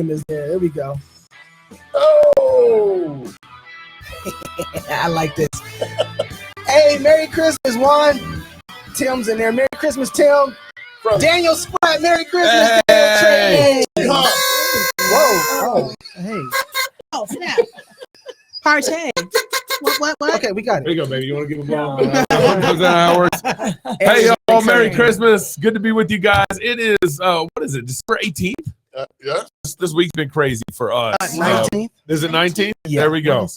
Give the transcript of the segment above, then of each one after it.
volume is there. There we go. Oh, I like this. Hey, Merry Christmas, Juan. Tim's in there. Merry Christmas, Tim. From Daniel Spratt. Merry Christmas, Hey. Daniel. Whoa. Oh, hey. Oh, snap. Partay. What? Okay, we got it. There you go, baby. You want to give a blow? Is that how it works? Hey, y'all. Merry Christmas. Good to be with you guys. It is, what is it, December 18th? Yeah. This week's been crazy for us. 19th? Is it 19th? Yeah. There we go.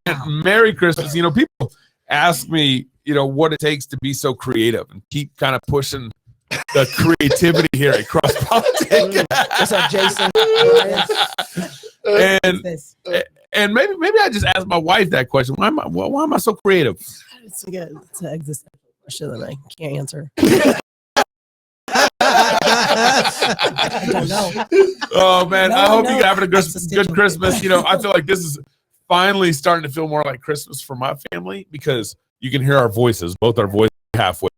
And Merry Christmas. You know, people ask me, you know, what it takes to be so creative and keep kind of pushing the creativity here at CrossPolitic. What's up, Jason? And maybe I just asked my wife that question. Why am I so creative? It's an existential question that I can't answer. I don't know. Oh man, I hope you're having a good Christmas. You know, I feel like this is finally starting to feel more like Christmas for my family because you can hear our voices, both our voices halfway.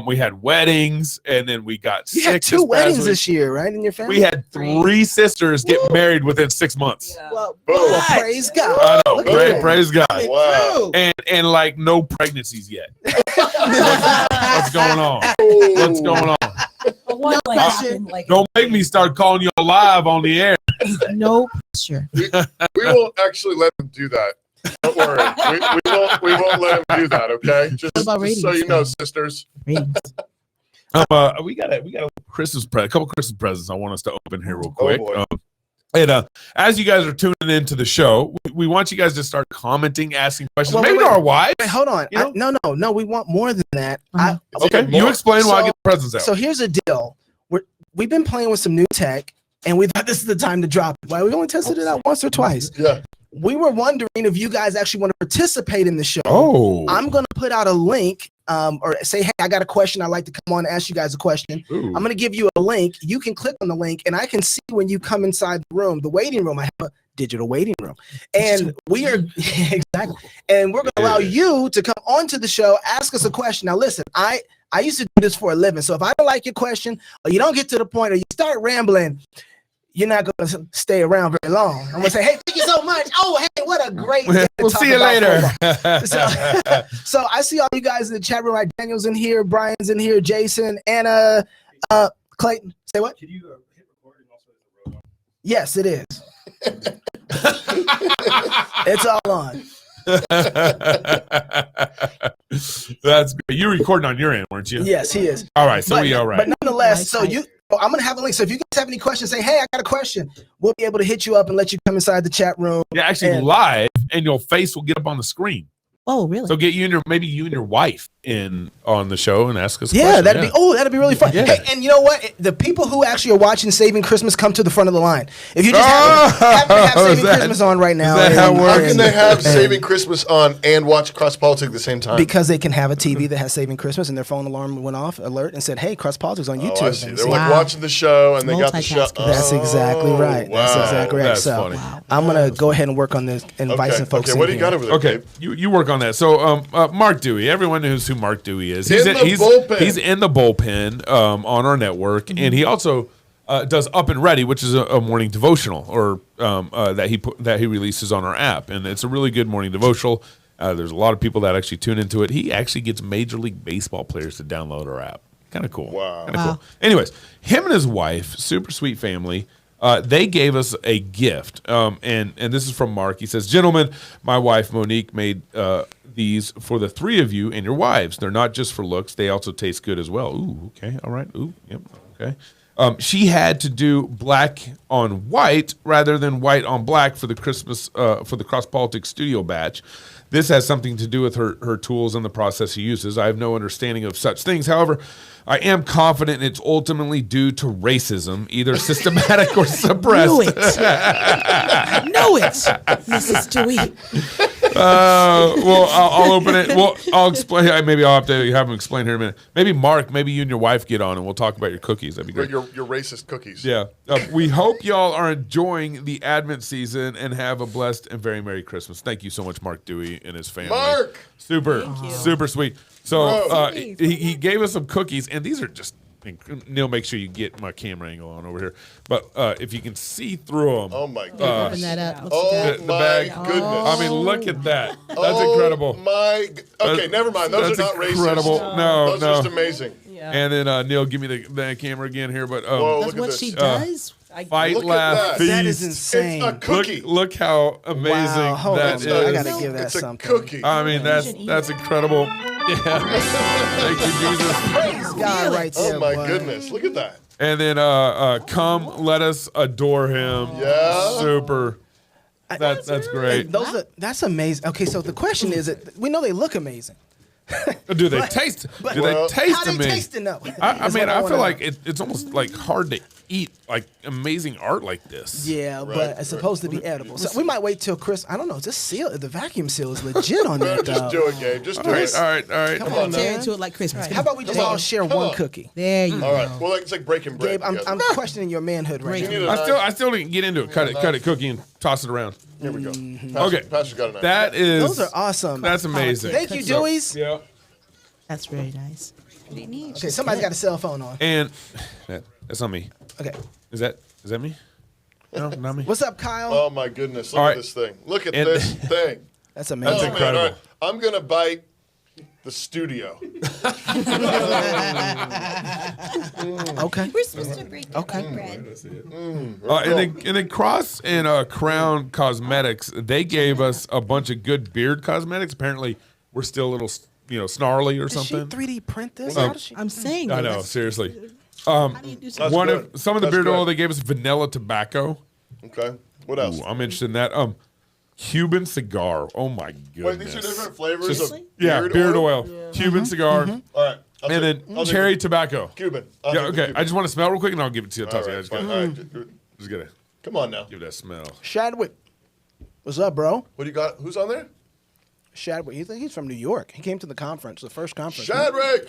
We had weddings, and then we got sick. You had 2 weddings this year, right, in your family? We had 3 sisters get married within 6 months. Yeah. Well, praise God. I know, praise God. Wow. And like no pregnancies yet. What's going on? What's going on? Don't make me start calling you live on the air. No pressure. We won't actually let them do that. Don't worry. We won't let them do that, okay? Just so you know, sisters. We got a Christmas present, a couple Christmas presents I want us to open here real quick. Oh, And as you guys are tuning into the show, we want you guys to start commenting, asking questions, Well, maybe wait. to our wives. Wait, hold on. You know? No. We want more than that. Okay, you explain why I get the presents out. So here's the deal. We've been playing with some new tech, and we thought this is the time to drop it. Well, we only tested it out once or twice. Yeah. We were wondering if you guys actually want to participate in the show. Oh. I'm going to put out a link or say, hey, I got a question. I'd like to come on and ask you guys a question. Ooh. I'm going to give you a link. You can click on the link, and I can see when you come inside the room, the waiting room. I have a digital waiting room. And we are, exactly. And we're going to allow you to come onto the show, ask us a question. Now, listen, I used to do this for a living. So if I don't like your question, or you don't get to the point, or you start rambling, you're not going to stay around very long. I'm going to say, hey, thank you so much. Oh, hey, what a great day. We'll see you later. So I see all you guys in the chat room. Right? Daniel's in here. Brian's in here. Jason, Anna, Clayton. Say what? Can you hit record and also hit the robot? Yes, it is. It's all on. That's good. You're recording on your end, weren't you? Yes, he is. All right, so we all right. But nonetheless, I'm going to have a link. So if you guys have any questions, say, hey, I got a question. We'll be able to hit you up and let you come inside the chat room. Yeah, actually live, and your face will get up on the screen. Oh, really? So get you and maybe you and your wife in on the show and ask us. Yeah, that'd be really fun. Yeah. Hey, and you know what? The people who actually are watching Saving Christmas come to the front of the line. If you just happen to have Saving Christmas on right now, How can they have Saving Christmas on and watch CrossPolitic at the same time? Because they can have a TV that has Saving Christmas, and their phone alarm went off alert and said, "Hey, CrossPolitic's on YouTube." Oh, I see. They're like watching the show, and they got the show. That's exactly right. Wow. That's exactly right. That's so funny. I'm gonna go ahead and work on this, invite some folks. Okay, what do you got over there? Okay, you work on that. So Mark Dewey, everyone knows who Mark Dewey is. He's in the bullpen. He's in the bullpen on our network, and he also does Up and Ready, which is a morning devotional, or that he releases on our app, and it's a really good morning devotional. There's a lot of people that actually tune into it. He actually gets Major League Baseball players to download our app. Kind of cool. Wow. Kind of cool. Anyways, him and his wife, super sweet family. They gave us a gift, and this is from Mark. He says, "Gentlemen, my wife Monique made these for the 3 of you and your wives. They're not just for looks; they also taste good as well." Ooh, okay, all right. Ooh, yep, okay. She had to do black on white rather than white on black for the Christmas for the CrossPolitic Studio batch. This has something to do with her tools and the process she uses. I have no understanding of such things. However, I am confident it's ultimately due to racism, either systematic or suppressed. Knew it. Know it, Mrs. Dewey. Well, I'll open it. Well, I'll explain. Maybe I'll have to have him explain here in a minute. Maybe Mark, maybe you and your wife get on and we'll talk about your cookies. That'd be great. Your racist cookies. Yeah. We hope y'all are enjoying the Advent season and have a blessed and very Merry Christmas. Thank you so much, Mark Dewey and his family. Mark! Super sweet. So he gave us some cookies, and these are just and Neil, make sure you get my camera angle on over here. But if you can see through them, Oh my goodness. Open that up. Look Oh at the my bag. goodness. I mean, look at that. That's Oh incredible. Okay, never mind. Those That's are not incredible. racist. No, Those no. are just amazing. Yeah. And then Neil, give me the camera again here. But Whoa, That's look at what this. she does. fight, Look at laugh, that. feast. That is insane. It's a cookie. Look how amazing Wow, hold that on, is. man. I gotta give that It's a something. cookie. I mean, that's incredible. Yeah. Thank you, Jesus. Praise God right there. Oh my boy. goodness. Look at that. And then come, let us adore him. Yeah. Super. That's great. That's amazing. Okay, so the question is, we know they look amazing. Do they taste? Do they taste How they amazing? tasting though? I Is mean, what I wanna feel know. like it's almost like hard to eat like amazing art like this. Yeah, but it's supposed to be edible. So we might wait till Chris. I don't know. Just seal. The vacuum seal is legit on that. Just do it, Gabe. Just do All it. right. Come on, Tear man. into it like Christmas. How about we just all share Come one on. cookie? There you All go. right. Well, it's like breaking bread. Gabe, I'm together. questioning your manhood right Break now. You need a I still didn't get into it. Cut it, cookie, and toss it around. Here we go. Mm-hmm. Okay. Pastor's got a knife. That is. Those are awesome. That's amazing. Thank you, So- Deweys. Yeah. That's very nice. Pretty neat. Okay, somebody's got a cell phone on. And that's not me. Okay, Is that me? No, not me. what's up, Kyle? Oh my goodness. Look All at right. this thing. Look at And- this thing. That's Oh, amazing. man, incredible. all right. I'm going to bite the studio. Okay. We're supposed to break Okay. bread. And then Cross and Crown Cosmetics, they gave us a bunch of good beard cosmetics. Apparently, we're still a little, snarly or Did she something. 3D print this? How does she? I'm saying. I though, know, that's- seriously. How do you do something? That's good. Some of the That's beard oil good. they gave us vanilla tobacco. Okay. What else? Ooh, I'm interested in that. Cuban cigar. Oh my goodness. Wait, these are different flavors Just- of yeah, beard oil. Mm-hmm. Cuban cigar, All right. I'll and take- then I'll take cherry the tobacco. Cuban. I'll Yeah, take the okay. Cuban. I just want to smell real quick, and I'll give it to you. All I right, just fine. gotta, All right. just gotta Come on now. give that smell. Shadwick. What's up, bro? What do you got? Who's on there? Shadwick. He's from New York. He came to the conference, the first conference. Shadrick.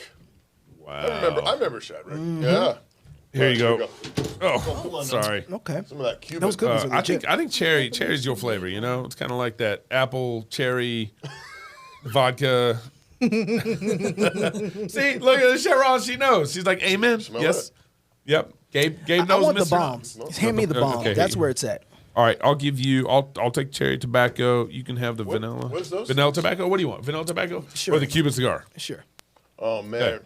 Wow. I remember Shadrick. Mm-hmm. Yeah. Here you Here go. we Oh, sorry. Okay. Some of that Cuban. Those cookies are I legit. think cherry's your flavor. It's kind of like that apple cherry vodka. See, look at the Sharon. She knows. She's like, "Amen." Smell yes. it. Yep. Gabe I knows. want the Mr. bomb. Hand me the bomb. Okay, That's here. where it's at. All right, I'll give you. I'll take cherry tobacco. You can have the vanilla. what's those? Vanilla tobacco. What do you want? Vanilla tobacco Sure. or the Cuban cigar? Sure. Oh man. Okay.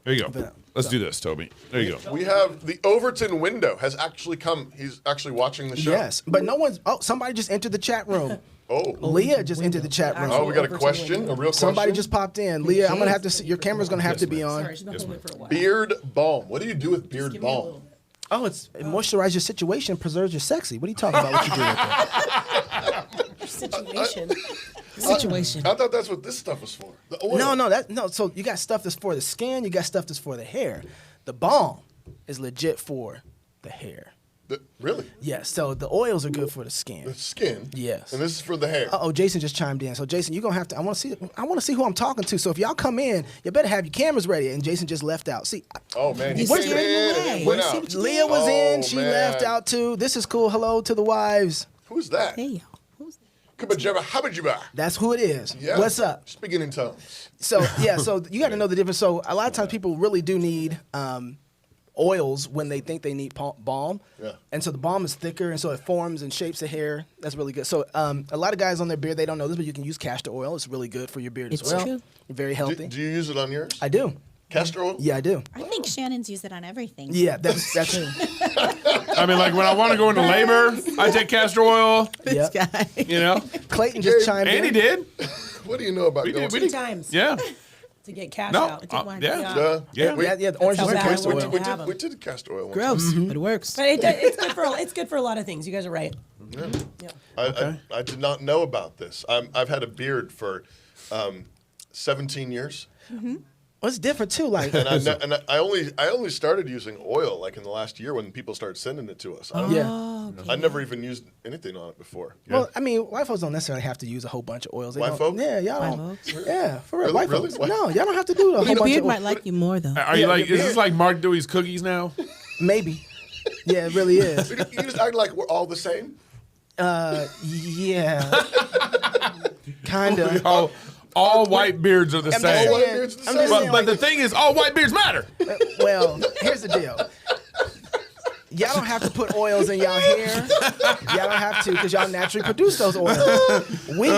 There you go. Vanilla. Let's do this, Toby. There you go. We have the Overton window has actually come. He's actually watching the show. Yes, but no one's. Oh, somebody just entered the chat room. Oh. Leah just entered the chat room. Oh, we got a question. A real Somebody question. just popped in. Leah, I'm gonna have to. See, your camera's gonna have to be on. Sorry, she's been holding it for a while. Beard balm. What do you do with beard Give me a balm? little- Oh, it moisturizes your situation, preserves your sexy. What are you talking about? What you do with that? Situation. Situation. I thought that's what this stuff was for. The oil. No. So you got stuff that's for the skin. You got stuff that's for the hair. The balm is legit for the hair. Really? Yes. So the oils are good for the The skin. skin. Yes. And this is for the hair. Oh, Jason just chimed in. So Jason, you're gonna have to. I want to see who I'm talking to. So if y'all come in, you better have your cameras ready. And Jason just left out. See, Oh man, he He's came scaring in away. and went See out. what you Leah was in. Oh, She man. left out too. This is cool. Hello to the wives. Who's that? Hey, yo. Who's that? Kabajaba, habajaba. That's who it is. Yeah. What's up? Speaking in tongues. So yeah, so you got to know the difference. So a lot of times people really do need oils when they think they need balm. Yeah. And so the balm is thicker, and so it forms and shapes the hair. That's really good. So a lot of guys on their beard, they don't know this, but you can use castor oil. It's really good for your beard It's as well. true. Very healthy. Do you use it on yours? I do. Castor oil? Yeah, I do. I think Shannon's used it on everything. Yeah, that's I mean, like when I want to go into labor, I take castor oil. This Yep. guy. Clayton just Gabe, chimed And he in. did. What do you know about We going did. We to did. Times Yeah. to get cash No. out. It took one. Yeah. Yeah. Yeah, the orange how is in bad castor I oil. want We to have did, them. we did castor oil. One Gross, time. but it works. But it's good for a lot of things. You guys are right. I did not know about this. I've had a beard for 17 years. Well, it's different too. Like, I only started using oil like in the last year when people started sending it to us. yeah. I never even used anything on it before. Well, I mean, white folks don't necessarily have to use a whole bunch of oils. They White don't- folk? Yeah, y'all White don't. folks? Yeah, for real. Really? White Really? folks. No, y'all don't have to do a whole Your bunch beard of might like you more though. Are you Yeah, like? your Is this beard. like Mark Dewey's cookies now? Maybe. Yeah, it really is. You just act like we're all the same. Yeah. Kinda. all white beards are the I'm just same. All white saying- beards are the I'm same. just saying, But the thing is, all white beards matter. well, here's the deal. Y'all don't have to put oils in y'all hair. Y'all don't have to because y'all naturally produce those oils. We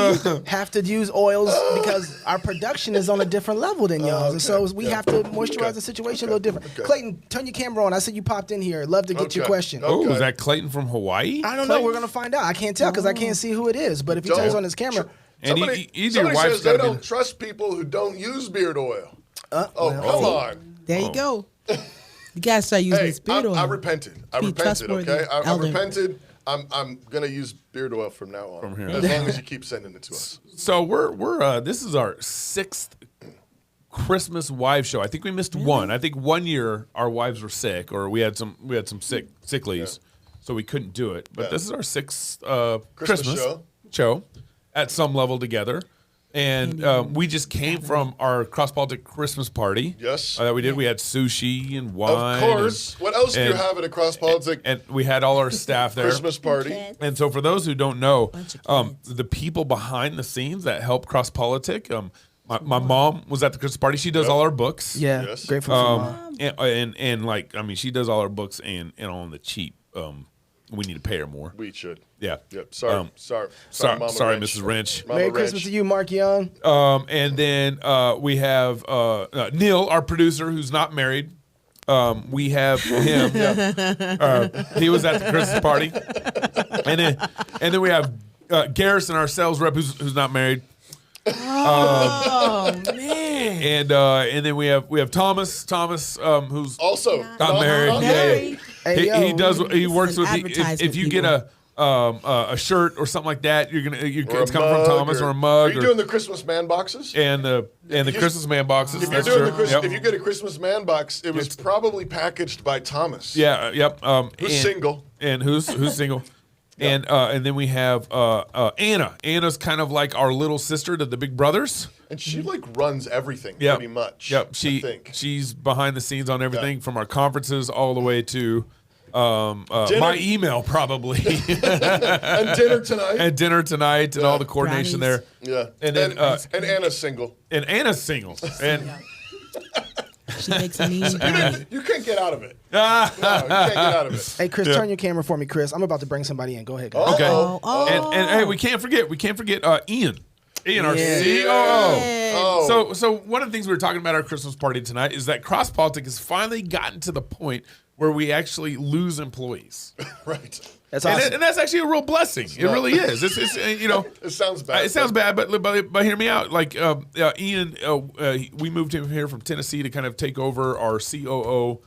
have to use oils because our production is on a different level than y'all. And so we have to moisturize the situation a little different. Clayton, turn your camera on. I said you popped in here. Love to get your Okay. question. Okay. Oh, is that Clayton from Hawaii? I don't know. We're going to find out. I can't tell because I can't see who it is. But if he Don't- turns on his camera. And Somebody, either your somebody wife's says they got to don't trust people who don't use beard oil. Well, Come on. There you go. You guys start using Hey, this beard oil. I repented. I Be repented, trustworthy okay? I elder. repented. I'm going to use beard oil from now on. From here. As long as you keep sending it to us. So we're this is our 6th Christmas wives show. I think we missed one. I think one year our wives were sick, or we had some sick leaves, so we couldn't do it. But Yeah. this is our 6th Christmas show at some level together. And we just came from our CrossPolitic Christmas party. Yes. That we did. We had sushi and wine. Of course. What else do you have at a cross-politic And we had all our staff there. Christmas party? Kids. And so, for those who don't know, Bunch of kids. the people behind the scenes that help CrossPolitic, my mom was at the Christmas party. She does all our books. Yeah, Yes. grateful for mom. And like, I mean, she does all our books and on the cheap. We need to pay her more. We should. Yeah. Yep. Sorry. Sorry, Sorry, Mama Wrench. Mrs. Wrench. Mama Merry Wrench. Christmas to you, Mark Young. And then we have Neil, our producer, who's not married. We have him. He was at the Christmas party. And then we have Garrison, our sales rep, who's not married. Oh man. And then we have Thomas, who's Also, not married. not Yeah, married. yeah. Hey, yo. He does. He works an with. advertisement, If you get a shirt or something like that, Or it's a coming from mug Thomas or a mug. Are you doing the Christmas man boxes? and the Christmas man boxes. If you're That's doing true. Yep. if you get a Christmas man box, it was probably packaged by Thomas. Yeah. Yep. Who's single? And who's single? And then we have Anna. Anna's kind of like our little sister to the big brothers. And she like runs everything Yep. pretty much. Yep. I think. She's behind the scenes on everything from our conferences all the way to my email probably And dinner tonight. and dinner tonight and all the coordination Brownies. there. yeah. And then and Anna's single. and Anna's single. And She makes a mean brownie. You can't get out of it. No, you can't get out of it. Hey, Chris, turn your camera for me, Chris. I'm about to bring somebody in. Go ahead, guys. okay. Oh. And hey, we can't forget Ian. Ian, our Yeah. COO. Oh. So one of the things we were talking about at our Christmas party tonight is that CrossPolitic has finally gotten to the point where we actually lose employees. Right. That's And, awesome. and that's actually a real blessing. It really is. It's you know, It sounds bad. it sounds bad, but hear me out. Like Ian, we moved him here from Tennessee to kind of take over our COO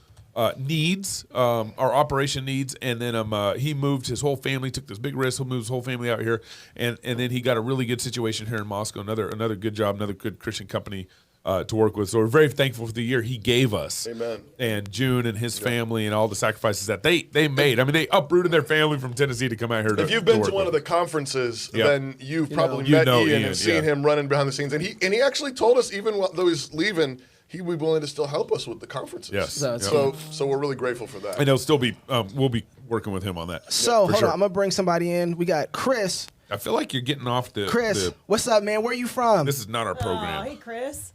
needs, our operation needs, and then he moved his whole family, took this big risk. He'll move his whole family out here, and then he got a really good situation here in Moscow. Another good job, another good Christian company to work with. So we're very thankful for the year he gave us. Amen. And June and his family and all the sacrifices that they made. I mean, they uprooted their family from Tennessee to come out here. If you've been to one of the conferences, Yep. then you've probably You met know Ian Ian, and seen yeah. him running behind the scenes. And he actually told us, even though he's leaving, he would be willing to still help us with the conferences. Yes. That's So we're really grateful for that. and he'll still be. We'll be working with him on that. So, for hold sure. on. I'm going to bring somebody in. We got Chris. I feel like you're getting off the. Chris, the- what's up, man? Where you from? this is not our Oh, program. hey, Chris.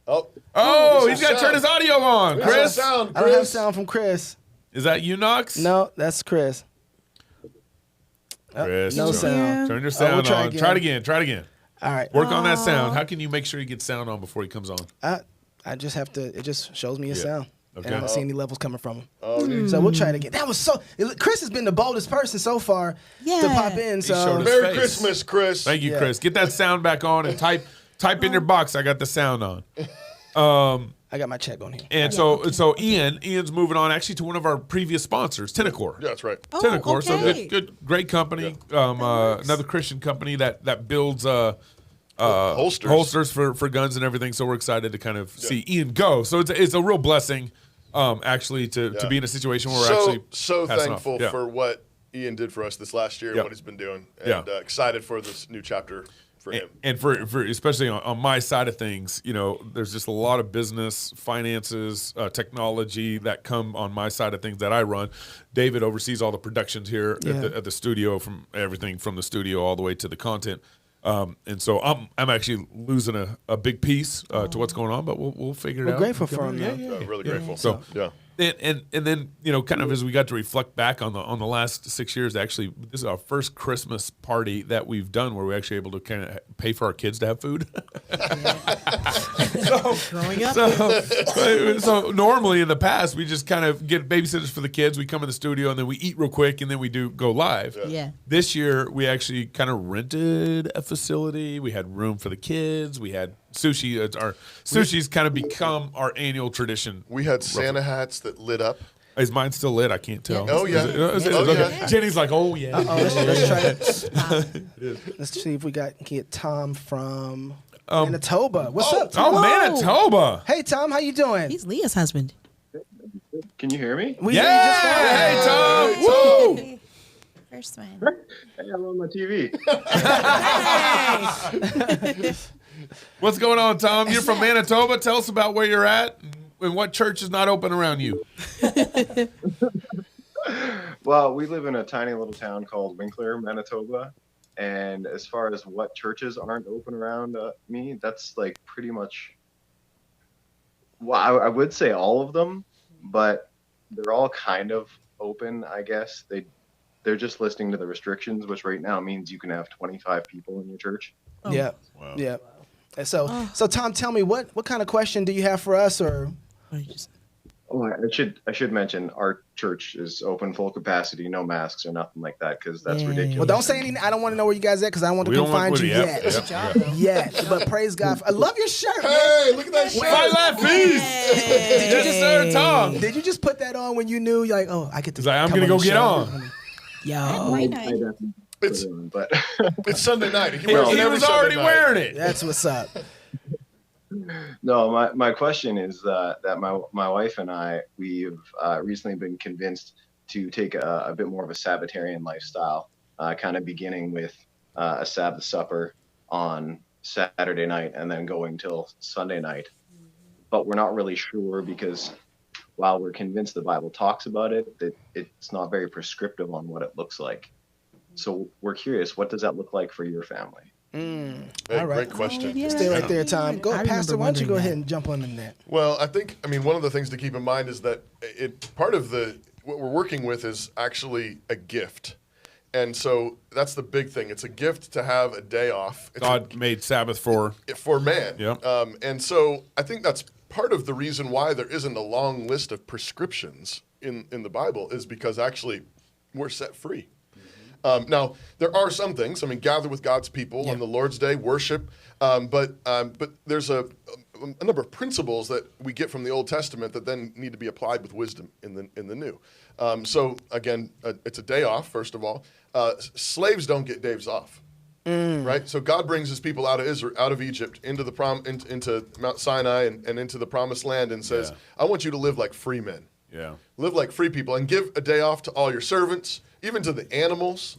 Oh, Oh, There's he's got to sound. turn his audio on. There's Chris, no sound, I don't have Chris. sound from Chris. is that you, Knox? No, that's Chris. Chris, no turn- sound. Turn your we'll sound try on. again. Try it again. Try it again. All right. Work on that sound. How can you make sure you get sound on before he comes on? I just have to, it just shows me a Yeah. sound. Okay. And I don't see any levels coming from him. Oh, So we'll try it again. That was Chris has been the boldest person so far to Yeah. pop in. showed So us. Merry face. Christmas, Chris. Thank you, Yeah. Chris. Get that sound back on and type in your box. I got the sound on. I got my check on here. And so Ian's moving on actually to one of our previous sponsors, Tenacor. Yeah, that's right. Oh, Tenacor, so okay. good, great company. Another Christian company that builds Holsters. for guns and everything. So we're excited to kind of see Ian go. So it's a real blessing, actually, to be in a situation where we're actually so passing off. thankful Yeah. for what Ian did for us this last year and Yep. what he's been doing, Yeah. and excited for this new chapter for him. And for especially on my side of things, you know, there's just a lot of business, finances, technology that come on my side of things that I run. David oversees all the productions here Yeah. at the studio, from everything from the studio all the way to the content. And so I'm actually losing a big piece to what's going on, but we'll figure it out. We're grateful for him, though. Yeah. Really grateful. So yeah. And then kind of as we got to reflect back on the last 6 years, actually this is our first Christmas party that we've done where we're actually able to kind of pay for our kids to have food. Growing up. So normally in the past we just kind of get babysitters for the kids. We come in the studio and then we eat real quick and then we go live. Yeah. This year we actually kind of rented a facility. We had room for the kids. We had sushi. Our sushi's kind of become our annual tradition. We had Santa hats that lit up. Is mine still lit? I can't tell. Oh, yeah. Is it? Oh, Okay. yeah. Jenny's like, oh yeah. Let's try it. Let's see if we get Tom from Manitoba. What's up, Tom? Oh, Manitoba. Hey, Tom, how you doing? He's Leah's husband. Can you hear me? We hear you just fine. Hey, Tom. Woo. First one. Hey, I'm on my TV. What's going on, Tom? You're from Manitoba. Tell us about where you're at and what church is not open around you. Well, we live in a tiny little town called Winkler, Manitoba. And as far as what churches aren't open around me, that's like pretty much, well, I would say all of them, but they're all kind of open, I guess. They're just listening to the restrictions, which right now means you can have 25 people in your church. Yeah. Wow. Yeah. And so Tom, tell me what kind of question do you have for us, or? Oh, I should mention our church is open full capacity, no masks or nothing like that, because that's ridiculous. Well, don't say anything. I don't want to know where you guys at because I don't want to come find you yet. Yet. But praise God. I love your shirt. Hey, look at that shirt. Fight Laugh Feast. Yes, sir, Tom. Did you just put that on when you knew, like, oh, I get to? He's like, I'm gonna go get on. Yo. Why not? I definitely put it on, but It's Sunday night. He He wears it every was Sunday already night. wearing it. That's what's up. No, my question is that my wife and I, we've recently been convinced to take a bit more of a Sabbatarian lifestyle, kind of beginning with a Sabbath supper on Saturday night and then going till Sunday night. But we're not really sure because while we're convinced the Bible talks about it, it's not very prescriptive on what it looks like. So we're curious, what does that look like for your family? Hey, All right. great question. Stay right there, Tom. Go, I Pastor. remember Why don't you go wondering ahead and jump on in that? Well, I mean, one of the things to keep in mind is that part of what we're working with is actually a gift. And so that's the big thing. It's a gift to have a day off. It's God made Sabbath for man. Yep. And so I think that's part of the reason why there isn't a long list of prescriptions in the Bible is because actually we're set free. Now, there are some things. I mean, gather with God's people on the Lord's Day, worship. But there's a number of principles that we get from the Old Testament that then need to be applied with wisdom in the New. So again, it's a day off. First of all, slaves don't get days off. Right. So God brings His people out of Israel, out of Egypt, into the into Mount Sinai and into the Promised Land, and says, "I want you to live like free men. Yeah. Live like free people, and give a day off to all your servants." Even to the animals,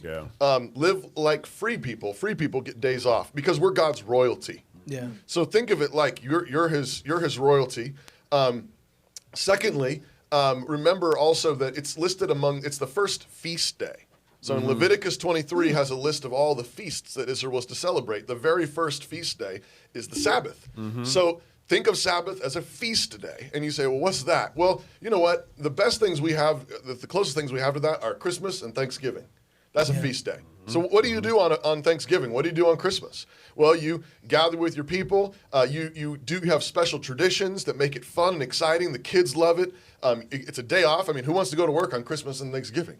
live like free people. Free people get days off because we're God's royalty. Yeah. So think of it like you're His royalty. Secondly, remember also that it's listed it's the first feast day. So in Leviticus 23 has a list of all the feasts that Israel was to celebrate. The very first feast day is the Sabbath. So think of Sabbath as a feast day. And you say, well, what's that? Well, you know what? The best things we have, the closest things we have to that are Christmas and Thanksgiving. That's a feast day. So what do you do on Thanksgiving? What do you do on Christmas? Well, you gather with your people. You have special traditions that make it fun and exciting. The kids love it. It's a day off. I mean, who wants to go to work on Christmas and Thanksgiving?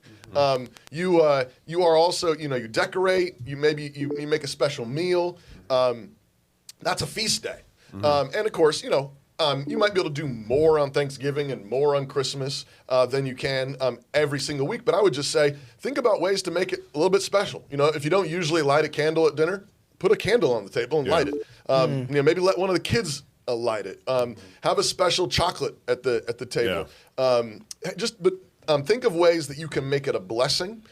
You are also, you decorate. You make a special meal. That's a feast day. And of course, you might be able to do more on Thanksgiving and more on Christmas than you can every single week. But I would just say, think about ways to make it a little bit special. If you don't usually light a candle at dinner, put a candle on the table and light it. Maybe let one of the kids light it. Have a special chocolate at the table. Think of ways that you can make it a blessing.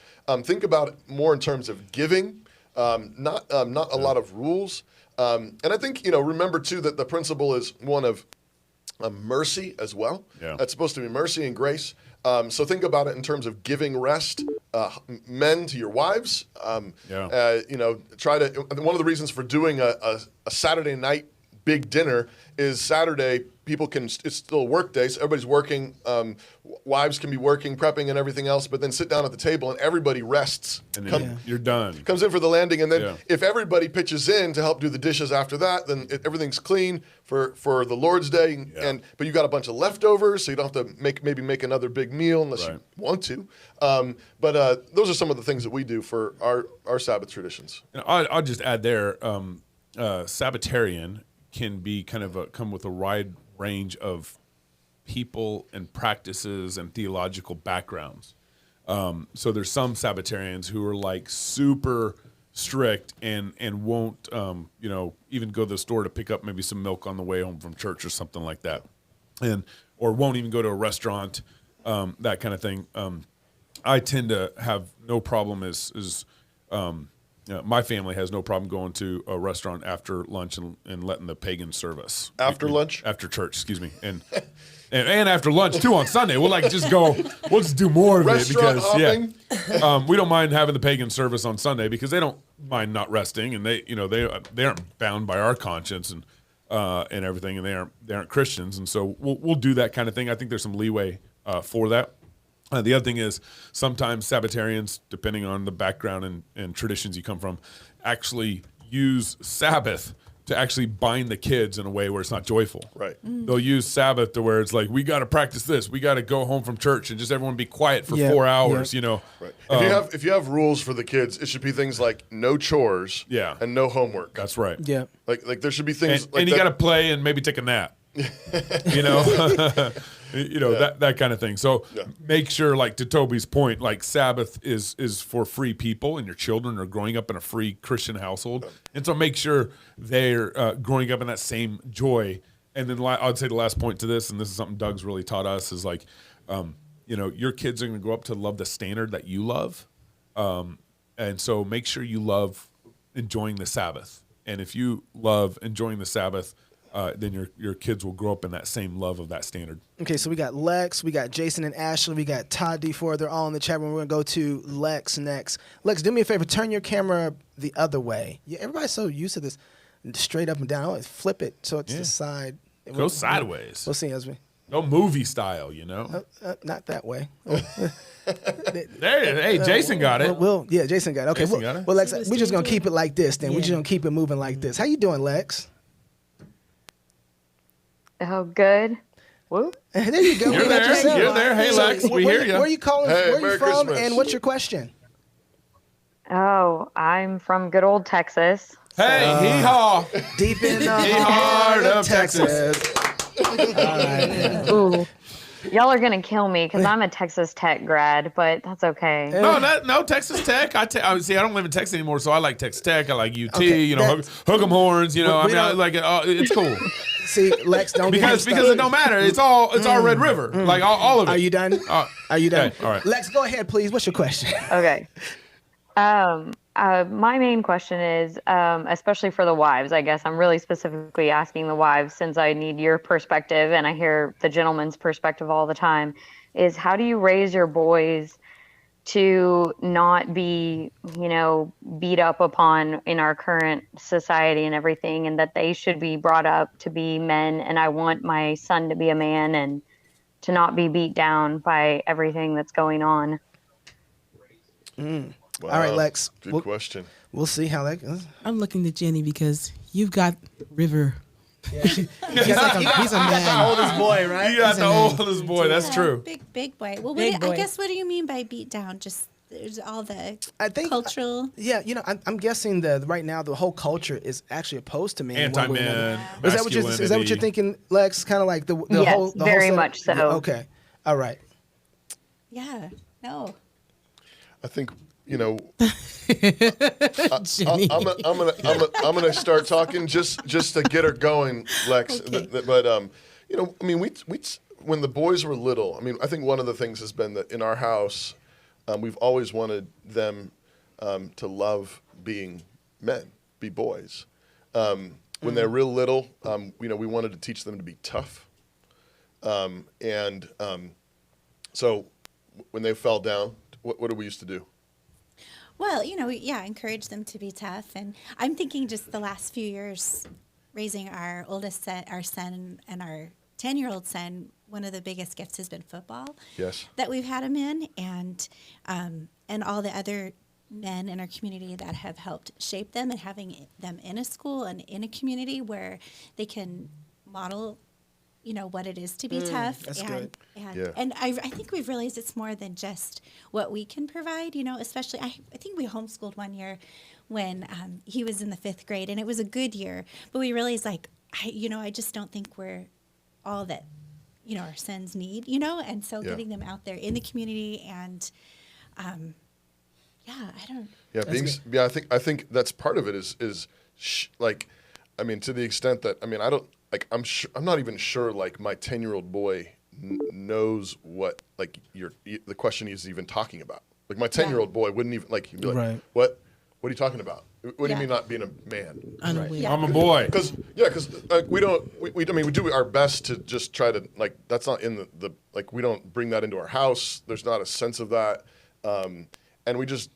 Think about it more in terms of giving, not a lot of rules. And I think, remember, too, that the principle is one of mercy as well. Yeah. That's supposed to be mercy and grace. So think about it in terms of giving rest, men to your wives. Try to. One of the reasons for doing a Saturday night big dinner is Saturday. People can. It's still work day, so everybody's working. Wives can be working, prepping, and everything else. But then sit down at the table and everybody rests. And then you're done. Comes in for the landing, and then if everybody pitches in to help do the dishes after that, then everything's clean for the Lord's Day. But you got a bunch of leftovers, so you don't have to make another big meal unless you want to. But those are some of the things that we do for our Sabbath traditions. And I'll just add there, Sabbatarian can be kind of come with a wide range of people and practices and theological backgrounds. So there's some Sabbatarians who are like super strict and won't even go to the store to pick up maybe some milk on the way home from church or something like that, or won't even go to a restaurant, that kind of thing. I tend to have no problem my family has no problem going to a restaurant after lunch and letting the pagan serve us. After lunch? After church, excuse me. And after lunch, too, on Sunday. We'll just do more of it because, we don't mind having the pagan service on Sunday because they don't mind not resting, and they aren't bound by our conscience and everything, and they aren't Christians. And so we'll do that kind of thing. I think there's some leeway for that. The other thing is sometimes Sabbatarians, depending on the background and traditions you come from, actually use Sabbath to actually bind the kids in a way where it's not joyful. Right. They'll use Sabbath to where it's like, we got to practice this. We got to go home from church and just everyone be quiet for 4 hours, Right. If you have rules for the kids, it should be things like no chores and no homework. That's right. Yeah. Like there should be things and you got to play and maybe take a nap. That kind of thing. So make sure, like to Toby's point, like Sabbath is for free people, and your children are growing up in a free Christian household, and so make sure they're growing up in that same joy. And then I'd say the last point to this, and this is something Doug's really taught us, is like, your kids are going to grow up to love the standard that you love, and so make sure you love enjoying the Sabbath. And if you love enjoying the Sabbath, then your kids will grow up in that same love of that standard. Okay, so we got Lex, we got Jason and Ashley, we got Todd D4. They're all in the chat room. We're going to go to Lex next. Lex, do me a favor. Turn your camera the other way. Yeah, everybody's so used to this straight up and down. I always flip it so it's the side. Go sideways. We'll see as we... No movie style, not that way. Hey, Jason got it. Jason got it. Okay, got it. Well, Lex, we're just going to keep it like this then. We're just going to keep it moving like this. How you doing, Lex? Oh, good. Whoop. There you go. You're there. Hey, Lex, we hear you. Where are you calling? Hey, where are you Merry from? Christmas. And what's your question? Oh, I'm from good old Texas. Hey, hee-haw. Deep in the heart of Texas. All right. Ooh. Y'all are going to kill me because I'm a Texas Tech grad, but that's okay. No, Texas Tech. I don't live in Texas anymore, so I like Texas Tech. I like UT. Hook 'em horns. I like it. It's cool. See, Lex, don't because it don't matter. It's all Red River. Like all of it. Are you done? Are you done? Okay, all right. Lex, go ahead, please. What's your question? Okay. My main question is, especially for the wives, I guess I'm really specifically asking the wives since I need your perspective and I hear the gentleman's perspective all the time, is how do you raise your boys to not be, beat up upon in our current society and everything, and that they should be brought up to be men, and I want my son to be a man and to not be beat down by everything that's going on. Wow. All right, Lex. Good question. We'll see how that goes. I'm looking to Jenny because you've got River. Yeah. He's a man. Oldest boy, right? You got the oldest boy. That's true. Big boy. Well, Big boy. I guess what do you mean by beat down? Just there's all the I think cultural. I'm guessing that right now the whole culture is actually opposed to men. Anti-man, Is that what you're thinking, Lex? Kind of like the Yes, whole very whole much so. Okay, all right. Yeah. No. I think I'm gonna start talking just to get her going, Lex. Okay. But we when the boys were little, I think one of the things has been that in our house, we've always wanted them to love being men, be boys. When they're real little, we wanted to teach them to be tough, so when they fell down, what did we used to do? Well, encourage them to be tough. And I'm thinking just the last few years, raising our oldest son, our son, and our 10-year-old son, one of the biggest gifts has been football. Yes. That we've had him in, and all the other men in our community that have helped shape them, and having them in a school and in a community where they can model what it is to be tough. That's good. And I think we've realized it's more than just what we can provide, especially I think we homeschooled one year when he was in the 5th grade, and it was a good year, but we realized I just don't think we're all that, our sons need, and so getting them out there in the community and, I don't. Yeah, I think that's part of it is to the extent that I don't I'm not even sure my 10-year-old boy knows what the question he's even talking about. Like my 10-year-old boy wouldn't even he'd be like, Right. What are you talking about? What do you mean not being a man? I'm a boy. Because we do our best to just try to that's not in the we don't bring that into our house. There's not a sense of that, and we just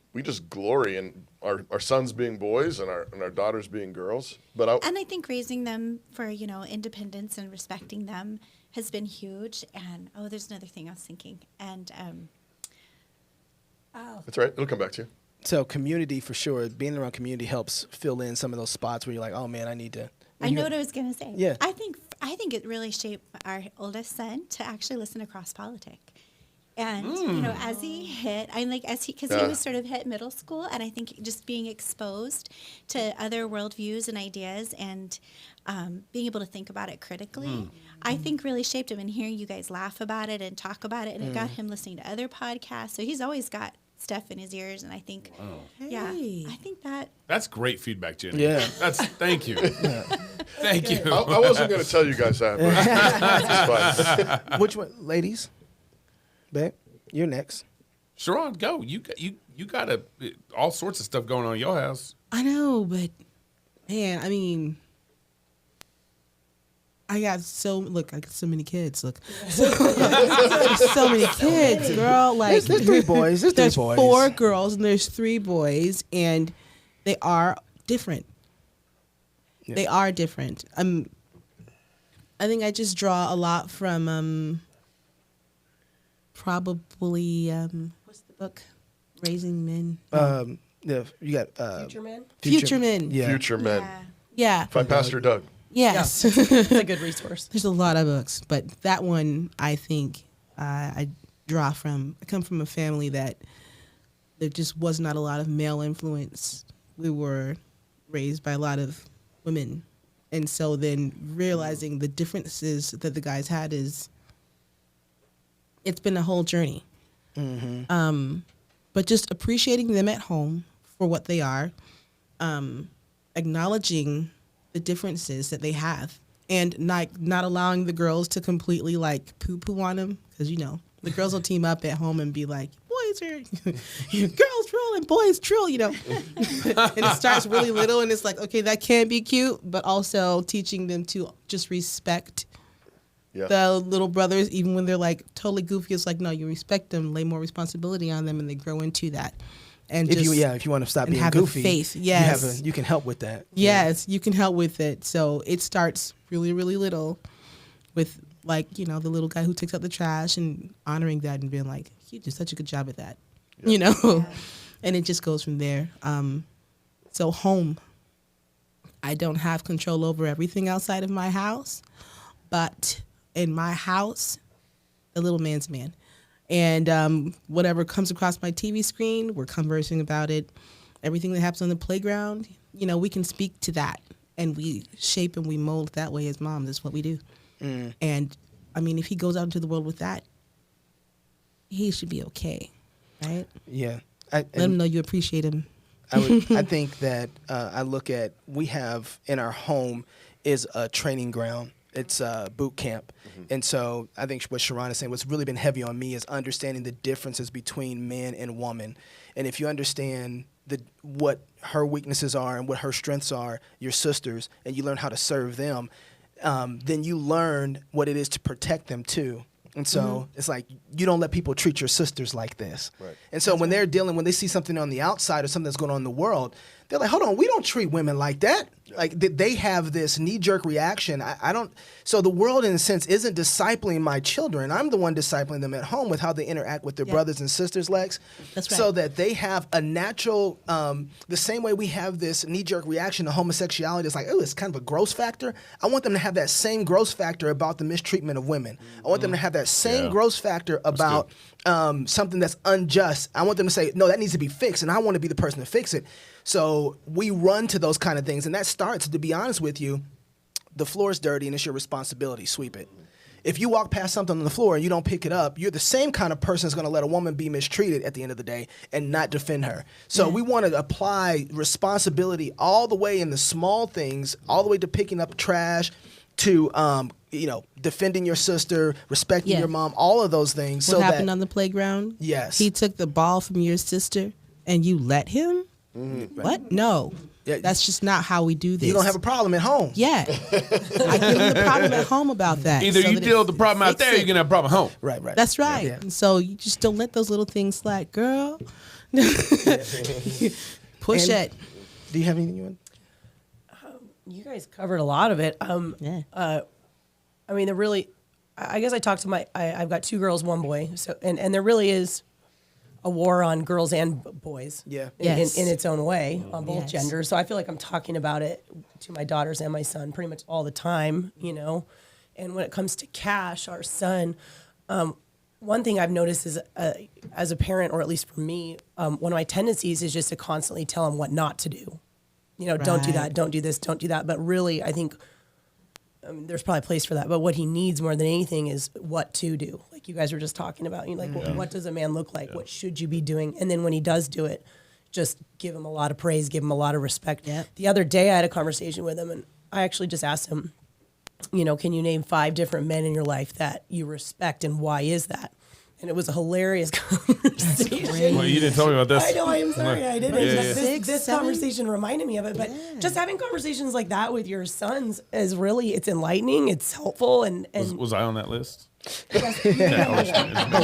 glory in our sons being boys and our daughters being girls. But I think raising them for independence and respecting them has been huge. And there's another thing I was thinking. And that's right. It'll come back to you. So community, for sure, being around community helps fill in some of those spots where you're like, oh man, I need to. I know what I was going to say. Yeah. I think it really shaped our oldest son to actually listen to CrossPolitic. And, as he hit, because he was sort of hit middle school, and I think just being exposed to other worldviews and ideas and being able to think about it critically, I think really shaped him. And hearing you guys laugh about it and talk about it, and it got him listening to other podcasts. So he's always got stuff in his ears, and I think, I think that's great feedback, Jenny. Yeah. Thank you. Thank you. I wasn't going to tell you guys that, but it's fine. Which one, ladies? Babe, you're next. Sharon, go. You got all sorts of stuff going on in your house. I know, but man, I got so many kids. Look, so many kids, girl. There's 3 boys. There's 3 boys. 4 girls and there's 3 boys, and they are different. Yeah. They are different. I think I just draw a lot from probably what's the book? Raising Men. Yeah, you got Future Men. Future Men. Yeah. Future men. Yeah. By Pastor Doug. Yes. It's a good resource. There's a lot of books, but that one I think I draw from. I come from a family that there just was not a lot of male influence. We were raised by a lot of women, and so then realizing the differences that the guys had it's been a whole journey. But just appreciating them at home for what they are, acknowledging the differences that they have, and not allowing the girls to completely poo-poo on them, because the girls will team up at home and be like, boys are girls rule and boys drill, and it starts really little, and it's like, okay, that can be cute, but also teaching them to just respect the little brothers, even when they're totally goofy. It's like, no, you respect them, lay more responsibility on them, and they grow into that. And if you want to stop being have goofy, faith, yes, you can help with that. Yes, you can help with it. So it starts really, really little, with the little guy who takes out the trash and honoring that and being like, you did such a good job at that, and it just goes from there. So home, I don't have control over everything outside of my house, but in my house, the little man's man. And whatever comes across my TV screen, we're conversing about it. Everything that happens on the playground, we can speak to that. And we shape and we mold that way as moms. That's what we do. And, if he goes out into the world with that, he should be okay, right? Yeah. Let him know you appreciate him. I think that I look at, we have in our home is a training ground. It's boot camp. And so I think what Sharon is saying, what's really been heavy on me is understanding the differences between man and woman. And if you understand what her weaknesses are and what her strengths are, your sisters, and you learn how to serve them, then you learn what it is to protect them too. And so it's like, you don't let people treat your sisters like this. Right. And so when they see something on the outside or something that's going on in the world, they're like, hold on, we don't treat women like that. Like they have this knee-jerk reaction. I don't. So the world, in a sense, isn't discipling my children. I'm the one discipling them at home with how they interact with their brothers and sisters, Lex. That's right. So that they have a natural, the same way we have this knee-jerk reaction to homosexuality. It's like, oh, it's kind of a gross factor. I want them to have that same gross factor about the mistreatment of women. I want them to have that same gross factor about something that's unjust. I want them to say, no, that needs to be fixed, and I want to be the person to fix it. So we run to those kind of things, and that starts, to be honest with you, the floor is dirty and it's your responsibility. Sweep it. If you walk past something on the floor and you don't pick it up, you're the same kind of person that's going to let a woman be mistreated at the end of the day and not defend her. So we want to apply responsibility all the way in the small things, all the way to picking up trash, to defending your sister, respecting your mom, all of those things. What happened on the playground? Yes. He took the ball from your sister and you let him? What? No. Yeah. That's just not how we do this. You don't have a problem at home. Yeah. I give him the problem at home about that. Either so you that deal it with the problem out fix there, or it. you're gonna have a problem at home. Right. That's right. Yeah. And so you just don't let those little things slide, girl. Push And- it. Do you have anything you want? You guys covered a lot of it. Yeah. I mean, I guess I talked to I've got 2 girls, 1 boy. So, and there really is a war on girls and boys. Yeah. Yes. In its own way on both Yes. genders. So I feel like I'm talking about it to my daughters and my son pretty much all the time, And when it comes to Cash, our son, one thing I've noticed is as a parent, or at least for me, one of my tendencies is just to constantly tell him what not to do. Don't do that, Right. don't do this, don't do that. But really, I think there's probably a place for that. But what he needs more than anything is what to do. Like you guys were just talking about, what does a man look like? What should you be doing? And then when he does do it, just give him a lot of praise, give him a lot of respect. Yep. The other day I had a conversation with him, and I actually just asked him, can you name 5 different men in your life that you respect, and why is that? And it was a hilarious conversation. Well, you didn't tell me about this. I know, I'm sorry, I didn't. Yeah, But yeah. This conversation reminded me of it. But just having conversations like that with your sons is really, it's enlightening, it's helpful, and Was I on that list? The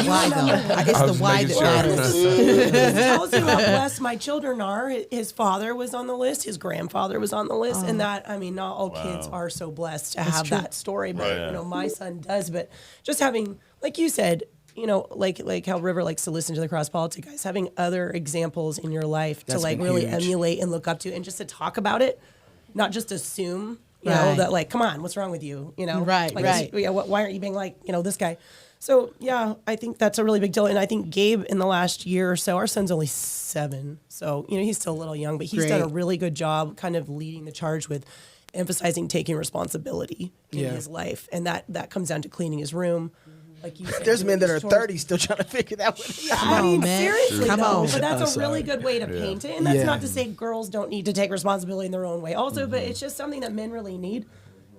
why, though. It's I the was why making that sure. matters. It tells you how blessed my children are. His father was on the list. His grandfather was on the list. And that, not all kids are so blessed to have that story. But, my son does. But just having, like you said, like how River likes to listen to the CrossPolitic guys, having other examples in your life That's to been really huge. emulate and look up to, and just to talk about it, not just assume, Right. that like, come on, what's wrong with you? Right, like, right. Why aren't you being like, this guy? So yeah, I think that's a really big deal. And I think Gabe, in the last year or so, our son's only 7, so he's still a little young, but he's done a Great. really good job kind of leading the charge with emphasizing taking responsibility in Yeah. his life, and that comes down to cleaning his room. Like you said, There's doing men that are his chores. 30 still trying to figure that one out. I on, mean, man. seriously, Come though. on. But that's I'm a really sorry. good way to paint it. And that's Yeah. not to say girls don't need to take responsibility in their own way also, but it's just something that men really need.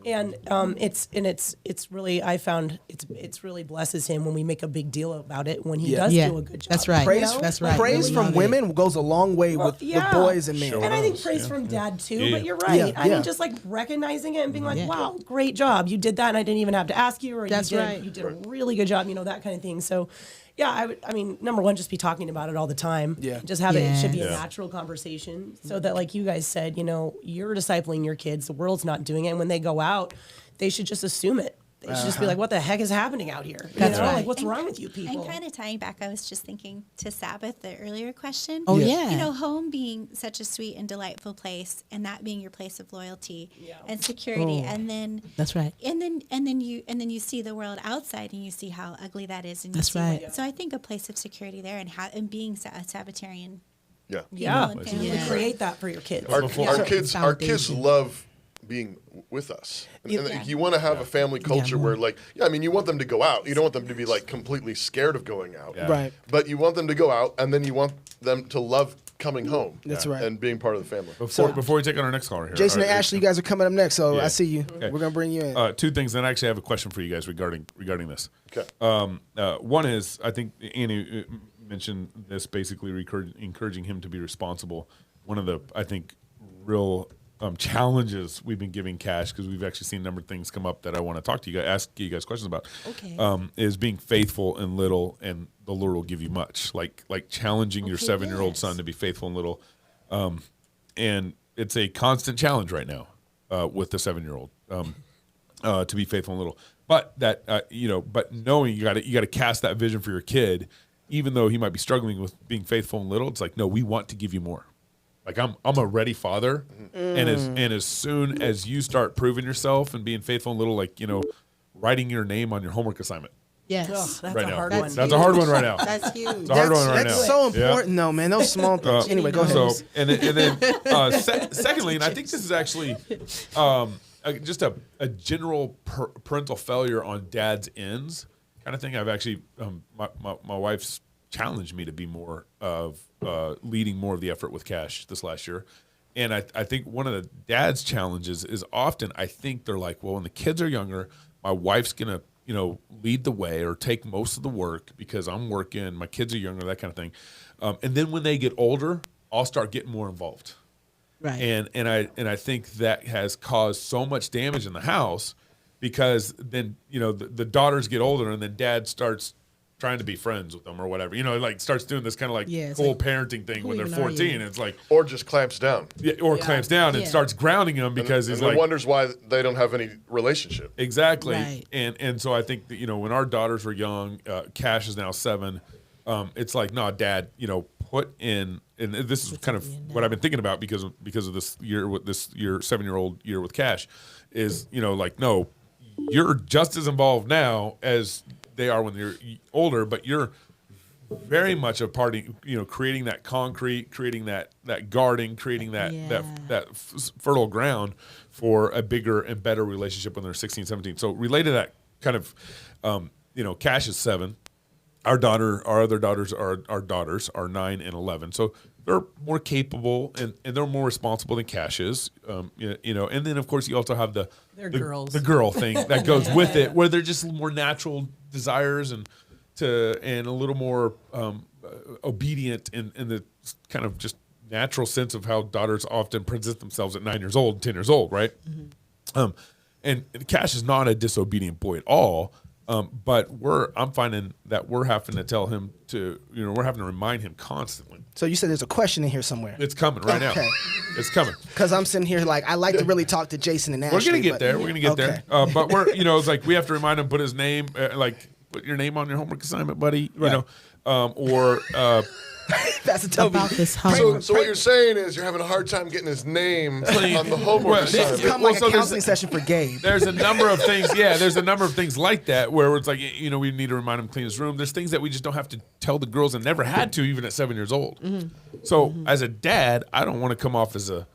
And it's really, I found it's really blesses him when we make a big deal about it, when he does Yeah. do a good job. That's right. Praise, That's right. praise Really from love it. women goes a long way with boys and men. Sure. And I think does, praise yeah. from dad too, Yeah. but you're right. Yeah, I yeah. mean, just like recognizing it and being like, Yeah. wow, great job. You did that and I didn't even have to ask you, or That's you did, right. you did a really good job, that kind of thing. So yeah, I mean, number one, just be talking about it all the time. Yeah. Just have it should be a Yeah. natural conversation, so that, like you guys said, you're discipling your kids. The world's not doing it. And when they go out, they should just assume it. They should just be like, what the heck is happening out here? That's right. Like, what's wrong with you people? And kind of tying back, I was just thinking to Sabbath, the earlier question. Oh, Yeah. yeah. Home being such a sweet and delightful place, and that being your place of loyalty and security, and then That's right. and then you see the world outside, and you see how ugly that is, and you That's see right. So I think a place of security there, and being a Sabbatarian. Yeah. yeah, and and family. create that for your kids. Our Yeah. kids Foundation. love being with us. And you want to have a family culture where, like, you want them to go out. You don't want them to be like completely scared of going out. Yeah. Right. But you want them to go out, and then you want them to love coming home. That's right. And being part of the family. Before we take on our next caller here, Jason all and right, Ashley, you guys are coming up next, so Yeah. I see you. Okay. We're gonna bring you in. 2 things. Then I actually have a question for you guys regarding this. Okay. One is, I think Annie mentioned this, basically encouraging him to be responsible. One of the, I think, real challenges we've been giving Cash, because we've actually seen a number of things come up that I want to talk to you guys, ask you guys questions about. Okay. Is being faithful in little, and the Lord will give you much. Like challenging your 7-year-old son to be faithful in little, and it's a constant challenge right now with the 7-year-old to be faithful in little. But that but knowing you got to cast that vision for your kid, even though he might be struggling with being faithful in little. It's like, no, we want to give you more. Like I'm a ready father, and as soon as you start proving yourself and being faithful in little, like writing your name on your homework assignment. Yes. That's Right a now. hard one. That's a hard one right now. That's huge. It's a hard one right now. That's so important, though, man. Those small things. Anyway, go ahead. So and then secondly, and I think this is actually just a general parental failure on dad's ends kind of thing. I've actually my wife's challenged me to be more of leading more of the effort with Cash this last year. And I think one of the dad's challenges is often, I think they're like, well, when the kids are younger, my wife's going to, lead the way or take most of the work because I'm working, my kids are younger, that kind of thing. And then when they get older, I'll start getting more involved. Right. And I think that has caused so much damage in the house because then, the daughters get older and then dad starts trying to be friends with them or whatever, like starts doing this kind of cool parenting thing when they're 14. And it's like, or just clamps down. Yeah, or clamps down and starts grounding them because he's like, wonders why they don't have any relationship. Exactly. Right. And so I think that, when our daughters were young, Cash is now 7. It's like, no, Dad, put in, and this is kind of what I've been thinking about because of this year with this 7-year-old year with Cash is, like, no, you're just as involved now as they are when they're older, but you're very much a part of, creating that concrete, creating that garden, creating that fertile ground for a bigger and better relationship when they're 16, 17. So related to that kind of, Cash is 7. Our other daughters are 9 and 11. So they're more capable and they're more responsible than Cash is, and then of course you also have the girls. The girl thing that goes with it, where they're just more natural desires and a little more obedient in the kind of just natural sense of how daughters often present themselves at 9 years old, 10 years old, right? Mm-hmm. And Cash is not a disobedient boy at all. But I'm finding that we're having to tell him to, we're having to remind him constantly. So you said there's a question in here somewhere. It's coming right now. It's coming. Because I'm sitting here like, I like to really talk to Jason and Ashley. We're going to get there. We're going to get there. But we're, it's like we have to remind him, put his name, put your name on your homework assignment, buddy. Right. That's a Toby. About this homework. So what you're saying is you're having a hard time getting his name on the homework assignment. It's like a counseling session for Gabe. There's a number of things. Yeah, there's a number of things like that where it's like, we need to remind him to clean his room. There's things that we just don't have to tell the girls and never had to, even at 7 years old. Mm-hmm. So as a dad, I don't want to come off as a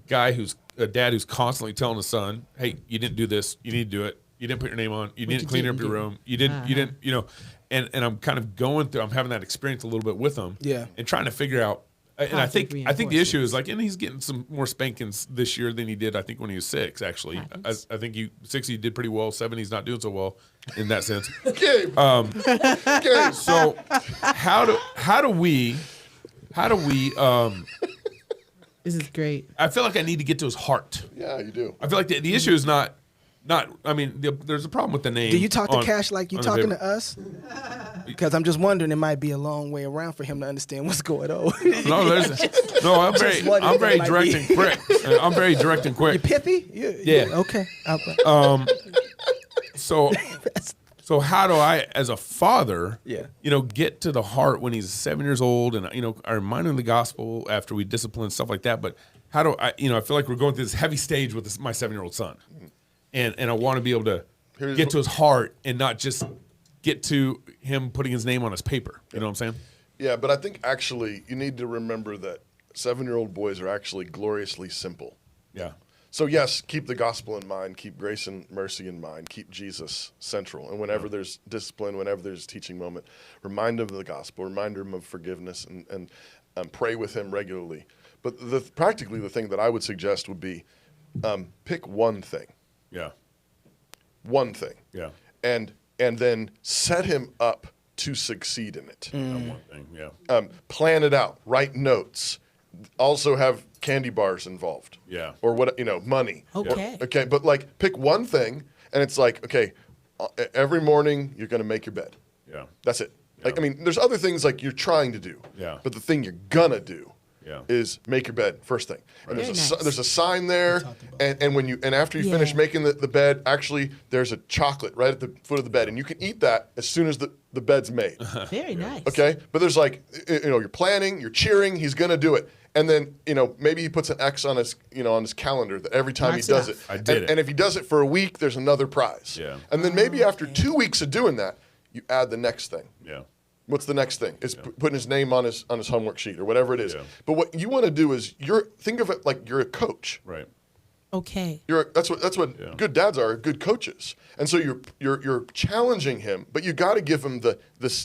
guy who's a dad who's constantly telling his son, hey, you didn't do this. You need to do it. You didn't put your name on. You didn't clean up your room. You didn't. And I'm kind of going through. I'm having that experience a little bit with him. Yeah. And trying to figure out. And I think the issue is and he's getting some more spankings this year than he did. I think when he was 6. Actually, I think 6 he did pretty well. 7 he's not doing so well in that sense. Gabe. Gabe. So how do we? This is great. I feel like I need to get to his heart. Yeah, you do. I feel like the issue is not. I mean, there's a problem with the name. Do you talk to Cash like you talking to us? Because I'm just wondering, it might be a long way around for him to understand what's going on. I'm very direct and quick. I'm very direct and quick. You pithy? Yeah. Okay. So how do I, as a father, Yeah. get to the heart when he's 7 years old, and I remind him of the gospel after we discipline stuff like that. But how do I? I feel like we're going through this heavy stage with my 7-year-old son. And I want to be able to get to his heart and not just get to him putting his name on his paper. You know what I'm saying? Yeah, but I think actually you need to remember that 7-year-old boys are actually gloriously simple. Yeah. So yes, keep the gospel in mind, keep grace and mercy in mind, keep Jesus central. And whenever there's discipline, whenever there's a teaching moment, remind him of the gospel, remind him of forgiveness, and pray with him regularly. But practically the thing that I would suggest would be pick one thing. Yeah. One thing. Yeah. And then set him up to succeed in it. One thing. Yeah. Plan it out. Write notes. also have candy bars involved. Yeah. Or what, money. Okay. Okay, but like pick one thing, and it's like, okay, every morning you're going to make your bed. Yeah. That's it. Like, I mean, there's other things like you're trying to do. Yeah. But the thing you're gonna do Yeah. is make your bed first thing. And Very nice. there's a sign there, and after you finish making the bed, actually there's a chocolate right at the foot of the bed, and you can eat that as soon as the bed's made. Very nice. Okay, but there's like, you're planning, you're cheering, he's gonna do it. And then, maybe he puts an X on his, on his calendar that every time Marks he it does off. it. I did it. And if he does it for a week, there's another prize. Yeah. And then maybe after 2 weeks of doing that, you add the next thing. Yeah. What's the next thing? It's putting his name on his homework sheet or whatever it is. Yeah. But what you want to do is think of it like you're a coach. Right. Okay. That's what good dads are, good coaches. And so you're challenging him, but you got to give him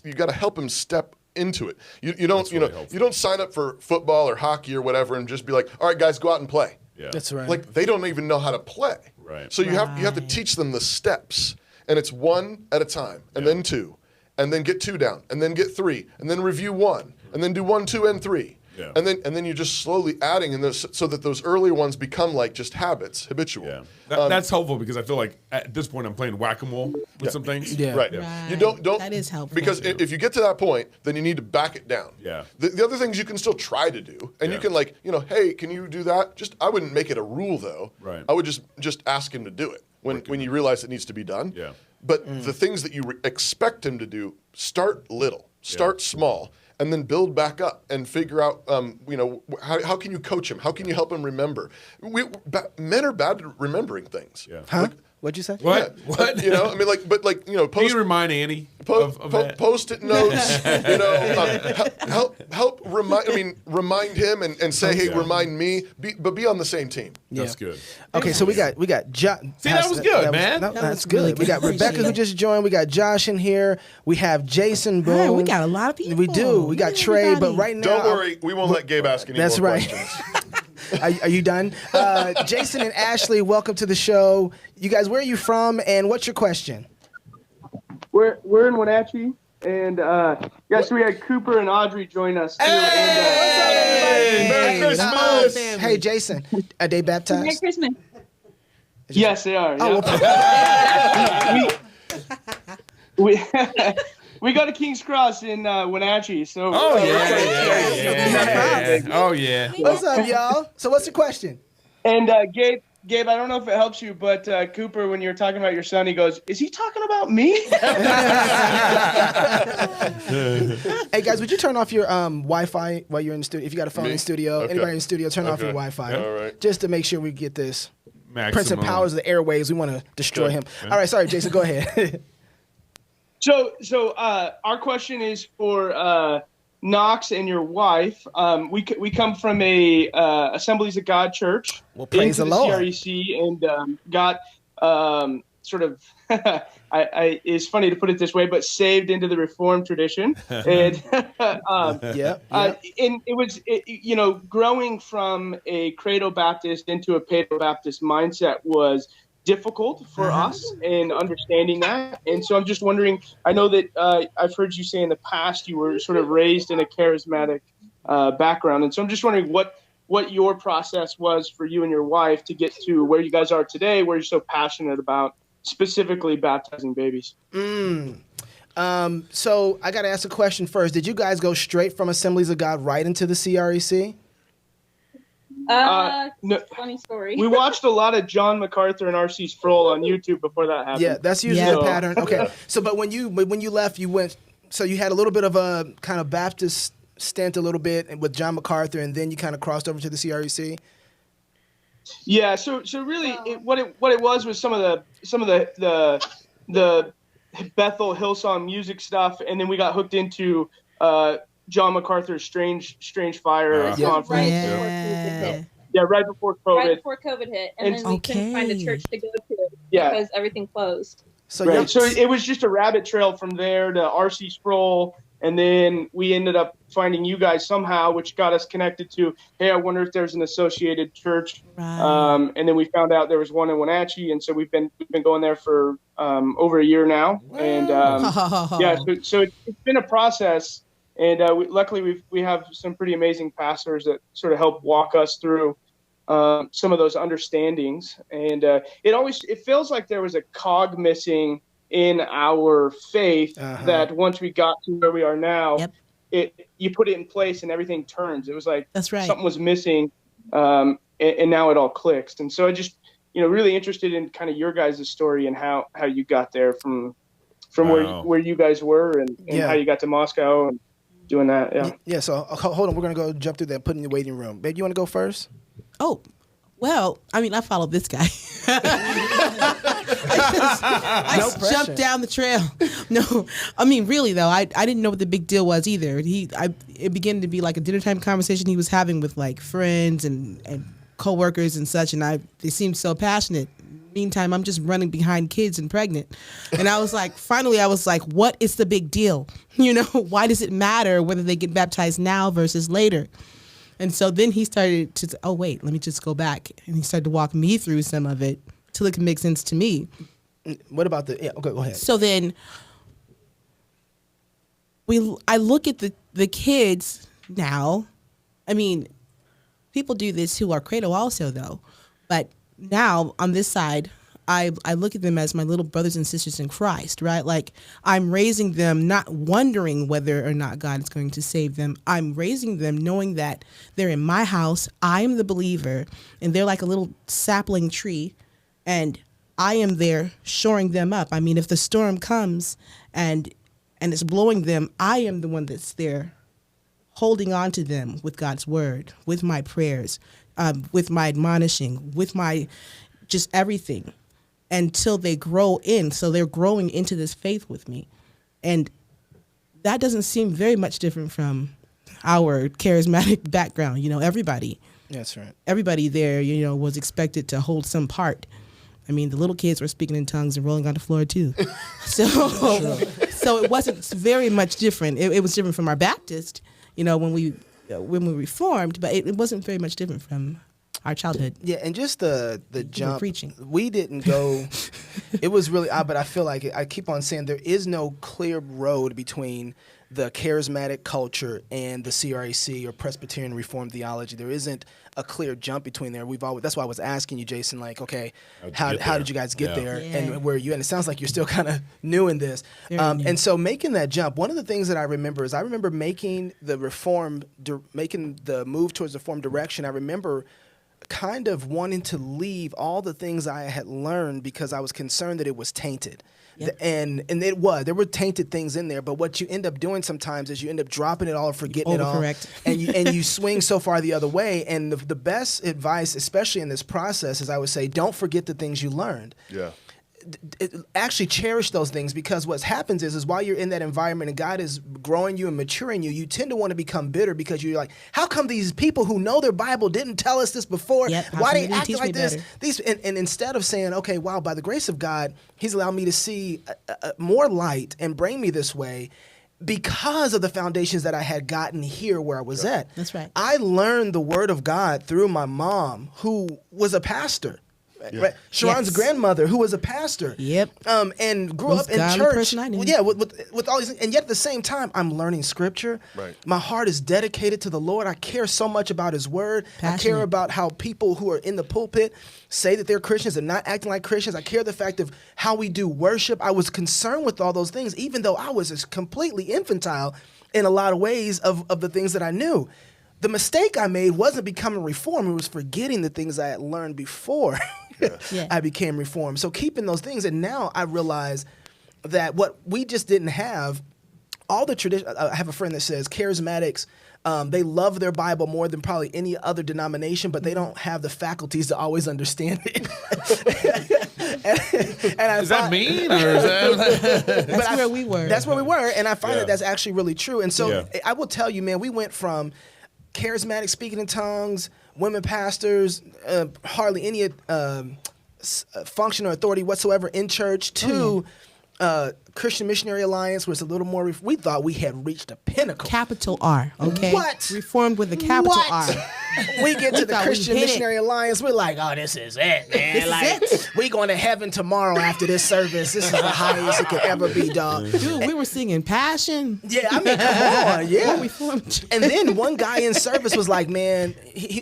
you got to help him step into it. You don't really you don't sign up for football or hockey or whatever and just be like, all right guys, go out and play. Yeah. That's right. Like they don't even know how to play. Right. So you have to teach them the steps, and it's one at a time, and then two, and then get two down, and then get three, and then review one, and then do 1, 2, and 3. Yeah. And then you're just slowly adding, so that those earlier ones become like just habits, habitual. Yeah. That's helpful because I feel like at this point I'm playing whack-a-mole with some things. Yeah. Right. Right. You don't. That is helpful. Because if you get to that point, then you need to back it down. Yeah. The other things you can still try to do, and you can hey, can you do that? I wouldn't make it a rule though. Right. I would just ask him to do it when you realize it needs to be done. Yeah. But the things that you expect him to do, start little, start small, and then build back up and figure out, how can you coach him? How can you help him remember? Men are bad at remembering things. Yeah. Huh? What'd you say? What? Yeah. What? Post, Can you remind Annie of that? Post-it notes, help remind him and say, hey, remind me, but be on the same team. That's good. Okay, so we got Josh. See, that was good, man. That's was really good. We got good. Rebecca who just joined. We got Josh in here. We have Jason Boone. Hey, we got a lot of people. We do. We got Look at Trey, but everybody. right now, Don't worry, we won't let Gabe ask any That's more right. questions. Are you done? Jason and Ashley, welcome to the show. You guys, where are you from, and what's your question? We're in Wenatchee, and so we had Cooper and Audrey join us too. Hey! Merry Christmas! Hey, Jason, are they baptized? Merry Christmas. Yes, they are. Oh, Yeah. we we go to King's Cross in Wenatchee. So Oh yeah. Oh yeah. What's up, y'all? So what's the question? And Gabe, I don't know if it helps you, but Cooper, when you were talking about your son, he goes, "Is he talking about me?" Hey guys, would you turn off your Wi-Fi while you're in the studio? If you got a phone in the studio, Okay. anybody in the studio, turn off your Okay. Wi-Fi. All right. Just to make sure we get this. Prince Maximum. and Powers of the airwaves. We want to destroy Okay. him. All right, sorry, Jason, go ahead. So our question is for Knox and your wife. We come from a Assemblies of God church. Well, praise into the Lord. CREC and got sort of it's funny to put it this way, but saved into the Reformed tradition. And Yeah. and it was growing from a Credo Baptist into a Paedo Baptist mindset was difficult for us in understanding that. And so I'm just wondering, I know that I've heard you say in the past you were sort of raised in a charismatic background. And so I'm just wondering what your process was for you and your wife to get to where you guys are today, where you're so passionate about specifically baptizing babies. So I got to ask a question first. Did you guys go straight from Assemblies of God right into the CREC? No, Funny story. we watched a lot of John MacArthur and R.C. Sproul on YouTube before that happened. Yeah, that's usually Yeah. the pattern. Okay. So, but when you left, you went. So you had a little bit of a kind of Baptist stint, a little bit with John MacArthur, and then you kind of crossed over to the CREC. Yeah, so really, what it was some of the Bethel Hillsong music stuff, and then we got hooked into John MacArthur's Strange Fire conference. Right Yeah. Yeah, right before COVID. Right before COVID hit, and then we couldn't find a Okay. church to go to Yeah. because everything closed. So Right. yeah. So it was just a rabbit trail from there to R.C. Sproul, and then we ended up finding you guys somehow, which got us connected to, hey, I wonder if there's an associated church. Right. And then we found out there was one in Wenatchee, and so we've been going there for over a year now. And yeah, so it's been a process. And luckily, we have some pretty amazing pastors that sort of help walk us through some of those understandings. And it feels like there was a cog missing in our faith that once we got to where we are now, you put it in place and everything turns. It was like something was missing, and now it all clicks. And so I just, really interested in kind of your guys' story and how you got there from where you guys were and how you got to Moscow and doing that. Yeah. So hold on, we're gonna go jump through that, put in the waiting room. Babe, you want to go first? Oh, well, I mean, I followed this guy. I jumped down the trail. No, I mean, really though, I didn't know what the big deal was either. It began to be like a dinner time conversation he was having with like friends and coworkers and such, and they seemed so passionate. Meantime, I'm just running behind kids and pregnant. And I was like, finally, what is the big deal? Why does it matter whether they get baptized now versus later? And so then he started to, oh, wait, let me just go back. And he started to walk me through some of it till it can make sense to me. What about okay, go ahead. So then I look at the kids now. I mean, people do this who are cradle also, though. But now on this side, I look at them as my little brothers and sisters in Christ, right? Like I'm raising them not wondering whether or not God is going to save them. I'm raising them knowing that they're in my house, I'm the believer, and they're like a little sapling tree, and I am there shoring them up. I mean, if the storm comes and it's blowing them, I am the one that's there holding on to them with God's word, with my prayers, with my admonishing, with my just everything, until they grow in. So they're growing into this faith with me. And that doesn't seem very much different from our charismatic background. Everybody. That's right. Everybody there, was expected to hold some part. I mean, the little kids were speaking in tongues and rolling on the floor too. So it wasn't very much different. It was different from our Baptist, when we reformed, but it wasn't very much different from our childhood. Yeah, and just the jump. Preaching. We didn't go. It was really odd, but I feel like I keep on saying there is no clear road between the charismatic culture and the CRAC or Presbyterian Reformed theology. There isn't a clear jump between there. That's why I was asking you, Jason, like, okay, how did you guys get there, and where are you? And it sounds like you're still kind of new in this. And so making that jump, one of the things that I remember is making the move towards the Reformed direction. I remember kind of wanting to leave all the things I had learned because I was concerned that it was tainted. Yep. And there were tainted things in there, but what you end up doing sometimes is you end up dropping it all or forgetting it all. And you swing so far the other way. And the best advice, especially in this process, is I would say, don't forget the things you learned. Yeah. Actually cherish those things, because what happens is while you're in that environment and God is growing you and maturing you, you tend to want to become bitter because you're like, how come these people who know their Bible didn't tell us this before? Yep, why they acting like this? And instead of saying, okay, wow, by the grace of God, He's allowed me to see more light and bring me this way because of the foundations that I had gotten here where I was at. That's right. I learned the Word of God through my mom, who was a pastor. Yeah. Right. Sharon's grandmother, who was a pastor, and grew up in church. Yeah, with all these, and yet at the same time, I'm learning Scripture. Right. My heart is dedicated to the Lord. I care so much about His Word. I care about how people who are in the pulpit say that they're Christians and not acting like Christians. I care the fact of how we do worship. I was concerned with all those things, even though I was completely infantile in a lot of ways of the things that I knew. The mistake I made wasn't becoming reformed. It was forgetting the things I had learned before. I became reformed. So keeping those things, and now I realize that what we just didn't have, all the tradition. I have a friend that says charismatics, they love their Bible more than probably any other denomination, but they don't have the faculties to always understand it. and is that mean, or is that? That's where we were. That's where we were, and I find that that's actually really true. And so I will tell you, man, we went from charismatic speaking in tongues, women pastors, hardly any function or authority whatsoever in church, to Christian Missionary Alliance, was a little more. We thought we had reached a pinnacle. Capital R, okay? What? Reformed with a capital R. We get to the thought we Christian hit it. Missionary Alliance. We're like, oh, this is it, man. This is like, it. we going to heaven tomorrow after this service. This is the highest it could ever be, dog. Dude, we were singing Passion. Yeah, I mean, come on, yeah. We formed. And then one guy in service was like, man,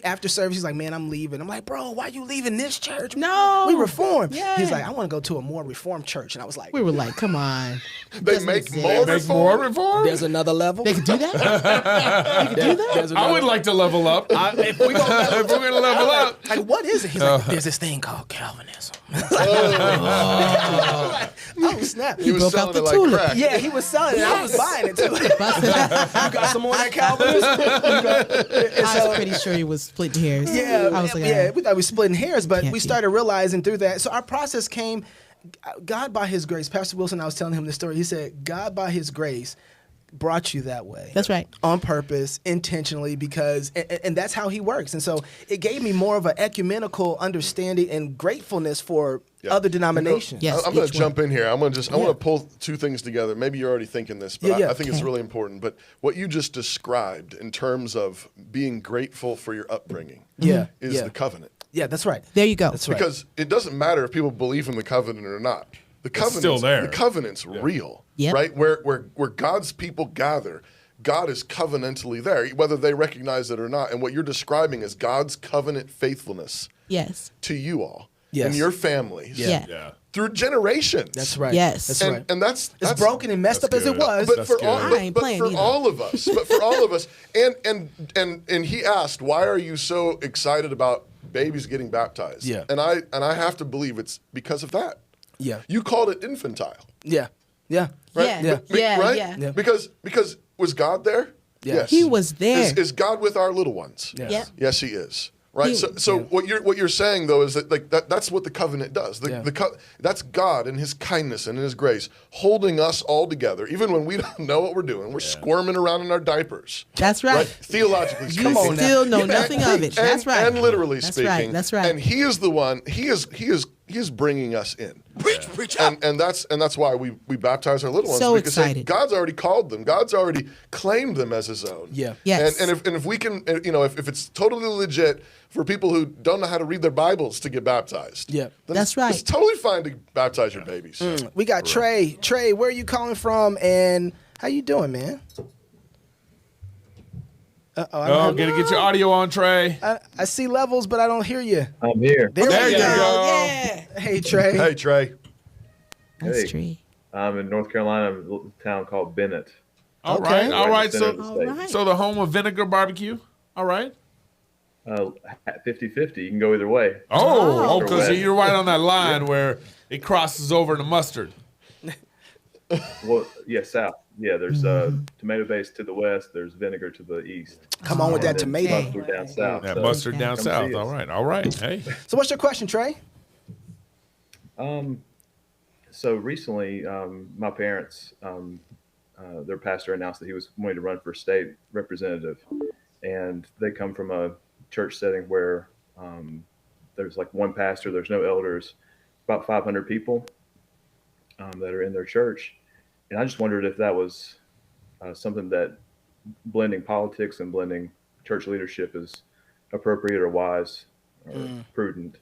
after service, he's like, man, I'm leaving. I'm like, bro, why you leaving this church? No. We reformed. Yeah. He's like, I want to go to a more reformed church. And I was like, We were like, come on. They make more Make more reform? there's another level. They could do that? They could do that? There's I another- would like to level up. if we go If we're gonna level up. like, what is it? He's like, there's this thing called Calvinism. Oh, snap. He was broke selling out the it like tulip. crack. Yeah, he was selling it. I was buying it too. You got some more of that Calvinism? I was pretty sure he was splitting hairs. Yeah, I was like, yeah. We thought we were splitting hairs, but Can't we be. started realizing through that. So our process came. God by His grace. Pastor Wilson, I was telling him the story. He said, God by His grace brought you that way. That's right. On purpose, intentionally, because and that's how He works. And so it gave me more of an ecumenical understanding and gratefulness for other denominations. Yes. I'm going each to jump in here. I want to pull two things together. Maybe you're already thinking this, but Yeah. I think it's Okay. really important. But what you just described in terms of being grateful for your upbringing Yeah, is yeah. the covenant. Yeah, that's right. There you go. That's right. Because it doesn't matter if people believe in the covenant or not. The covenant's still there. The covenant's real, Yep. right? Where God's people gather, God is covenantally there, whether they recognize it or not. And what you're describing is God's covenant faithfulness Yes. to you all Yes. and your families Yeah. Yeah. through generations. That's right. Yes. That's right. And that's As broken and messed up That's as it good. was. but That's for good. all, I ain't but playing for either. all of us, and he asked, why are you so excited about babies getting baptized? Yeah. And I have to believe it's because of that. Yeah. You called it infantile, Yeah. Yeah. right? Yeah. Yeah. Yeah. Right? Yeah. Because was God there? Yeah. Yes. He was there. Is God with our little ones? Yes. Yep. Yes, He is. Right. He- So what you're saying though is that that's what the covenant does. That's God and His kindness and His grace holding us all together, even when we don't know what we're doing. We're squirming around in our diapers. That's right. Theologically You speaking. still know nothing of it. That's right. And literally That's speaking. right. That's right. And He is the one. He is bringing us in. Preach. And that's why we baptize our little ones. So because excited. God's already called them. God's already claimed them as His own. Yeah. Yes. And if we can, if it's totally legit for people who don't know how to read their Bibles to get baptized. Yeah. then That's right. It's totally fine to baptize your babies. We got Trey. Trey, where are you calling from and how you doing, man? Oh, gotta get your audio on, Trey. I see levels, but I don't hear you. I'm here. There you go. Yeah. Hey, Trey. Hey, Trey. That's Hey. true. I'm in North Carolina, a little town called Bennett. All Okay. right, all right. Center of the So, state. All right. so the home of vinegar barbecue. All right. 50-50. You can go either way. Oh, because Correct. you're right on that line where it crosses over into mustard. Well, yeah, south. Yeah, there's tomato base to the west. There's vinegar to the east. Come on with that And then tomato. mustard down south. That So, mustard down come south. see us. All right, all right. Hey, So what's your question, Trey? So recently, my parents, their pastor announced that he was wanting to run for state representative, and they come from a church setting where there's like one pastor, there's no elders, about 500 people that are in their church, and I just wondered if that was something that blending politics and blending church leadership is appropriate or wise or prudent.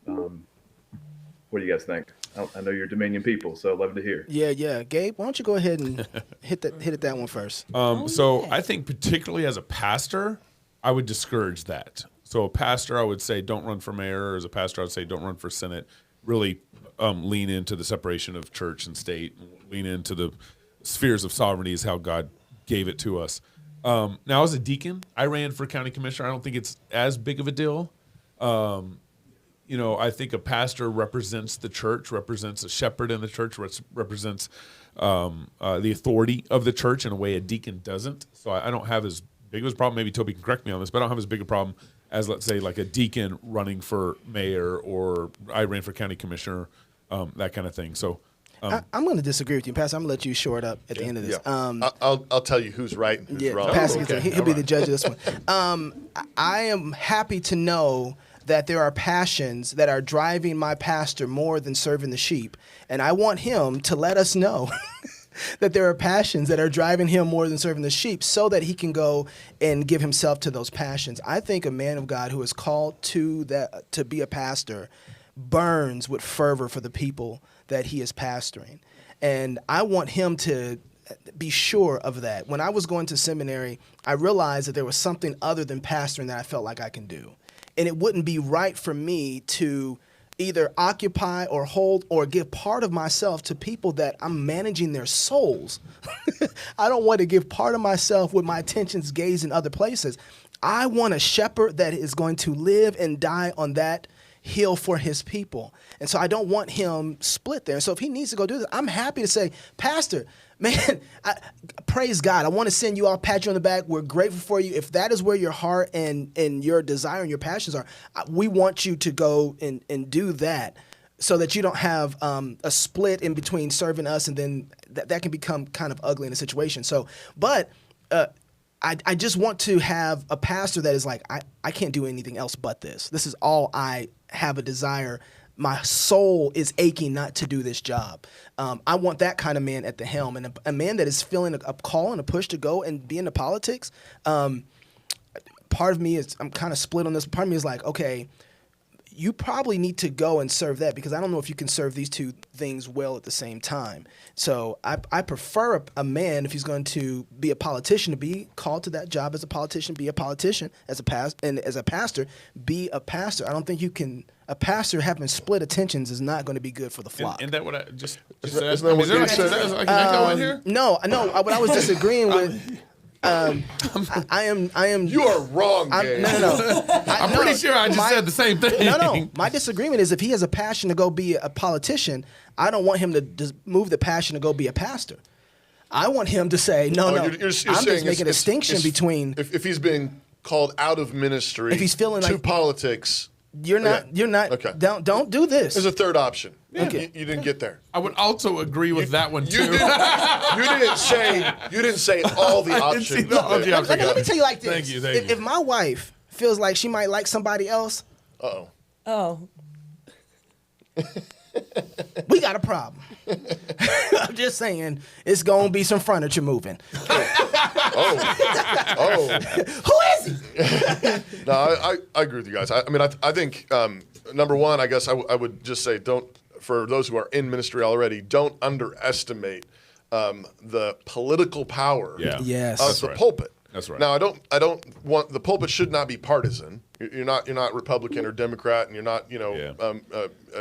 What do you guys think? I know you're Dominion people, so I'd love to hear. Yeah. Gabe, why don't you go ahead and hit that one first? so I think particularly as a pastor, I would discourage that. So a pastor, I would say, don't run for mayor. Or as a pastor, I would say, don't run for Senate. Really lean into the separation of church and state. Lean into the spheres of sovereignty is how God gave it to us. Now, as a deacon, I ran for county commissioner. I don't think it's as big of a deal. I think a pastor represents the church, represents a shepherd in the church, represents the authority of the church in a way a deacon doesn't. So I don't have as big of a problem. Maybe Toby can correct me on this, but I don't have as big a problem as, let's say, like a deacon running for mayor or I ran for county commissioner, that kind of thing. So I'm going to disagree with you, Pastor. I'm going to let you short up at the end of this. Yeah. I'll tell you who's right and who's wrong. Pastor, okay. he'll be the judge of this one. I am happy to know that there are passions that are driving my pastor more than serving the sheep, and I want him to let us know that there are passions that are driving him more than serving the sheep so that he can go and give himself to those passions. I think a man of God who is called to be a pastor burns with fervor for the people that he is pastoring. And I want him to be sure of that. When I was going to seminary, I realized that there was something other than pastoring that I felt like I can do. And it wouldn't be right for me to either occupy or hold or give part of myself to people that I'm managing their souls. I don't want to give part of myself with my attentions gaze in other places. I want a shepherd that is going to live and die on that hill for his people. And so I don't want him split there. So if he needs to go do this, I'm happy to say, Pastor, man, praise God. I want to send you all, pat you on the back. We're grateful for you. If that is where your heart and your desire and your passions are, we want you to go and do that so that you don't have a split in between serving us, and then that can become kind of ugly in a situation. So, but I just want to have a pastor that is like, I can't do anything else but this. This is all I have a desire. My soul is aching not to do this job. I want that kind of man at the helm, and a man that is feeling a call and a push to go and be into politics. Part of me is, I'm kind of split on this. Part of me is like, okay, you probably need to go and serve that, because I don't know if you can serve these two things well at the same time. So I prefer a man, if he's going to be a politician, to be called to that job as a politician, be a politician, as a pastor, be a pastor. I don't think you can. A pastor having split attentions is not going to be good for the flock. And that what I just Isn't said? that what Is there you like- said? is there like an echo in here? No. What I was disagreeing with. I am. You are wrong, Gabe. No. I'm pretty sure I just said the same thing. No. My disagreement is, if he has a passion to go be a politician, I don't want him to just move the passion to go be a pastor. I want him to say, no. You're I'm just making a distinction between. If he's being called out of ministry, If he's feeling to like- politics. You're not. Okay. Don't do this. There's a third option. Okay. You didn't get there. I would also agree with that one too. You didn't say all the I didn't see options. the all the options. Let me tell you like this. Thank you. If my wife feels like she might like somebody else, Oh. we got a problem. I'm just saying, it's gonna be some furniture moving. Who is he? No, I agree with you guys. I mean, I think number one, I guess I would just say, for those who are in ministry already, don't underestimate the political power Yes. of That's the right. pulpit. That's right. Now, I don't want the pulpit should not be partisan. You're not Republican or Democrat, and you're not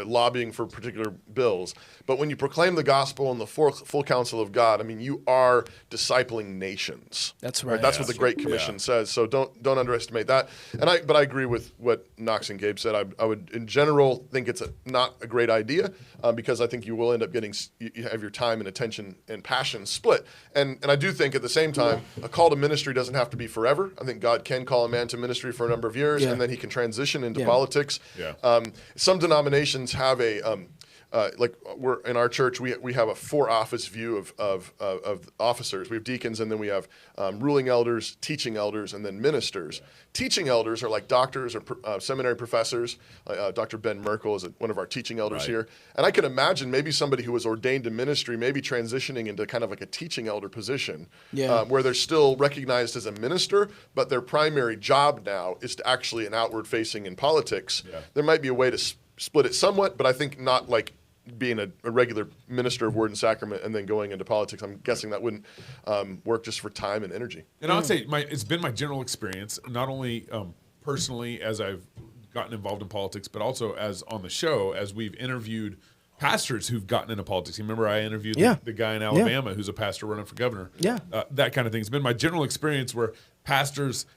lobbying for particular bills. But when you proclaim the gospel and the full counsel of God, I mean, you are discipling nations. That's right. That's what the Great Commission says. So don't underestimate that. But I agree with what Knox and Gabe said. I would in general think it's not a great idea because I think you will end up getting you have your time and attention and passion split. And I do think at the same time a call to ministry doesn't have to be forever. I think God can call a man to ministry for a number of years, and then he can transition into politics. Yeah. Some denominations have a like we're in our church, we have a 4-office view of officers. We have deacons, and then we have ruling elders, teaching elders, and then ministers. Teaching elders are like doctors or seminary professors. Dr. Ben Merkel is one of our teaching elders here. And I can imagine maybe somebody who was ordained to ministry maybe transitioning into kind of like a teaching elder position where they're still recognized as a minister, but their primary job now is to actually an outward facing in politics. Yeah. There might be a way to split it somewhat, but I think not like being a regular minister of word and sacrament and then going into politics. I'm guessing that wouldn't work just for time and energy. And I would say it's been my general experience, not only personally as I've gotten involved in politics, but also as on the show, as we've interviewed pastors who've gotten into politics. You remember I interviewed the guy in Alabama who's a pastor running for governor. Yeah. That kind of thing. It's been my general experience where pastors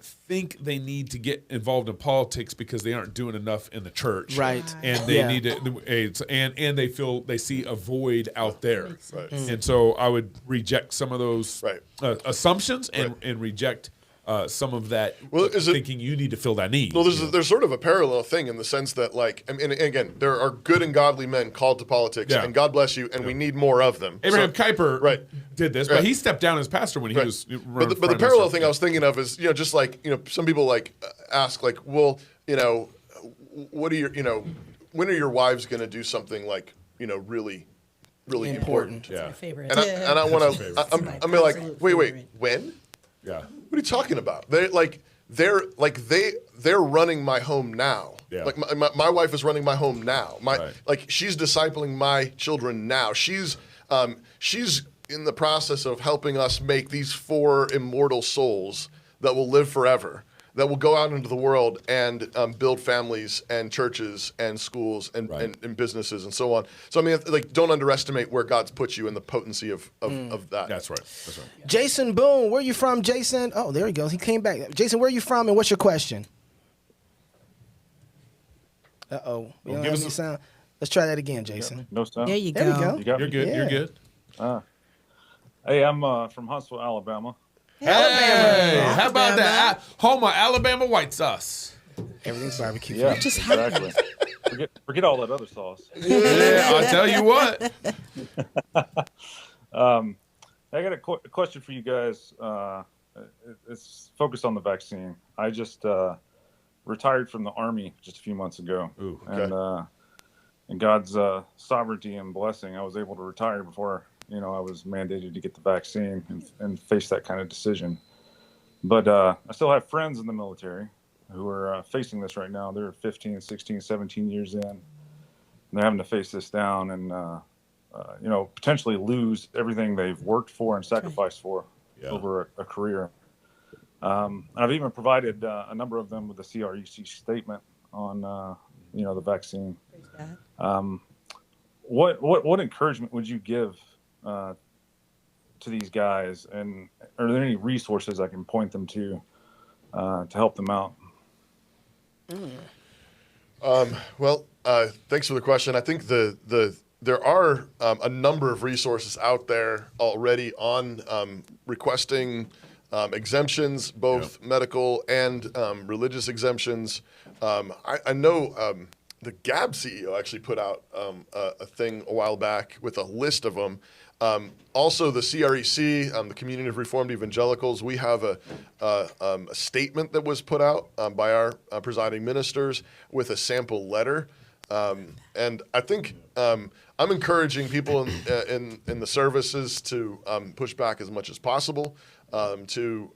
think they need to get involved in politics because they aren't doing enough in the church, right? And they need to, and they feel they see a void out there, right? And so I would reject some of those assumptions and reject some of that thinking you need to fill that need. Well, there's sort of a parallel thing in the sense that, like, I mean, again, there are good and godly men called to politics, and God bless you, and we need more of them. Abraham Kuyper did this, but he stepped down as pastor when he was running. But the parallel thing I was thinking of is, just like, some people like ask, like, well, what are your, when are your wives going to do something like, really really important. Yeah. My favorite. And I want to. I'm like, wait, when? Yeah. What are you talking about? They're running my home now. Yeah. Like my wife is running my home now. Like she's discipling my children now. She's in the process of helping us make these 4 immortal souls that will live forever, that will go out into the world and build families and churches and schools and businesses and so on. So I mean, like, don't underestimate where God's put you in the potency of that. That's right. That's right. Jason Boone, where you from, Jason? Oh, there he goes. He came back. Jason, where you from, and what's your question? Uh-oh. We don't have any sound. Let's try that again, Jason. No sound. There you go. There we go. You got You're me? good. Yeah. You're good. Hey, I'm from Huntsville, Alabama. Hey, how about that? Home of Alabama white sauce. Everything's barbecue. Yeah, exactly. Forget all that other sauce. Yeah, I'll tell you what. I got a question for you guys. It's focused on the vaccine. I just retired from the Army just a few months ago. Ooh, okay. And God's sovereignty and blessing, I was able to retire before I was mandated to get the vaccine and face that kind of decision. But I still have friends in the military who are facing this right now. They're 15, 16, 17 years in. And they're having to face this down and, potentially lose everything they've worked for and sacrificed for over a career. I've even provided a number of them with the CREC statement on, the vaccine. What encouragement would you give to these guys, and are there any resources I can point them to help them out? Well, thanks for the question. I think there are a number of resources out there already on requesting exemptions, both medical and religious exemptions. I know the GAB CEO actually put out a thing a while back with a list of them. Also, the CREC, the Community of Reformed Evangelicals, we have a statement that was put out by our presiding ministers with a sample letter. And I think I'm encouraging people in the services to push back as much as possible, to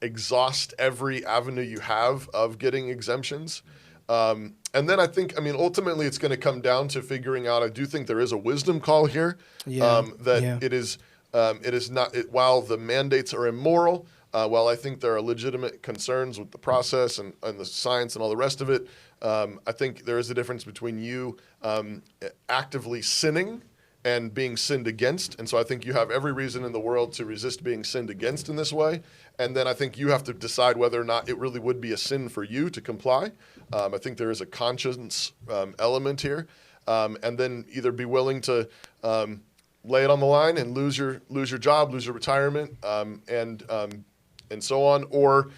exhaust every avenue you have of getting exemptions. And then I think, ultimately it's going to come down to figuring out, I do think there is a wisdom call here, it is not, while the mandates are immoral, while I think there are legitimate concerns with the process and the science and all the rest of it, I think there is a difference between you actively sinning and being sinned against. And so I think you have every reason in the world to resist being sinned against in this way. And then I think you have to decide whether or not it really would be a sin for you to comply. I think there is a conscience element here. And then either be willing to lay it on the line and lose your job, lose your retirement, and so on, or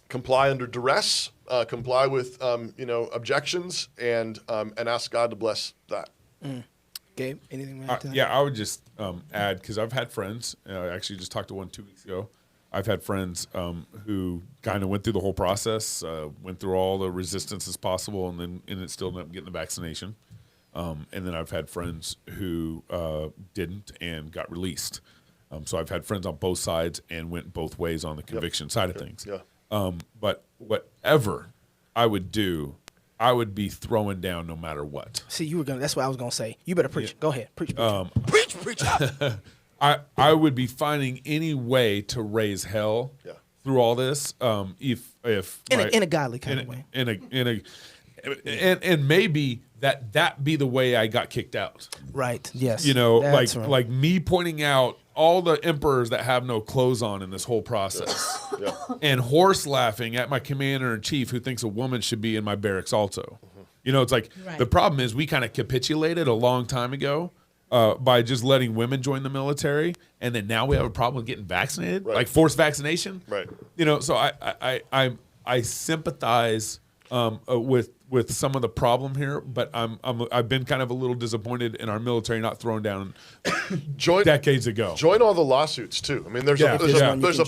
comply under duress, comply with objections, and ask God to bless that. Gabe, anything to add to that? Yeah, I would just add, because I've had friends. I actually just talked to one 2 weeks ago. I've had friends who kind of went through the whole process, went through all the resistances possible, and it still ended up getting the vaccination. And then I've had friends who didn't and got released. So I've had friends on both sides and went both ways on the conviction side of things. Yeah. But whatever I would do, I would be throwing down no matter what. See, that's what I was gonna say. You better preach. Go ahead, preach. Preach. I would be finding any way to raise hell through all this. If in a godly kind of way. And maybe that be the way I got kicked out. Right. Yes. Like me pointing out all the emperors that have no clothes on in this whole process, and horse laughing at my commander in chief who thinks a woman should be in my barracks also. It's like the problem is we kind of capitulated a long time ago by just letting women join the military, and then now we have a problem with getting vaccinated, like forced vaccination. Right. So I sympathize with some of the problem here, but I've been kind of a little disappointed in our military not throwing down decades ago. Join all the lawsuits too. I mean, there's a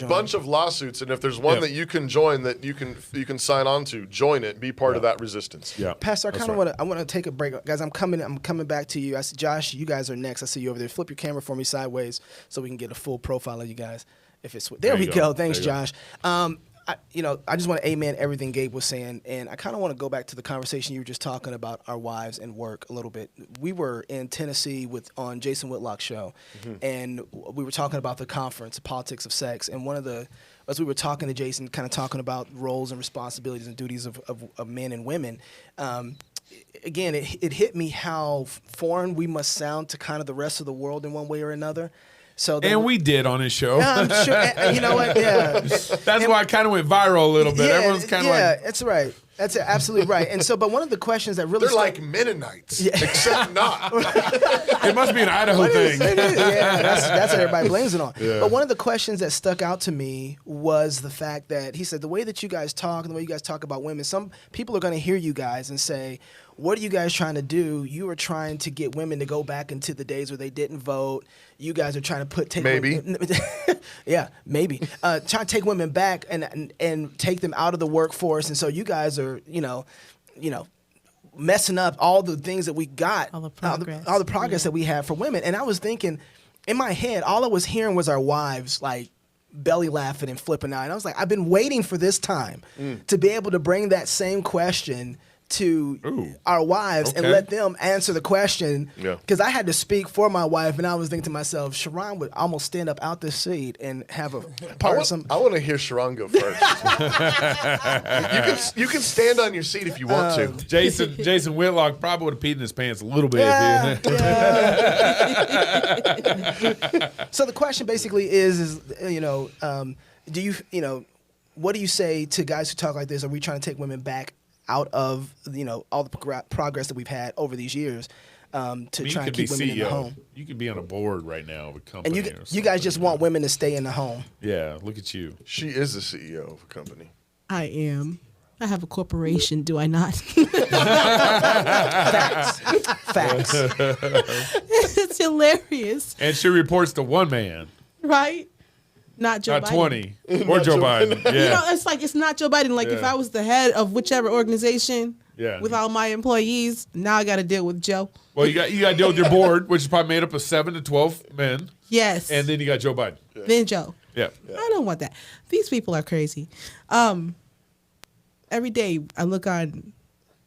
bunch of lawsuits, and if there's one that you can join that you can sign on to, join it, be part of that resistance. Yeah, Pastor, I want to take a break, guys. I'm coming back to you. I said, Josh, you guys are next. I see you over there. Flip your camera for me sideways so we can get a full profile of you guys. If it's there we go. Thanks, Josh. I just want to amen everything Gabe was saying, and I kind of want to go back to the conversation you were just talking about our wives and work a little bit. We were in Tennessee on Jason Whitlock's show, and we were talking about the conference, the politics of sex, and as we were talking to Jason, kind of talking about roles and responsibilities and duties of men and women, again, it hit me how foreign we must sound to kind of the rest of the world in one way or another. And we did on his show. Yeah, I'm sure. You know what? Yeah. That's why I kind of went viral a little bit. Yeah, Everyone's kind of like... Yeah, that's right. That's absolutely right. And so, but one of the questions that really... They're like Mennonites, except not. It must be an Idaho thing. Yeah, that's what everybody blames it on. Yeah. But one of the questions that stuck out to me was the fact that he said, the way that you guys talk and the way you guys talk about women, some people are going to hear you guys and say, what are you guys trying to do? You are trying to get women to go back into the days where they didn't vote. You guys are trying to take trying to take women back and take them out of the workforce. And so you guys are, messing up all the things that we got, all the progress that we have for women. And I was thinking, in my head, all I was hearing was our wives like belly laughing and flipping out. And I was like, I've been waiting for this time to be able to bring that same question to our wives and let them answer the question, because I had to speak for my wife, and I was thinking to myself, Sharon would almost stand up out this seat and have a part of some. I want to hear Sharon go first. you can stand on your seat if you want to. Jason Whitlock probably would have peed in his pants a little bit. So the question basically is do you what do you say to guys who talk like this? Are we trying to take women back out of all the progress that we've had over these years to try and keep women in the home? You could be on a board right now of a company. And you guys just want women to stay in the home. Yeah, look at you. She is the CEO of a company. I am. I have a corporation, do I not? Facts. It's hilarious. And she reports to one man. Right? Not Joe Biden. Not 20. Or Joe Biden. Yeah. It's not Joe Biden. Like if I was the head of whichever organization with all my employees, now I got to deal with Joe. Well, you got to deal with your board, which is probably made up of 7 to 12 men. Yes. And then you got Joe Biden. Yeah. Then Joe. Yeah. I don't want that. These people are crazy. Every day I look on,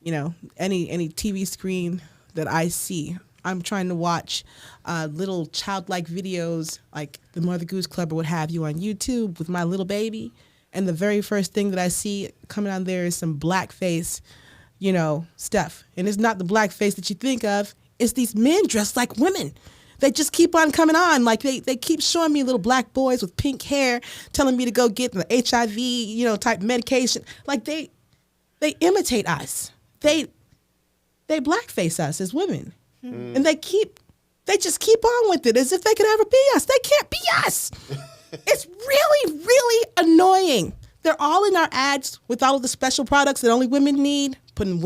any TV screen that I see, I'm trying to watch little childlike videos like the Mother Goose Club or what have you on YouTube with my little baby. And the very first thing that I see coming on there is some blackface, stuff. And it's not the blackface that you think of. It's these men dressed like women. They just keep on coming on. Like they keep showing me little black boys with pink hair telling me to go get the HIV, type medication. Like they imitate us. They blackface us as women. And they just keep on with it as if they could ever be us. They can't be us. It's really, really annoying. They're all in our ads with all of the special products that only women need, putting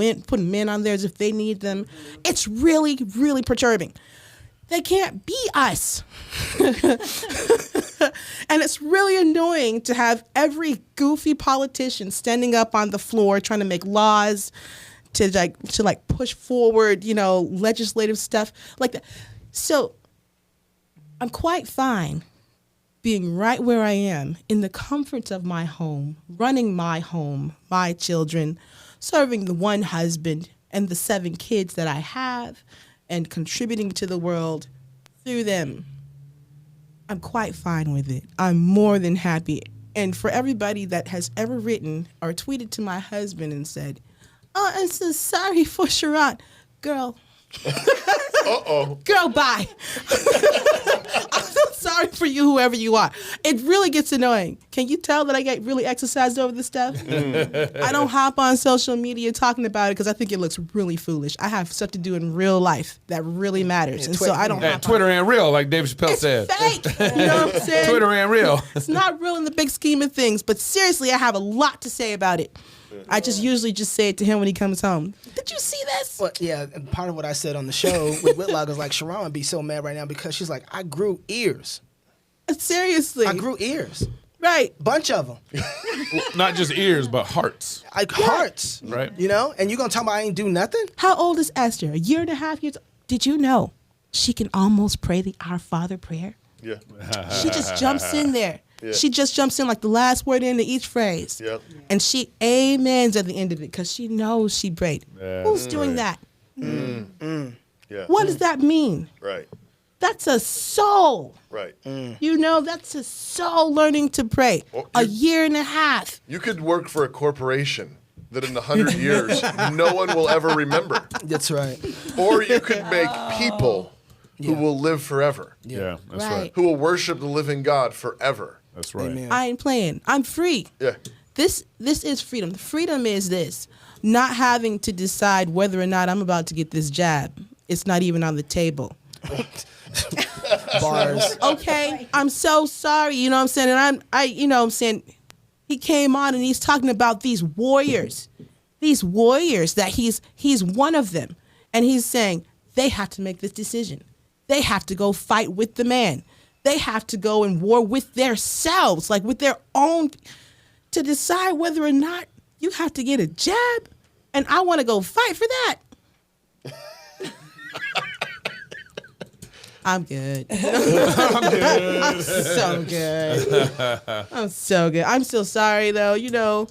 men on there as if they need them. It's really, really perturbing. They can't be us. And it's really annoying to have every goofy politician standing up on the floor trying to make laws to push forward, legislative stuff like that. So I'm quite fine being right where I am in the comforts of my home, running my home, my children, serving the one husband and the 7 kids that I have, and contributing to the world through them. I'm quite fine with it. I'm more than happy. And for everybody that has ever written or tweeted to my husband and said, "Oh, I'm so sorry for Sharon." Girl. Girl, bye. I'm so sorry for you, whoever you are. It really gets annoying. Can you tell that I get really exercised over this stuff? I don't hop on social media talking about it because I think it looks really foolish. I have stuff to do in real life that really matters. And so I don't hop Twitter ain't real, like David Chappelle said. Fake. You know what I'm saying? Twitter ain't real. It's not real in the big scheme of things, but seriously, I have a lot to say about it. I just usually just say it to him when he comes home. Did you see this? Well, yeah, and part of what I said on the show with Whitlock is like, Sharon would be so mad right now because she's like, I grew ears. Seriously. I grew ears. Right. Bunch of them. Not just ears, but hearts. Like hearts. Right. You know? And you going to talk about I ain't do nothing? How old is Esther? 1.5 years old. Did you know she can almost pray the Our Father prayer? Yeah. She just jumps in there. Yeah. She just jumps in like the last word into each phrase. Yep. And she amens at the end of it because she knows she prayed. Who's doing that? Yeah. What does that mean? Right. That's a soul. Right. You know, that's a soul learning to pray. Well, 1.5 years. You could work for a corporation that in 100 years no one will ever remember. That's right. Or you could make people who will live forever. Yeah, that's right. Right. Who will worship the living God forever. That's right. Amen. I ain't playing. I'm free. Yeah. This is freedom. Freedom is this. Not having to decide whether or not I'm about to get this jab. It's not even on the table. Bars. Okay, I'm so sorry. You know what I'm saying? And you know what I'm saying? He came on and he's talking about these warriors that he's one of them. And he's saying they have to make this decision. They have to go fight with the man. They have to go in war with themselves, like with their own, to decide whether or not you have to get a jab. And I want to go fight for that. I'm good. I'm so good. I'm so good. I'm still sorry though, you know.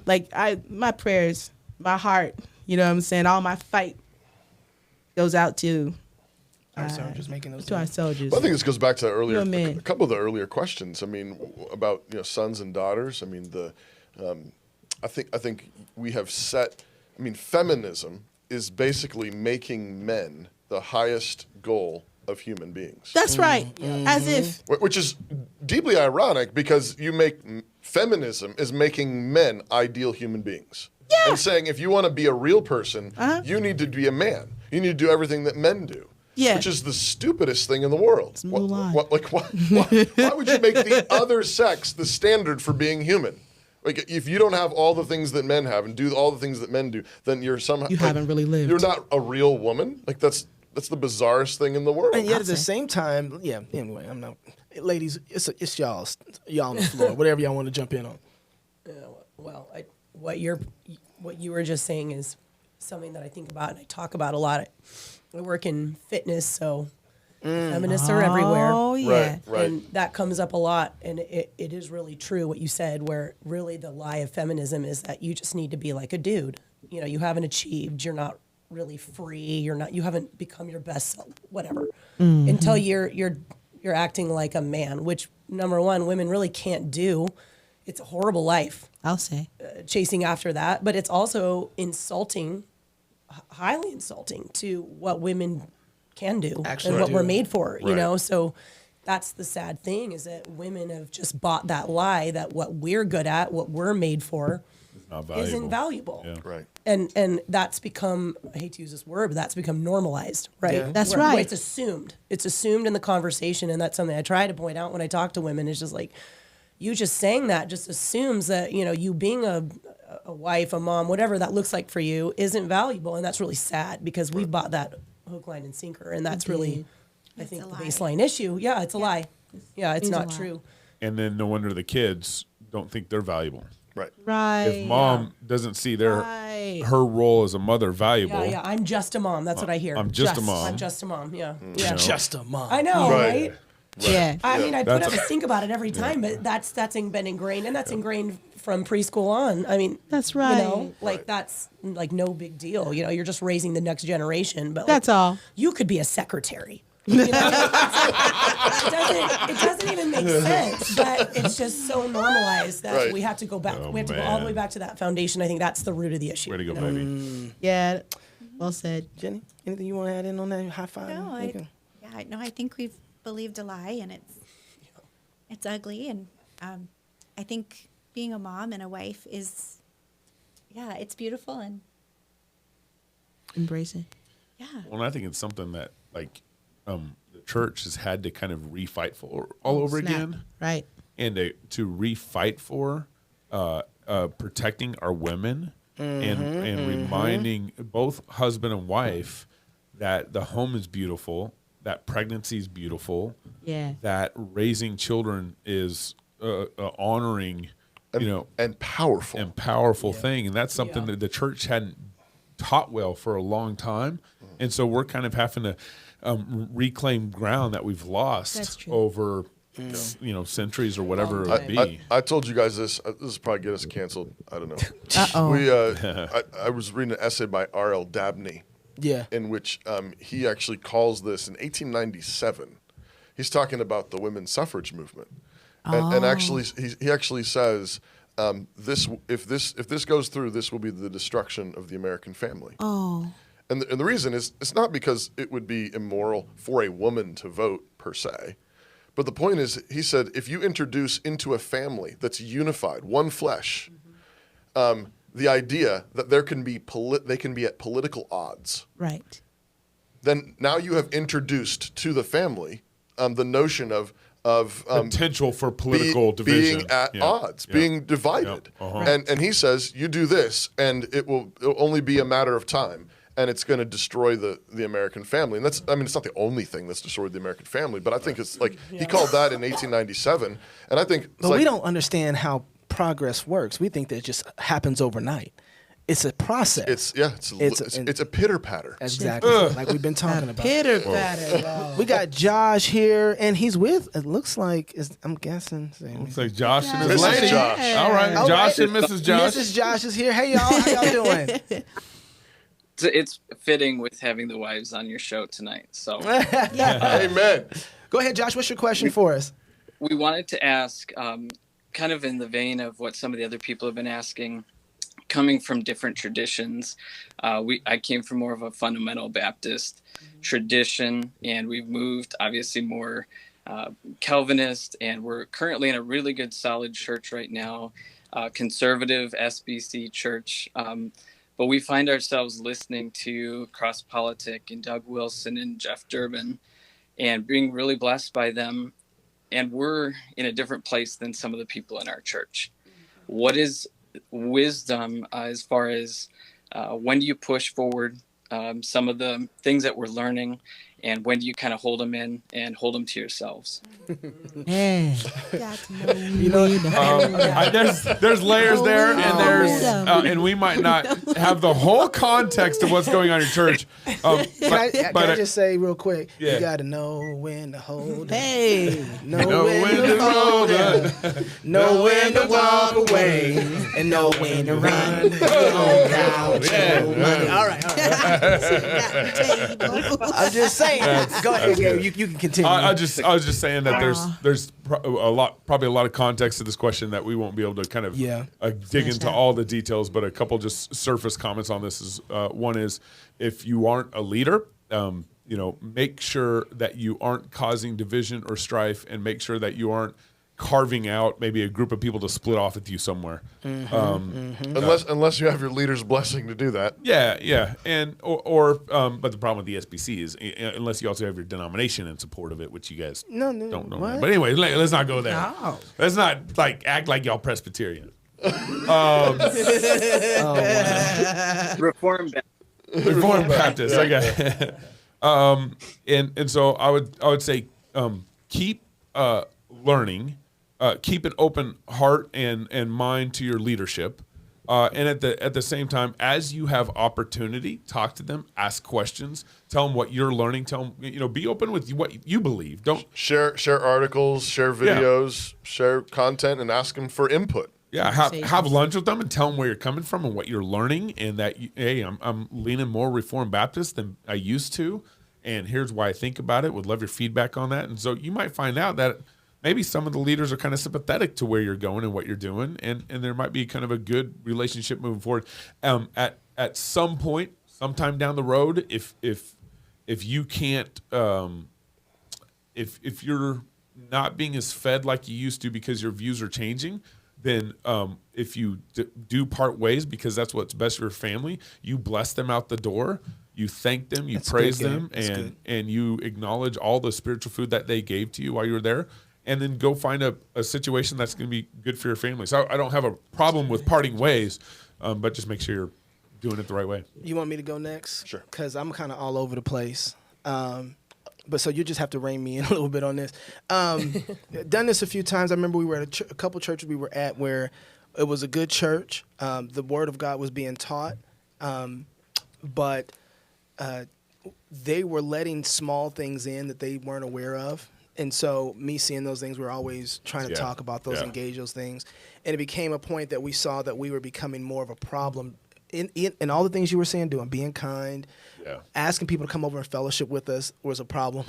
Like my prayers, my heart, you know what I'm saying? All my fight goes out to Our soldiers making those. to our soldiers. Well, I think this goes back to earlier, You're a man. a couple of the earlier questions. I mean, about sons and daughters. I mean, I think we have set. I mean, feminism is basically making men the highest goal of human beings. That's right. As if. Which is deeply ironic because feminism is making men ideal human beings. Yeah. And saying if you want to be a real person, you need to be a man. You need to do everything that men do. Yeah. Which is the stupidest thing in the world. Why would you make the other sex the standard for being human? Like, if you don't have all the things that men have and do all the things that men do, then you're somehow... You haven't really lived. You're not a real woman. Like, that's the bizarrest thing in the world. And yet at the same time, yeah, anyway, I'm not... Ladies, it's y'all on the floor, whatever y'all want to jump in on. Well, what you were just saying is something that I think about and I talk about a lot. I work in fitness, so feminists are everywhere. Oh, yeah. Right. And that comes up a lot. And it is really true what you said, where really the lie of feminism is that you just need to be like a dude. You know, you haven't achieved, you're not really free, you haven't become your best self, whatever. Until you're acting like a man, which number one, women really can't do. It's a horrible life. I'll say. Chasing after that, but it's also insulting, highly insulting to what women can do and what we're made for, you know? So that's the sad thing is that women have just bought that lie that what we're good at, what we're made for isn't valuable. Yeah. Right. And that's become, I hate to use this word, but that's become normalized, right? Yeah. That's Where right. It's assumed. It's assumed in the conversation, and that's something I try to point out when I talk to women. It's just like, you just saying that just assumes that, you know, you being a wife, a mom, whatever that looks like for you isn't valuable. And that's really sad because we've bought that hook, line, and sinker. And that's really, I think, the baseline issue. Yeah, it's a lie. Yeah, it's not true. And then no wonder the kids don't think they're valuable. Right. Right. If mom doesn't see her role as a mother valuable. Yeah, I'm just a mom. That's what I hear. I'm just a mom. I'm just a mom. Yeah. You Yeah. know? Just a mom. I know, right? Yeah. I mean, I put up a think about it every time, but that's been ingrained, and that's ingrained from preschool on. I mean, That's right. You know, like that's like no big deal. You know, you're just raising the next generation, but That's all. You could be a secretary. You know? it doesn't even make sense, but it's just so normalized that we have to go back. We have to go all the way back to that foundation. I think that's the root of the issue. Way to go, baby. Yeah. Well said. Jenny, anything you want to add in on that? High five? No, I think we've believed a lie, and it's ugly, and I think being a mom and a wife is, it's beautiful, and Embrace it. Well, and I think it's something that like the church has had to kind of refight for all over again, Right. and to refight for protecting our women and reminding both husband and wife that the home is beautiful, that pregnancy is beautiful, that raising children is honoring, and powerful thing, and that's something that the church hadn't taught well for a long time, and so we're kind of having to reclaim ground that we've lost over centuries or whatever it would be. I told you guys this. This is probably get us canceled. I don't know. I was reading an essay by R.L. Dabney. In which he actually calls this in 1897. He's talking about the women's suffrage movement, and actually he actually says if this goes through, this will be the destruction of the American family. And the reason is it's not because it would be immoral for a woman to vote per se. But the point is, he said, if you introduce into a family that's unified, one flesh, the idea that there can be they can be at political odds, right? Then now you have introduced to the family the notion of potential for political division, being at odds, being divided. And he says, you do this, and it'll only be a matter of time. And it's going to destroy the American family. And it's not the only thing that's destroyed the American family, but I think it's like, he called that in 1897. And I think but we don't understand how progress works. We think that it just happens overnight. It's a process. It's a pitter patter. Exactly, like we've been talking about. Pitter patter. Wow. We got Josh here, and he's with. It looks like I'm guessing. Looks like Josh and his Mrs. lady. Josh. All right, Josh and Mrs. Josh. Mrs. Josh is here. Hey y'all, how y'all doing? It's fitting with having the wives on your show tonight. So, amen. Go ahead, Josh. What's your question for us? We wanted to ask, kind of in the vein of what some of the other people have been asking, coming from different traditions. I came from more of a fundamental Baptist tradition, and we've moved obviously more Calvinist, and we're currently in a really good, solid church right now, conservative SBC church. But we find ourselves listening to CrossPolitic and Doug Wilson and Jeff Durbin and being really blessed by them. And we're in a different place than some of the people in our church. What is wisdom as far as when do you push forward some of the things that we're learning, and when do you kind of hold them in and hold them to yourselves? There's layers there, and there's and we might not have the whole context of what's going on in church. Can I just say real quick? You got to know when to hold it. Know when to hold it. Know when to walk away, and know when to run. All right. I'm just saying. Go ahead, Gabe. You can continue. I was just saying that there's probably a lot of context to this question that we won't be able to kind of dig into all the details, but a couple just surface comments on this is one is, if you aren't a leader, make sure that you aren't causing division or strife, and make sure that you aren't carving out maybe a group of people to split off with you somewhere. Unless you have your leader's blessing to do that. Yeah. And but the problem with the SBC is unless you also have your denomination in support of it, which you guys don't know. But anyway, let's not go there. No. Let's not act like y'all Presbyterian. Reformed Baptist. Okay. And so I would say keep learning. Keep an open heart and mind to your leadership, and at the same time, as you have opportunity, talk to them, ask questions, tell them what you're learning, tell them, be open with what you believe. Don't share articles, share videos, share content, and ask them for input. Yeah, have lunch with them and tell them where you're coming from and what you're learning, and that I'm leaning more Reformed Baptist than I used to, and here's why I think about it. Would love your feedback on that. And so you might find out that maybe some of the leaders are kind of sympathetic to where you're going and what you're doing, and there might be kind of a good relationship moving forward. At some point, sometime down the road, if you can't, if you're not being as fed like you used to because your views are changing, then if you do part ways because that's what's best for your family, you bless them out the door. You thank them, you praise them, and you acknowledge all the spiritual food that they gave to you while you were there. and then go find a situation that's going to be good for your family. So I don't have a problem with parting ways, but just make sure you're doing it the right way. You want me to go next? Sure. Because I'm kind of all over the place. But so you just have to rein me in a little bit on this. Done this a few times. I remember we were at a couple churches we were at where it was a good church. The word of God was being taught. But they were letting small things in that they weren't aware of. And so me seeing those things, we were always trying to talk about those, engage those things. And it became a point that we saw that we were becoming more of a problem in all the things you were saying, doing, being kind, asking people to come over and fellowship with us was a problem.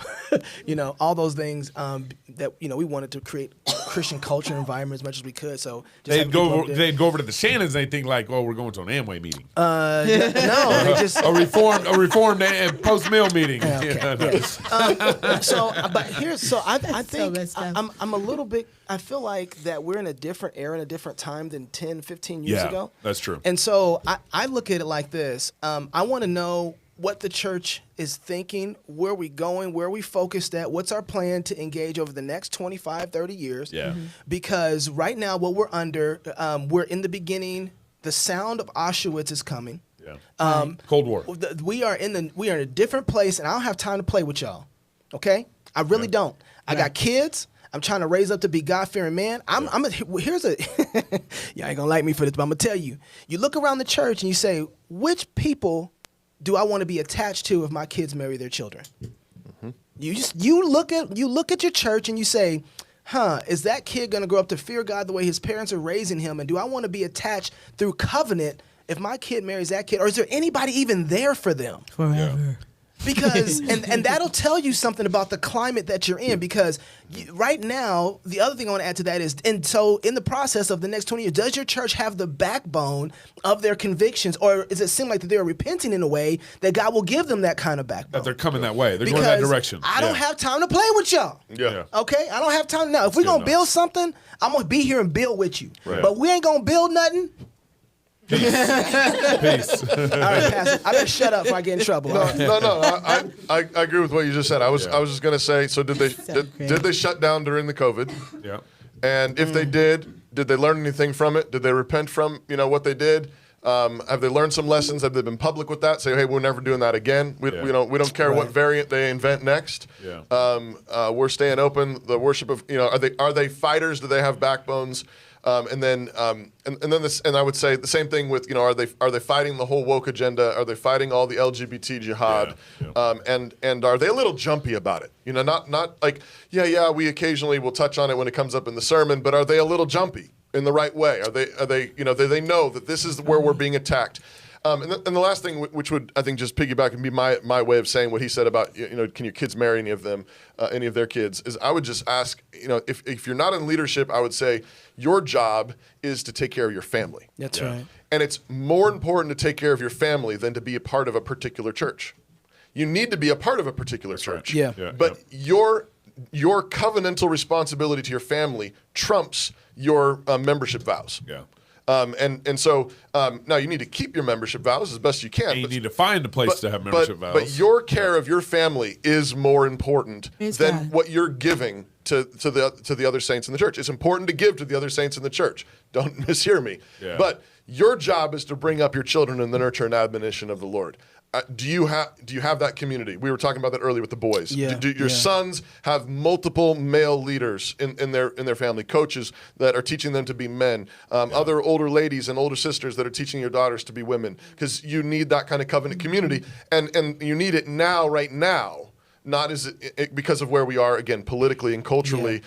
All those things that, we wanted to create Christian culture environment as much as we could. So they'd go over to the Shannons and they think like, oh, we're going to an Amway meeting. No, they just a reformed and post-mill meeting. I think I'm a little bit, I feel like that we're in a different era and a different time than 10, 15 years ago. That's true. And so I look at it like this. I want to know what the church is thinking, where we going, where we focused at, what's our plan to engage over the next 25, 30 years. Yeah. Because right now what we're under, we're in the beginning, the sound of Auschwitz is coming. Yeah. Cold War. We are in a different place, and I don't have time to play with y'all. Okay? I really don't. I got kids. I'm trying to raise up to be God-fearing man. Here's a y'all ain't gonna like me for this, but I'm gonna tell you. You look around the church and you say, which people do I want to be attached to if my kids marry their children? Mm-hmm. You look at your church and you say, is that kid gonna grow up to fear God the way his parents are raising him? And do I want to be attached through covenant if my kid marries that kid? Or is there anybody even there for them? Forever. Yeah. Because and that'll tell you something about the climate that you're in, because right now, the other thing I want to add to that is, and so in the process of the next 20 years, does your church have the backbone of their convictions, or does it seem like that they're repenting in a way that God will give them that kind of backbone? That they're coming that way. They're going that direction. I don't have time to play with y'all. Yeah. Okay? I don't have time now. If we're going to build something, I'm going to be here and build with you. Right. But we ain't going to build nothing. Peace. All right, Pastor. I better shut up before I get in trouble. No. I agree with what you just said. I was just going to say. So did they shut down during the COVID? Yeah. And if they did they learn anything from it? Did they repent from what they did? Have they learned some lessons? Have they been public with that? Say, hey, we're never doing that again. We don't care what variant they invent next. Yeah. We're staying open. The worship of are they fighters? Do they have backbones? And I would say the same thing with are they fighting the whole woke agenda? Are they fighting all the LGBT jihad? And are they a little jumpy about it? Not like we occasionally will touch on it when it comes up in the sermon, but are they a little jumpy in the right way? Are they do they know that this is where we're being attacked? And the last thing, which would I think just piggyback and be my way of saying what he said about can your kids marry any of them, any of their kids, is I would just ask if you're not in leadership, I would say your job is to take care of your family. That's right. And it's more important to take care of your family than to be a part of a particular church. You need to be a part of a particular church. Yeah. But your covenantal responsibility to your family trumps your membership vows. Yeah. So now you need to keep your membership vows as best you can. And you need to find a place to have membership vows. But your care of your family is more important than what you're giving to the other saints in the church. It's important to give to the other saints in the church. Don't mishear me. Yeah. But your job is to bring up your children in the nurture and admonition of the Lord. Do you have that community? We were talking about that earlier with the boys. Yeah, do your sons have multiple male leaders in their family, coaches that are teaching them to be men, other older ladies and older sisters that are teaching your daughters to be women? Because you need that kind of covenant community, and you need it now, right now. Not because of where we are again politically and culturally,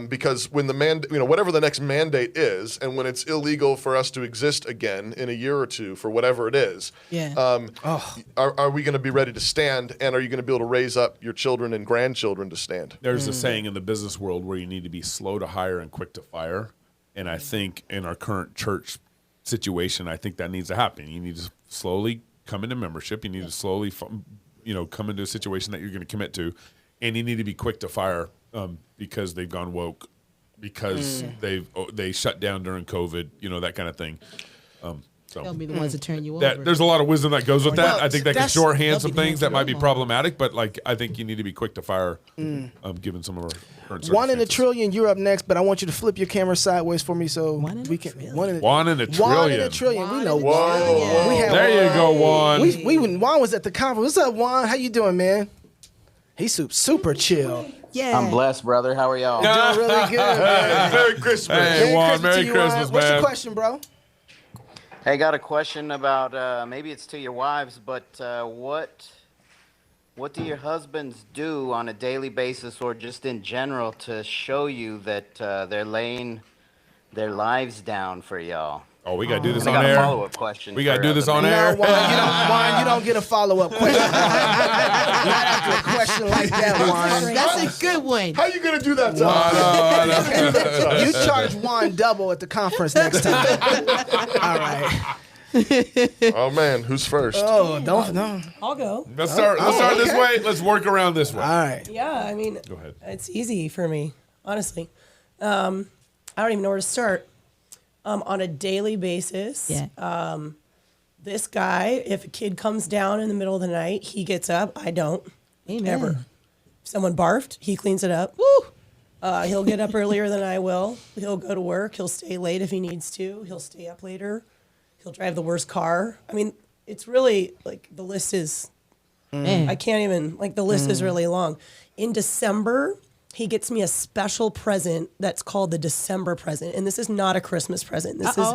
because when the whatever the next mandate is, and when it's illegal for us to exist again in a year or two for whatever it is, are we going to be ready to stand? And are you going to be able to raise up your children and grandchildren to stand? There's a saying in the business world where you need to be slow to hire and quick to fire, and I think in our current church situation, I think that needs to happen. You need to slowly come into membership. You need to slowly come into a situation that you're going to commit to, and you need to be quick to fire because they've gone woke, because they shut down during COVID, that kind of thing. So They'll be the ones to turn you that over. there's a lot of wisdom that goes with that. Well, I think that can that's- shorthand they'll some be the things ones that to might be go. problematic, but like I think you need to be quick to fire, given some of our current 1 in a circumstances. trillion. You're up next, but I want you to flip your camera sideways for me so we can. 1 in a 1 in a trillion. 1 in a trillion. We know Whoa, Juan. whoa. We had There you go, Juan. Juan was at the conference. What's up, Juan? How you doing, man? He's super chill. Yeah. I'm blessed, brother. How are y'all? Doing really good, man. Merry Christmas. Hey, Juan, Merry to you, Christmas, What's your man. question, bro? Hey, got a question about maybe it's to your wives, but what do your husbands do on a daily basis or just in general to show you that they're laying their lives down for y'all? Oh, we gotta do this I on got air. a follow-up question. We gotta for, do this the on men. air. No, Juan, you don't get a follow-up question. Not after a question like that, Juan. That's a good one. How you gonna do that, Tom? You charge Juan double at the conference next time. All right. Oh man, who's first? Oh, don't no. I'll go. Let's start this way. Let's work around this way. All right. Yeah, I mean, Go ahead. it's easy for me, honestly. I don't even know where to start. On a daily basis, this guy, if a kid comes down in the middle of the night, he gets up. I don't. Amen. Ever. If someone barfed, he cleans it up. Woo! He'll get up earlier than I will. He'll go to work. He'll stay late if he needs to. He'll stay up later. He'll drive the worst car. I mean, it's really like the list is, I can't even, like the list is really long. In December, he gets me a special present that's called the December present. And this is not a Christmas present. This is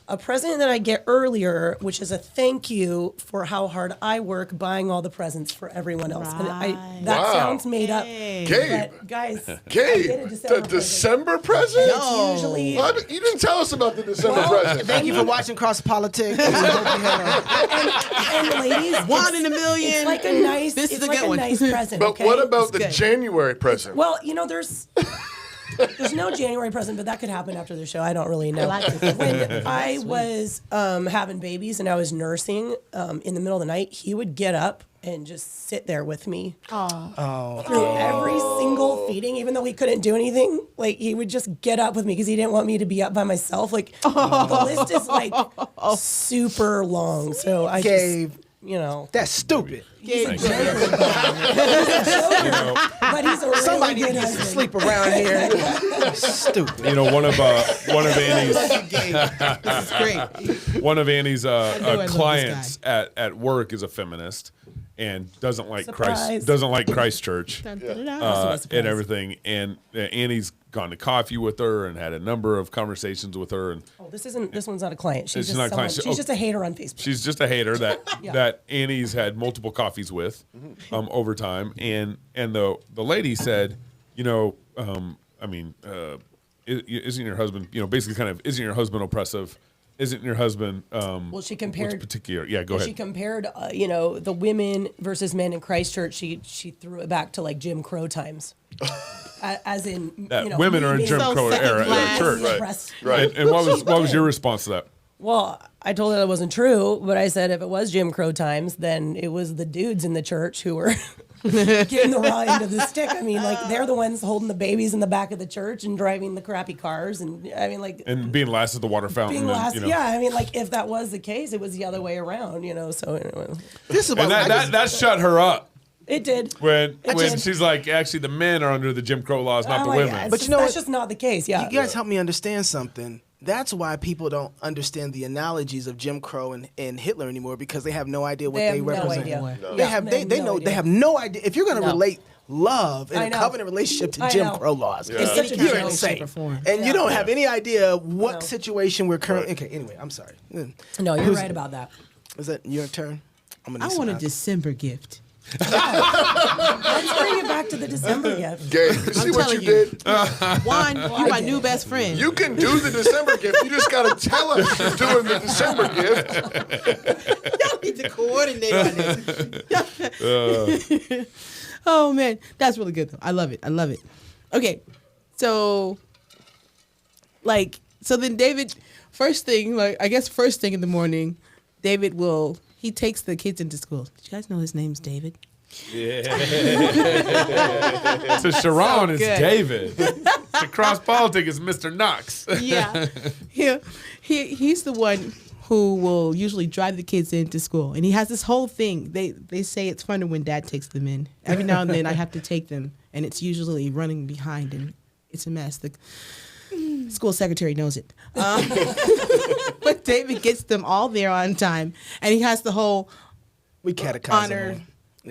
a present that I get earlier, which is a thank you for how hard I work buying all the presents for everyone else. Right. And that Wow. sounds made up. Gabe. But guys, I Gabe, get a the December present? It's usually You didn't tell us about the December Well, present. Thank you for watching CrossPolitic. and ladies, 1 in a million. It's like a nice, This is it's a like good a one. nice present. But okay? what about the good. January present? Well, you know, there's no January present, but that could happen after the show. I don't really know. When I was having babies and I was nursing in the middle of the night, he would get up and just sit there with me through every single feeding, even though he couldn't do anything. Like, he would just get up with me because he didn't want me to be up by myself. Like, the list is like super long. So I Gabe, just, you know. that's stupid. Thank you. But he's a really Somebody good needs to husband. sleep around here. Stupid. You know, one of Annie's This is great. one of Annie's I love this clients at work is a feminist and doesn't like Surprise. Christ Church Dun, dun, dun, dun. and everything. And Annie's gone to coffee with her and had a number of conversations with her. And Oh, this one's not a client. She's She's just not a someone, client. she's just a hater on Facebook. she's just a hater that Yeah. that Annie's had multiple coffees with over time. And the lady said, you know, isn't your husband, you know, basically kind of, isn't your husband oppressive? Isn't your husband Well, she compared what's particular? Yeah, go She ahead. compared, the women versus men in Christchurch. She threw it back to like Jim Crow times, as in That women are in Jim Crow era in the church. Right. And what was your response to that? Well, I told her that wasn't true, but I said if it was Jim Crow times, then it was the dudes in the church who were getting the raw end of the stick. I mean, like, they're the ones holding the babies in the back of the church and driving the crappy cars, and I mean, like, And being last at the water fountain. being last. and, you know. Yeah, I mean, like, if that was the case, it was the other way around, you know. So anyway, This is And that shut her up it did. when did. she's like, actually, the men are under the Jim Crow laws, not Oh the my women. God, But you know that's what? just not the case. Yeah, You guys help me understand something. That's why people don't understand the analogies of Jim Crow and Hitler anymore, because they have no idea what They have they no represent. idea. No. They Yeah. have They they have know no they idea. have no idea. If you're going to No. relate love in I a know. covenant relationship to I Jim know. Crow laws, It's such a you're joke. insane. Shape or form. And you Yeah. don't have any idea what Yeah. situation we're currently. Okay, anyway, I'm sorry. No, you're right about that. Is that your turn? I'm gonna I need want a some- December gift. Let's bring it back to the December gift. Gabe, you see what you did? Juan, you're my new best friend. You can do the December gift. You just got to tell us you're doing the December gift. Y'all need to coordinate on this. Oh man, that's really good though. I love it. I love it. Okay, so then David, first thing in the morning, David he takes the kids into school. Did you guys know his name's David? Yeah. To Sharon, it's good. David. To CrossPolitic, it's Mr. Knox. Yeah. He's the one who will usually drive the kids into school. And he has this whole thing. They say it's funner when Dad takes them in. Every now and then I have to take them, and it's usually running behind, and it's a mess. The school secretary knows it. But David gets them all there on time, and he has the whole we catechize honor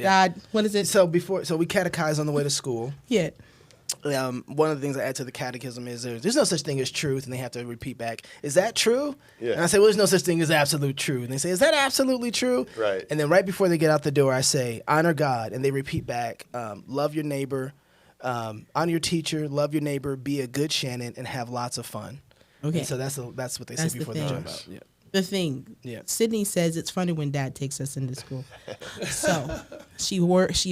God. What is it? So we catechize on the way to school. Yeah. One of the things I add to the catechism is there's no such thing as truth, and they have to repeat back, is that true? Yeah. And I say, well, there's no such thing as absolute truth. And they say, is that absolutely true? Right. And then right before they get out the door, I say, honor God, and they repeat back, love your neighbor, honor your teacher, love your neighbor, be a good Shannon, and have lots of fun. Okay. And so that's what they say before they jump out. Yeah. The thing. Yeah. Sydney says it's funny when Dad takes us into school. So she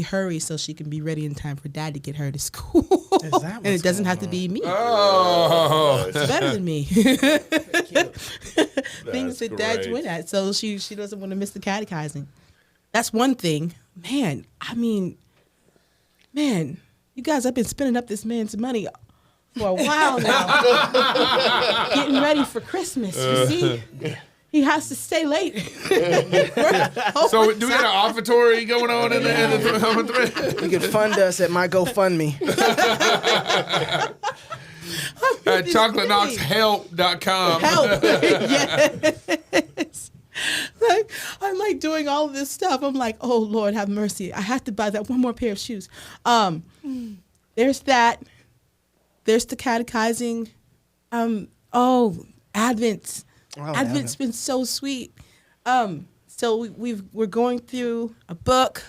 hurries so she can be ready in time for Dad to get her to school. Is that and it doesn't have to be me. Oh, it's better than me. Things that Dad's win at. So she doesn't want to miss the catechizing. That's one thing. Man, you guys, I've been spending up this man's money for a while now. Getting ready for Christmas. You see? He has to stay late. So do we got an offertory going on in the You can fund us at my GoFundMe. At ChocolateKnocksHelp.com. Help. Yes. I'm like doing all of this stuff. I'm like, oh Lord, have mercy. I have to buy that one more pair of shoes. There's that. There's the catechizing. Advent. Advent's been so sweet. So we're going through a book.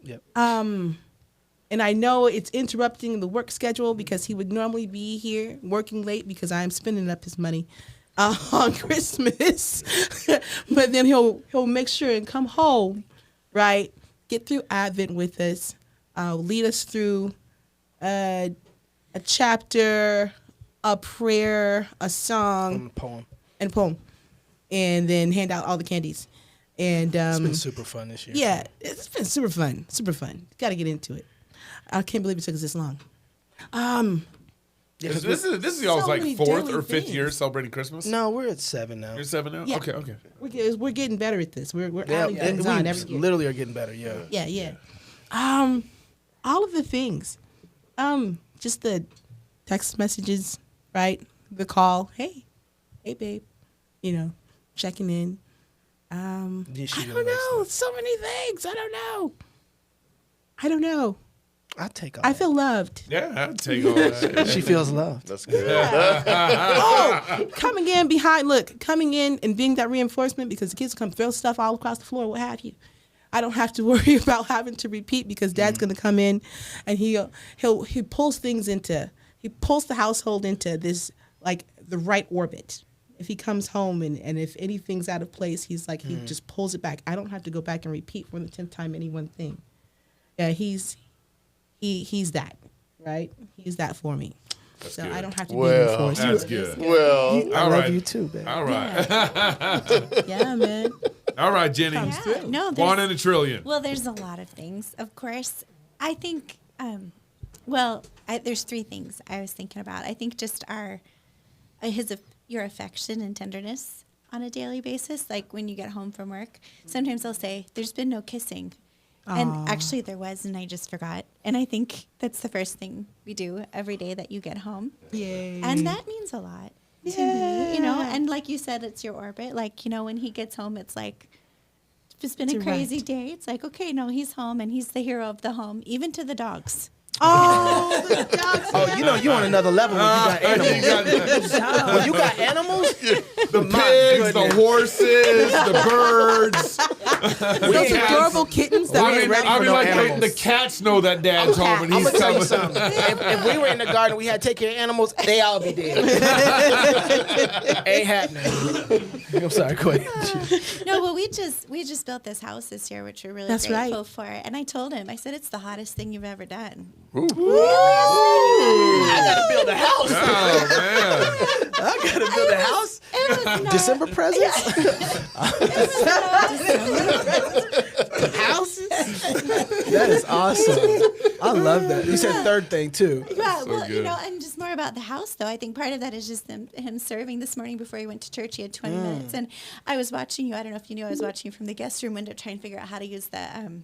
Yep. And I know it's interrupting the work schedule because he would normally be here working late because I'm spending up his money on Christmas. But then he'll make sure and come home, right? Get through Advent with us, lead us through a chapter, a prayer, a song, and poem, and then hand out all the candies. And it's been super fun this year. Yeah, it's been super fun. Got to get into it. I can't believe it took us this long. This is y'all's like fourth or fifth year celebrating Christmas. No, we're at 7 now. You're 7 now. Yeah. Okay. We're getting better at this. We're adding things on every year. Literally are getting better. Yeah. Yeah. All of the things. Just the text messages, right? The call. Hey, babe. Checking in. I don't know. So many things. I don't know. I'll take all I feel loved. Yeah, I'll take all that. She feels loved. That's good. Coming in and being that reinforcement because the kids come throw stuff all across the floor, what have you. I don't have to worry about having to repeat because Dad's going to come in and he pulls he pulls the household into this, like, the right orbit. If he comes home and if anything's out of place, he's like, he just pulls it back. I don't have to go back and repeat for the 10th time any one thing. Yeah, he's that, right? He's that for me. That's so good. I don't have to be reinforced. That's good. I love you too, babe. All right. Yeah, man. All right, Jenny. Yeah, no, One in a trillion. Well, there's a lot of things. Of course, I think, there's 3 things I was thinking about. I think just your affection and tenderness on a daily basis. Like when you get home from work, sometimes I'll say, there's been no kissing. And actually there was, and I just forgot. And I think that's the first thing we do every day that you get home. Yay. And that means a lot to me, and like you said, it's your orbit. Like, when he gets home, it's like, it's been a crazy day. It's like, okay, no, he's home and he's the hero of the home, even to the dogs. Oh, the dogs. Oh, you on another level when you got animals. When you got animals, the pigs, the horses, the birds. Those adorable kittens that we ain't ready for no animals. The cats know that Dad's home and I'm he's gonna tell you coming. something. If we were in the garden, we had to take care of animals. They all be dead. Ain't happening. I'm sorry. Go ahead. No, well, we just built this house this year, which we're really grateful for. And I told him, I said, it's the hottest thing you've ever done. Ooh. I gotta build a house. Oh man! I gotta build a house. December presents. Houses. That is awesome. I love that. You said third thing too. Yeah, So well, good. and just more about the house, though. I think part of that is just him serving this morning before he went to church. He had 20 minutes, and I was watching you. I don't know if you knew I was watching you from the guest room window, trying to figure out how to use the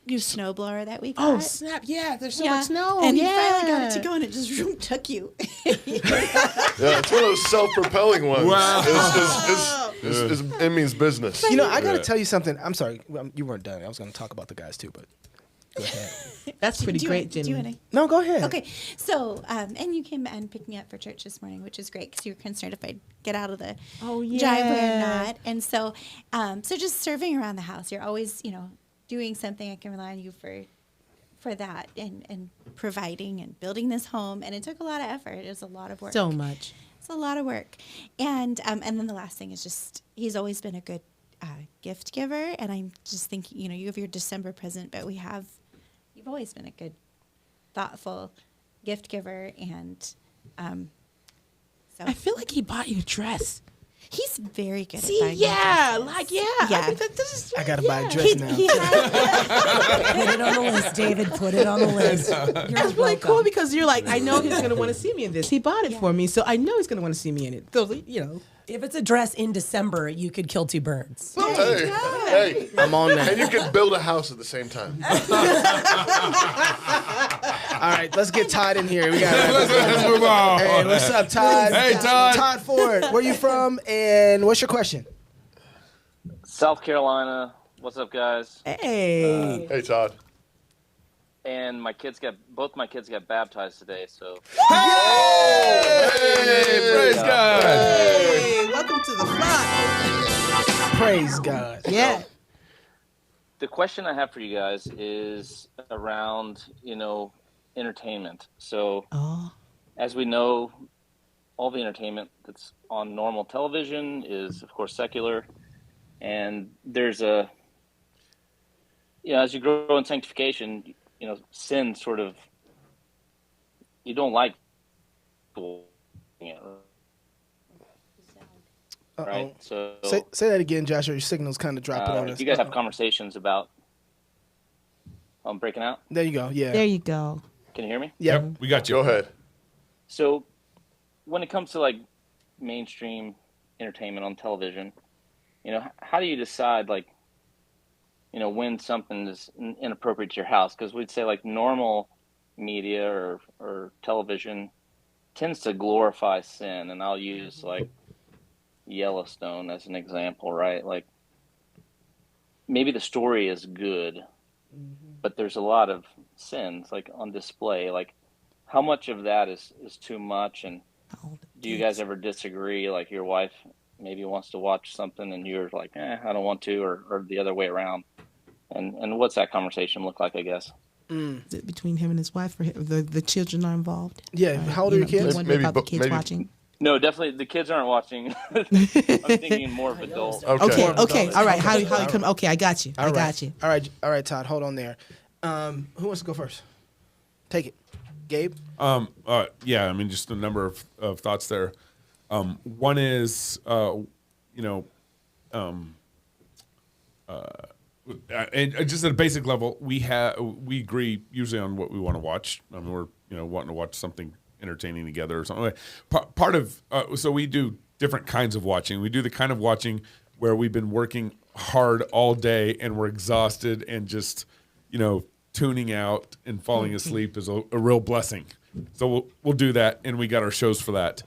new snowblower that we got. Oh snap! Yeah, there's so much snow. And you finally got it to go, and it just took you. Yeah, it's one of those self-propelling ones. Wow. It means business. You know, I got to tell you something. I'm sorry, you weren't done. I was going to talk about the guys too, but go ahead. That's pretty great, Jenny. No, go ahead. Okay, so and you came and picked me up for church this morning, which is great because you were concerned if I'd get out of the driveway or not. And so, so just serving around the house, you're always, doing something. I can rely on you for that and providing and building this home. And it took a lot of effort. It was a lot of work. So much. It's a lot of work. And then the last thing is just he's always been a good gift giver. And I'm just thinking, you have your December present, but you've always been a good, thoughtful gift giver. And so I feel like he bought you a dress. He's very good See, at buying yeah, dresses. like, yeah. Yeah. I, think that this is, I got to buy a dress now. Put it on the list, David. Put it on the list. That's really cool because you're like, I know he's going to want to see me in this. He bought it for me, so I know he's going to want to see me in it. So, If it's a dress in December, you could kill two birds. Hey, I'm on that. And you can build a house at the same time. All right, let's get Todd in here. Let's move on. Hey, what's up, Todd? Hey, Todd. Todd Ford, where you from, and what's your question? South Carolina. What's up, guys? Hey. Hey, Todd. And both my kids got baptized today, so. Hey, praise God. Hey, welcome to the flock. Praise God. Yeah. The question I have for you guys is around, entertainment. So, as we know, all the entertainment that's on normal television is, of course, secular. And there's as you grow in sanctification, sin sort of, you don't like doing it, right? So say that again, Joshua. Your signal's kind of dropping on us. you guys have conversations about, I'm breaking out? There you go. Yeah. There you go. Can you hear me? Yep, we got you. Go ahead. So when it comes to like mainstream entertainment on television, how do you decide when something is inappropriate to your house? Because we'd say like normal media or television tends to glorify sin. And I'll use like Yellowstone as an example, right? Like maybe the story is good, but there's a lot of sins like on display. Like how much of that is too much? And do you guys ever disagree? Like your wife maybe wants to watch something and you're like, I don't want to, or the other way around. And what's that conversation look like, I guess? Is it between him and his wife, or the children are involved? Yeah, how old are your kids? Maybe about the kids watching. No, definitely the kids aren't watching. I'm thinking more of adults. Okay. All right. How you come? Okay, I got you. All got you. All right, Todd. Hold on there. Who wants to go first? Take it, Gabe. Yeah. I mean, just a number of thoughts there. One is, and just at a basic level, we agree usually on what we want to watch. I mean, we're wanting to watch something entertaining together or something. Part of so we do different kinds of watching. We do the kind of watching where we've been working hard all day and we're exhausted and just tuning out and falling asleep is a real blessing. So we'll do that, and we got our shows for that.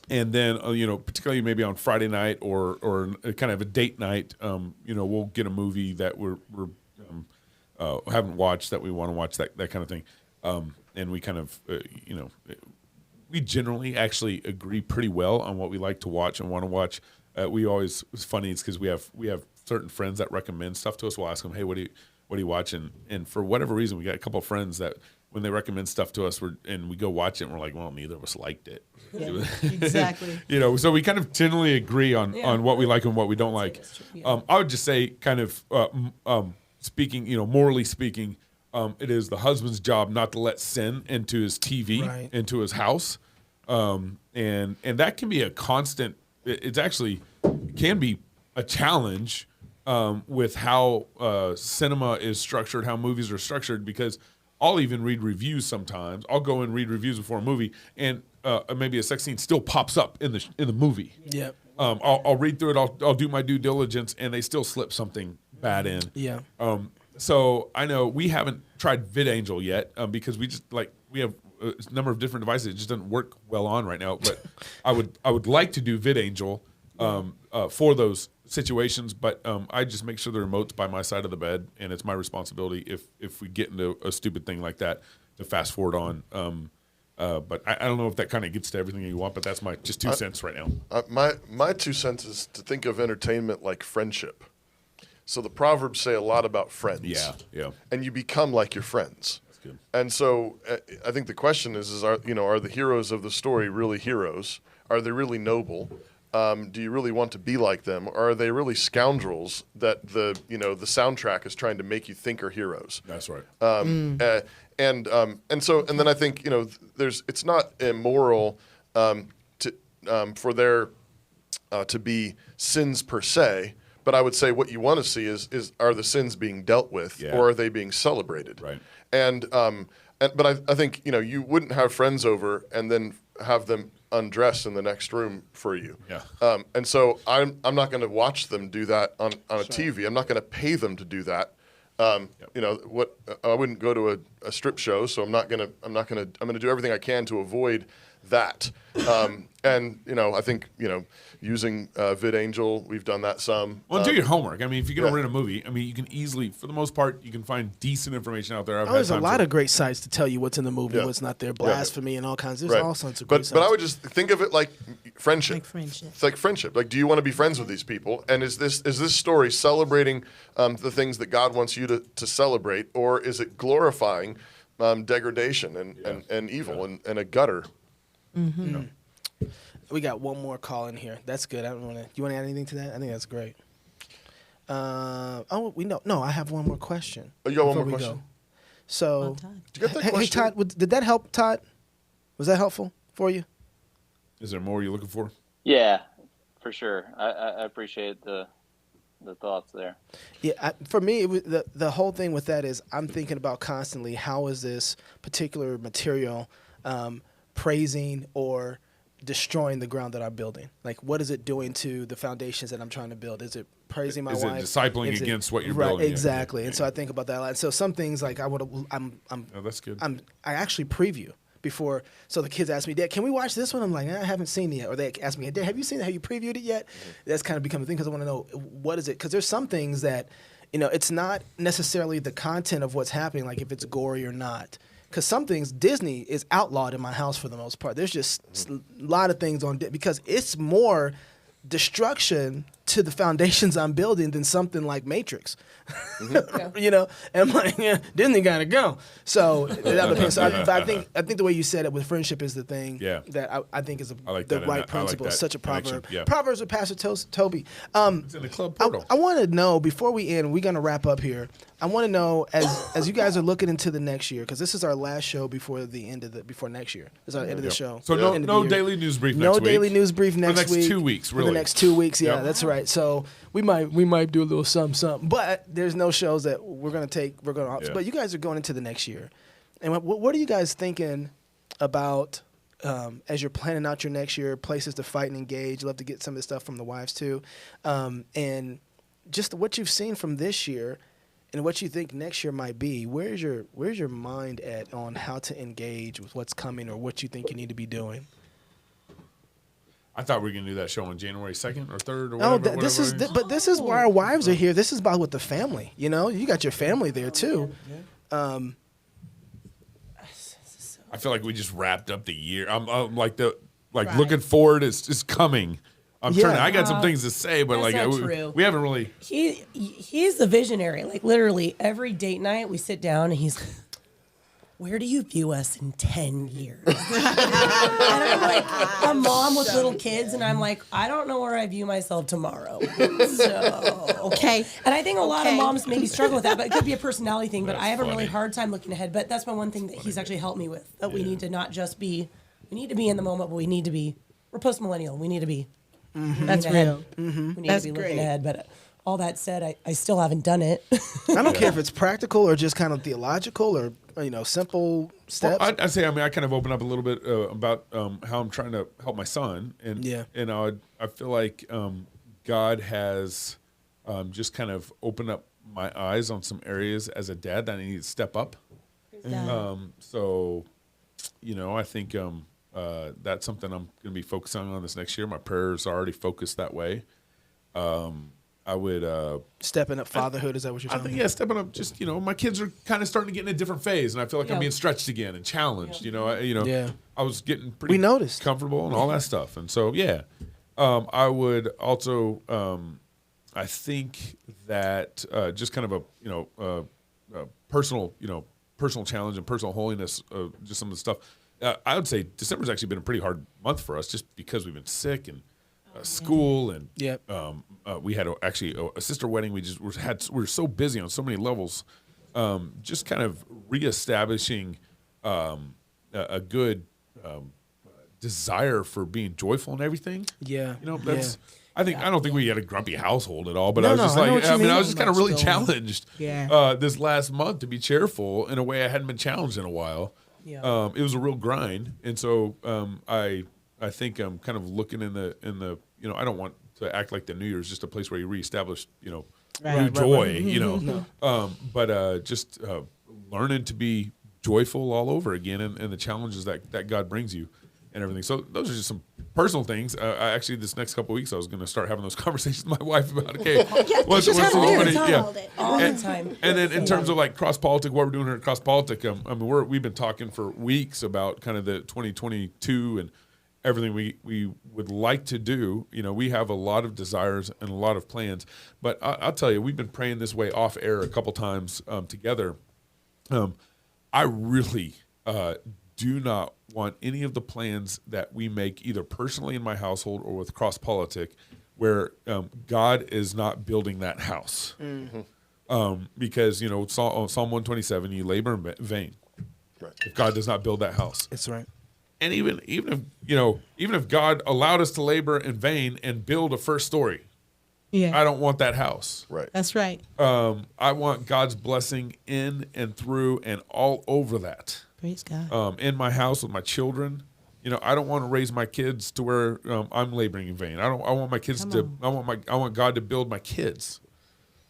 And then, particularly maybe on Friday night or kind of a date night, we'll get a movie that we haven't watched that we want to watch, that kind of thing. And we kind of, we generally actually agree pretty well on what we like to watch and want to watch. It's funny, it's because we have certain friends that recommend stuff to us. We'll ask them, hey, what do you watch? And for whatever reason, we got a couple of friends that when they recommend stuff to us, and we go watch it, and we're like, well, neither of us liked it. Yeah, exactly. So we kind of generally agree on what we like and what we don't like. I would just say, kind of speaking, morally speaking, it is the husband's job not to let sin into his TV, into his house, and that can be a constant. It's actually can be a challenge with how cinema is structured, how movies are structured, because I'll even read reviews sometimes. I'll go and read reviews before a movie, and maybe a sex scene still pops up in the movie. Yeah. I'll read through it. I'll do my due diligence, and they still slip something bad in. Yeah. So I know we haven't tried VidAngel yet because we have a number of different devices. It just doesn't work well on right now. But I would like to do VidAngel for those situations, but I just make sure the remote's by my side of the bed, and it's my responsibility if we get into a stupid thing like that to fast forward on. But I don't know if that kind of gets to everything you want, but that's my just 2 cents right now. My 2 cents is to think of entertainment like friendship. So the Proverbs say a lot about friends. Yeah. And you become like your friends. That's good. And so I think the question is are the heroes of the story really heroes? Are they really noble? Do you really want to be like them? Or are they really scoundrels that the soundtrack is trying to make you think are heroes? That's right. And then I think it's not immoral for there to be sins per se, but I would say what you want to see is are the sins being dealt with, or are they being celebrated? Right. But I think you wouldn't have friends over and then have them undress in the next room for you. Yeah. And so I'm not going to watch them do that on a TV. I'm not going to pay them to do that. I wouldn't go to a strip show, so I'm going to do everything I can to avoid that. I think using VidAngel, we've done that some. Well, do your homework. I mean, if you're going to rent a movie, I mean, you can easily, for the most part, you can find decent information out there. There's a lot of great sites to tell you what's in the movie, what's not there, blasphemy and all kinds. There's all sorts of great sites. But I would just think of it like friendship. It's like friendship. Like, do you want to be friends with these people? And is this story celebrating the things that God wants you to celebrate, or is it glorifying degradation and evil and a gutter? Mm-hmm. We got one more call in here. That's good. Do you want to add anything to that? I think that's great. I have one more question. Oh, you got one more question? Go. So, did you get that question? Hey, Todd, did that help, Todd? Was that helpful for you? Is there more you're looking for? Yeah, for sure. I appreciate the thoughts there. Yeah, for me, it was the whole thing with that is I'm thinking about constantly how is this particular material praising or destroying the ground that I'm building? Like, what is it doing to the foundations that I'm trying to build? Is it praising my wife? Is it discipling against what you're building? Exactly. And so I think about that a lot. And so some things like oh, that's good. I actually preview before. So the kids ask me, Dad, can we watch this one? I'm like, I haven't seen it yet. Or they ask me, Dad, have you seen it? Have you previewed it yet? That's kind of become a thing because I want to know what is it? Because there's some things that, it's not necessarily the content of what's happening, like if it's gory or not. Because some things, Disney is outlawed in my house for the most part. There's just a lot of things on because it's more destruction to the foundations I'm building than something like Matrix. And I'm like, Disney gotta go. So that depends. But I think the way you said it with friendship is the thing that I think is the right principle. It's such a proverb. Proverbs with Pastor Toby. It's in the club portal. I want to know before we end. We're gonna wrap up here. I want to know as you guys are looking into the next year, because this is our last show before the end of before next year. This is our end of the show. So no daily news brief next week. No daily news brief next week. For the next 2 weeks, really. For the next 2 weeks, that's right. So we might do a little something. But there's no shows that we're gonna take. But you guys are going into the next year, and what are you guys thinking about as you're planning out your next year? Places to fight and engage. Love to get some of the stuff from the wives too, and just what you've seen from this year. And what you think next year might be, where's your mind at on how to engage with what's coming or what you think you need to be doing? I thought we were going to do that show on January 2nd or 3rd or whatever. This is why our wives are here. This is about with the family. You got your family there too. I feel like we just wrapped up the year. I'm looking forward. It's coming. I'm turning. I got some things to say, but we haven't really. He's the visionary. Like literally every date night we sit down and he's, where do you view us in 10 years? And I'm like a mom with little kids, and I'm like, I don't know where I view myself tomorrow. So okay. And I think a lot of moms maybe struggle with that, but it could be a personality thing. But I have a really hard time looking ahead. But that's my one thing that he's actually helped me with. That we need to not just be, we need to be in the moment, but we need to be. We're post millennial. We need to be. Mm-hmm. That's real. Mm-hmm. We need to be looking ahead, but all that said, I still haven't done it. I don't care if it's practical or just kind of theological or simple steps. Well, I'd say, I kind of open up a little bit about how I'm trying to help my son, and I feel like God has just kind of opened up my eyes on some areas as a dad that I need to step up. So, I think that's something I'm going to be focusing on this next year. My prayers are already focused that way. I would stepping up fatherhood. Is that what you're talking about? Stepping up. Just my kids are kind of starting to get in a different phase, and I feel like I'm being stretched again and challenged. I was getting pretty comfortable and all that stuff, and so I would also I think that just kind of a personal challenge and personal holiness, just some of the stuff. I would say December's actually been a pretty hard month for us, just because we've been sick and school, and we had a sister wedding. We were so busy on so many levels, just kind of reestablishing a good desire for being joyful and everything. That's. I don't think we had a grumpy household at all, but I was just I was just kind of really challenged this last month to be cheerful in a way I hadn't been challenged in a while. It was a real grind, and so I think I'm kind of looking in the I don't want to act like the New Year is just a place where you reestablish new joy, but just learning to be joyful all over again, and the challenges that God brings you and everything. So those are just some personal things. I actually, this next couple of weeks, I was going to start having those conversations with my wife about, what's all the time. And then in terms of like CrossPolitic, what we're doing here at CrossPolitic, we've been talking for weeks about kind of the 2022 and everything we would like to do. We have a lot of desires and a lot of plans, but I'll tell you, we've been praying this way off air a couple times together. I really do not want any of the plans that we make, either personally in my household or with CrossPolitic, where God is not building that house. Because Psalm 127, you labor in vain if God does not build that house. That's right. And even if God allowed us to labor in vain and build a first story, I don't want that house. Right. That's right. I want God's blessing in and through and all over that. Praise God. In my house with my children, I don't want to raise my kids to where I'm laboring in vain. I want my kids I want God to build my kids.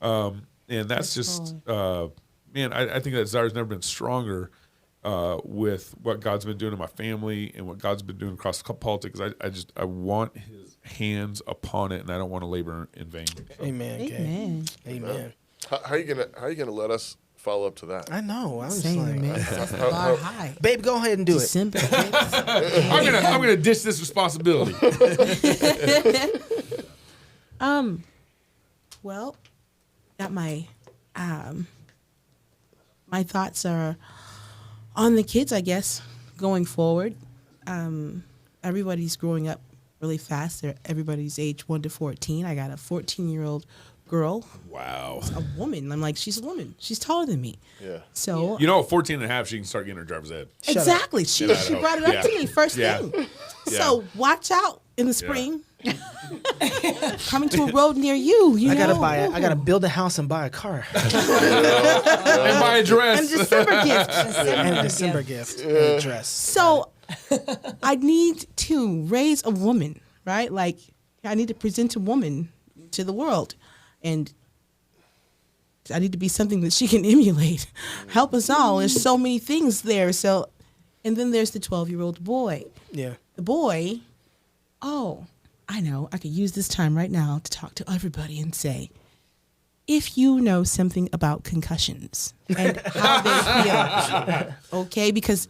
And that's just, I think that desire's never been stronger with what God's been doing in my family and what God's been doing across CrossPolitic. I want His hands upon it, and I don't want to labor in vain. So. Amen. How are you gonna let us follow up to that? I know. I was Same, just man. High. Babe, go ahead and do it. I'm gonna ditch this responsibility. Well, got my my thoughts are on the kids, I guess, going forward. Everybody's growing up really fast. Everybody's age 1 to 14. I got a 14-year-old girl. Wow. A woman. I'm like, she's a woman. She's taller than me. Yeah. So at 14 and a half, she can start getting her driver's ed. Exactly. She brought it up to me first thing. So watch out in the spring. Coming to a road near you. I gotta build a house and buy a car. And buy a dress. And December gift. And December gift. And a dress. So I need to raise a woman, right? Like I need to present a woman to the world. And I need to be something that she can emulate. Help us all. There's so many things there. So, and then there's the 12-year-old boy. Yeah. The boy, I know. I could use this time right now to talk to everybody and say, if you know something about concussions and how they feel, okay? Because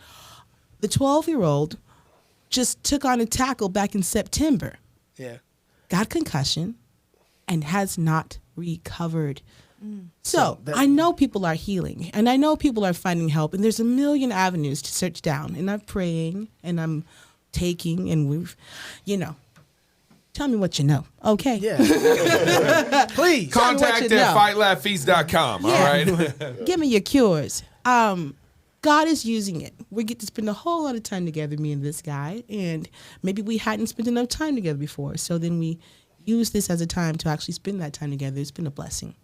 the 12-year-old just took on a tackle back in September. Yeah. Got concussion and has not recovered. So I know people are healing and I know people are finding help and there's a million avenues to search down and I'm praying and I'm taking and we've, tell me what you know. Okay. Yeah. Please. Contact at fightlaughfeast.com. Yeah. All right. Give me your cures. God is using it. We get to spend a whole lot of time together, me and this guy, and maybe we hadn't spent enough time together before. So then we use this as a time to actually spend that time together. It's been a blessing.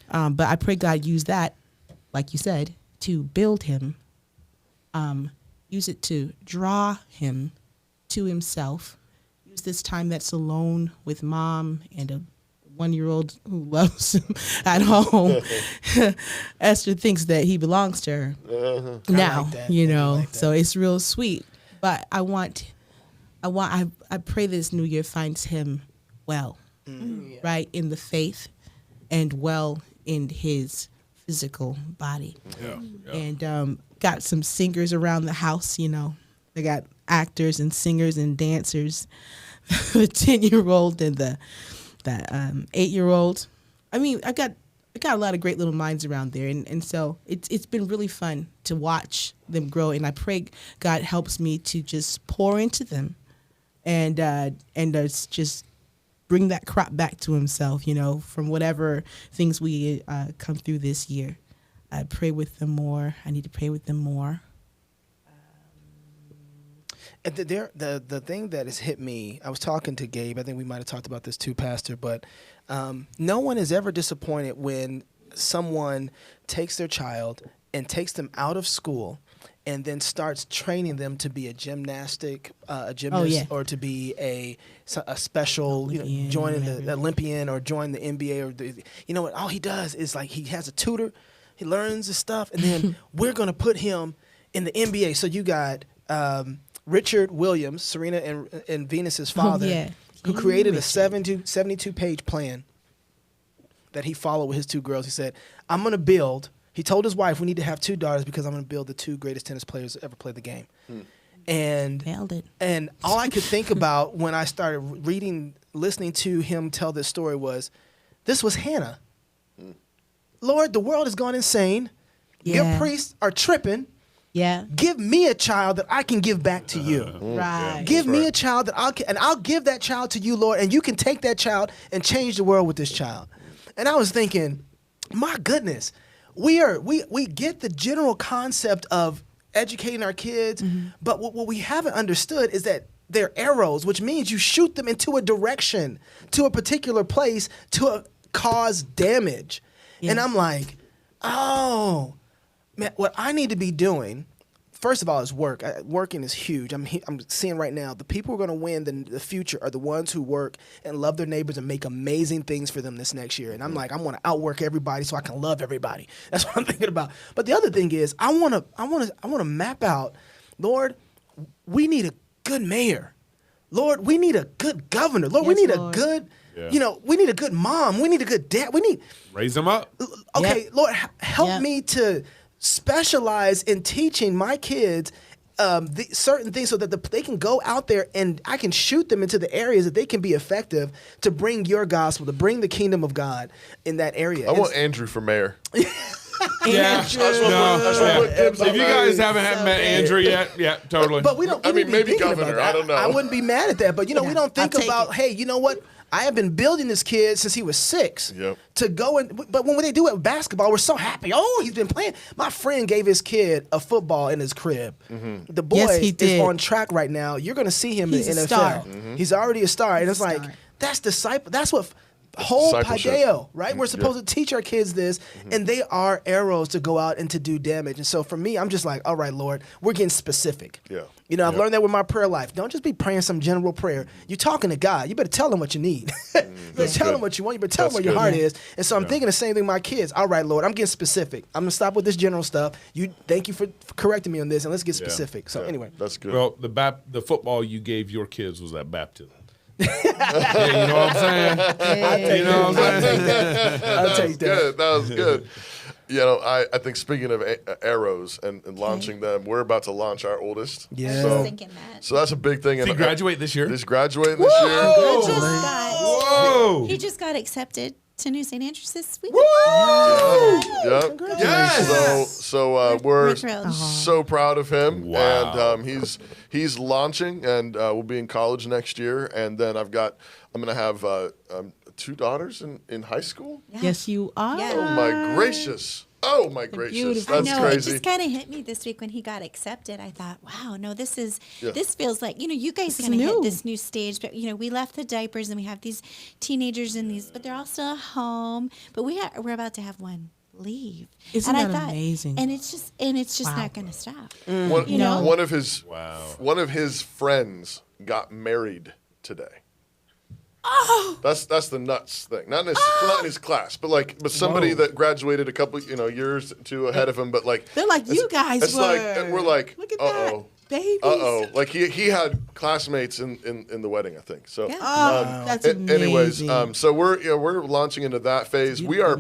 But I pray God use that, like you said, to build him, use it to draw him to himself, use this time that's alone with mom and a 1-year-old who loves him at home. Esther thinks that he belongs to her now, so it's real sweet. But I pray this new year finds him well, right, in the faith and well in his physical body. And got some singers around the house, They got actors and singers and dancers, the 10-year-old and the 8-year-old. I mean, I got a lot of great little minds around there, and so it's been really fun to watch them grow. And I pray God helps me to just pour into them, and just bring that crop back to himself, from whatever things we come through this year. I pray with them more. I need to pray with them more. And the thing that has hit me, I was talking to Gabe, I think we might have talked about this too, Pastor, but no one is ever disappointed when someone takes their child and takes them out of school and then starts training them to be a gymnast, or to be a special, joining the Olympian or join the NBA, or what all he does is like he has a tutor, he learns the stuff, and then we're going to put him in the NBA. So you got Richard Williams, Serena and Venus's father, who created a 72-page plan that he followed with his 2 girls. He said, I'm going to build. He told his wife, we need to have 2 daughters because I'm going to build the 2 greatest tennis players to ever play the game. And nailed it. And all I could think about when I started listening to him tell this story this was Hannah. Lord, the world has gone insane. Your priests are tripping. Yeah. Give me a child that I can give back to you. Right. Give me a child that I'll give that child to you, Lord, and you can take that child and change the world with this child. And I was thinking, my goodness, we get the general concept of educating our kids, but what we haven't understood is that they're arrows, which means you shoot them into a direction, to a particular place, to cause damage. Yeah. And I'm like, oh, man, what I need to be doing, first of all, is work. Working is huge. I'm seeing right now the people who are going to win the future are the ones who work and love their neighbors and make amazing things for them this next year. And I'm like, I want to outwork everybody so I can love everybody. That's what I'm thinking about. But the other thing is, I want to map out, Lord, we need a good mayor. Lord, we need a good governor. Lord, we need a good, we need a good mom. We need a good dad. We need raise them up. Okay, Lord, help me to specialize in teaching my kids certain things so that they can go out there and I can shoot them into the areas that they can be effective to bring your gospel, to bring the kingdom of God in that area. I want Andrew for mayor. Yeah, if you guys haven't met Andrew yet, totally. But we don't. Maybe governor. I don't know. I wouldn't be mad at that. But we don't think about, hey, you know what? I have been building this kid since he was 6 to go but when they do it with basketball, we're so happy. Oh, he's been playing. My friend gave his kid a football in his crib. The boy is on track right now. You're going to see him in the NFL. Star. He's already a star. And it's like, that's disciple. That's what whole paideio, right? We're supposed to teach our kids this, and they are arrows to go out and to do damage. And so for me, I'm just like, all right, Lord, we're getting specific. I've learned that with my prayer life. Don't just be praying some general prayer. You're talking to God. You better tell him what you need. You better tell him what you want. You better tell him where your heart is. And so I'm thinking the same thing with my kids. All right, Lord, I'm getting specific. I'm going to stop with this general stuff. Thank you for correcting me on this, and let's get specific. So anyway. That's good. Well, the football you gave your kids was that baptism. You know what I'm saying? I'll take that. That was good. I think speaking of arrows and launching them, we're about to launch our oldest. Yeah. I was thinking that. So that's a big thing. Did he graduate this year? He's graduating this year. Whoa! He just got accepted to New St. Andrews this week. Yep. Yes. So we're thrilled. so proud of him. Wow. And he's launching, and we'll be in college next year. And then I'm gonna have 2 daughters in high school. Yes, you are. Yeah. Oh my gracious. Oh my gracious, that's I know, crazy. it just kind of hit me this week when he got accepted. I thought, wow, no, this feels like, you guys kind of hit this new stage, but we left the diapers and we have these teenagers and these, but they're all still at home. But we're about to have one leave. Isn't that amazing? And it's just not going to stop. One of his friends got married today. Oh, that's the nuts thing. Not in his class, but somebody that graduated a couple years too ahead of him. But they're like, you guys it's were. Like we're like, look at that, babies. Like he had classmates in the wedding, I think. So that's amazing. Anyways, so we're launching into that phase. We're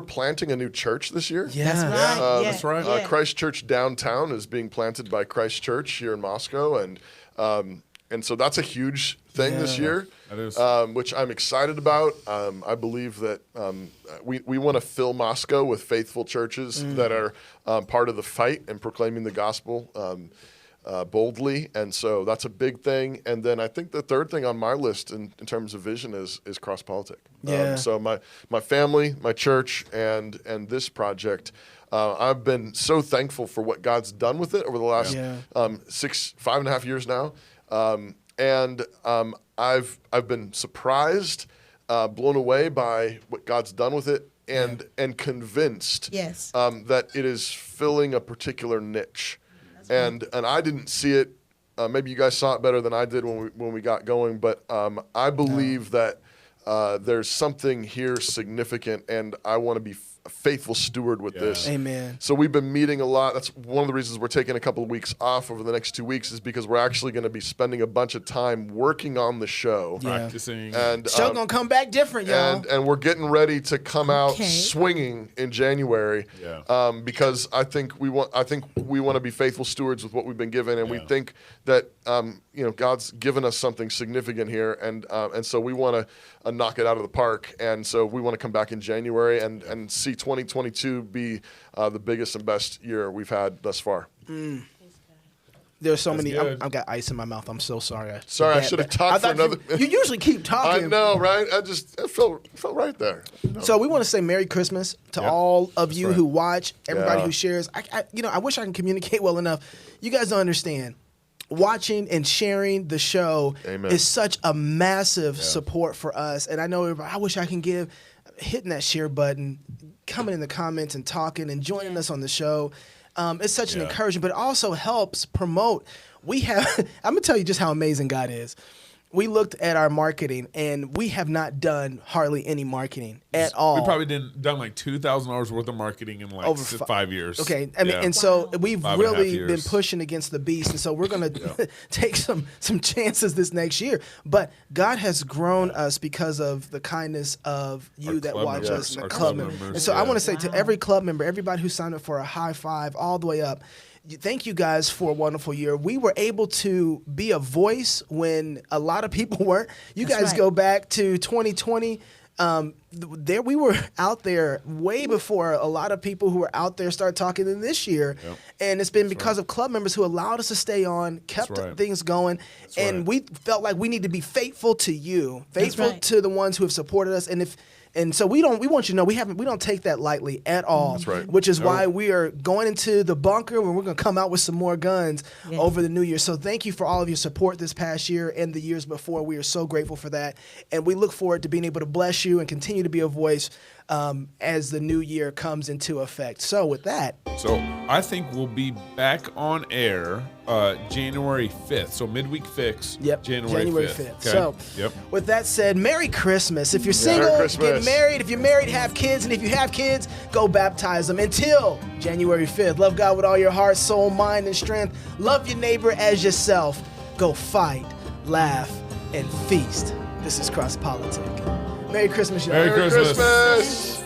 planting a new church this year. Yeah, that's right. Christ Church downtown is being planted by Christ Church here in Moscow, and so that's a huge thing this year, which I'm excited about. I believe that we want to fill Moscow with faithful churches that are part of the fight and proclaiming the gospel boldly, and so that's a big thing. And then I think the third thing on my list in terms of vision is CrossPolitic. So my family, my church, and this project. I've been so thankful for what God's done with it over the last 5.5 years now. And I've been surprised, blown away by what God's done with it, and convinced that it is filling a particular niche. And I didn't see it. Maybe you guys saw it better than I did when we got going. But I believe that there's something here significant, and I want to be a faithful steward with this. Amen. So we've been meeting a lot. That's one of the reasons we're taking a couple of weeks off over the next 2 weeks, is because we're actually going to be spending a bunch of time working on the show, practicing. And show gonna come back different, y'all. And we're getting ready to come out swinging in January. Because I think we want to be faithful stewards with what we've been given, and we think that God's given us something significant here, and so we want to knock it out of the park, and so we want to come back in January and see 2022 be the biggest and best year we've had thus far. There's so many. I've got ice in my mouth. I'm so sorry. I should have talked for another. You usually keep talking. I know, right? It felt right there. So we want to say Merry Christmas to all of you who watch, everybody who shares. I wish I can communicate well enough. You guys don't understand. Watching and sharing the show is such a massive support for us. And I know everybody, I wish I can give, hitting that share button, coming in the comments and talking and joining us on the show. It's such an encouragement, but it also helps promote. I'm going to tell you just how amazing God is. We looked at our marketing, and we have not done hardly any marketing at all. We probably done like $2,000 worth of marketing in like over 5 years. Okay, and so we've really been pushing against the beast, and so we're going to take some chances this next year. But God has grown us because of the kindness of you that watch us, and the club members. And so I want to say to every club member, everybody who signed up for a high five, all the way up. Thank you guys for a wonderful year. We were able to be a voice when a lot of people weren't. You guys go back to 2020. We were out there way before a lot of people who were out there started talking in this year. And it's been because of club members who allowed us to stay on, kept things going. We felt like we need to be faithful to you, faithful to the ones who have supported us. And so we want you to know we don't take that lightly at all. That's right. Which is why we are going into the bunker where we're going to come out with some more guns over the new year. So thank you for all of your support this past year and the years before. We are so grateful for that. And we look forward to being able to bless you and continue to be a voice as the new year comes into effect. So with that. So I think we'll be back on air January 5th. So midweek fix. January 5th. Okay. So with that said, Merry Christmas. If you're single, get married. If you're married, have kids. And if you have kids, go baptize them. Until January 5th, love God with all your heart, soul, mind, and strength. Love your neighbor as yourself. Go fight, laugh, and feast. This is CrossPolitic. Merry Christmas, y'all. Merry Christmas.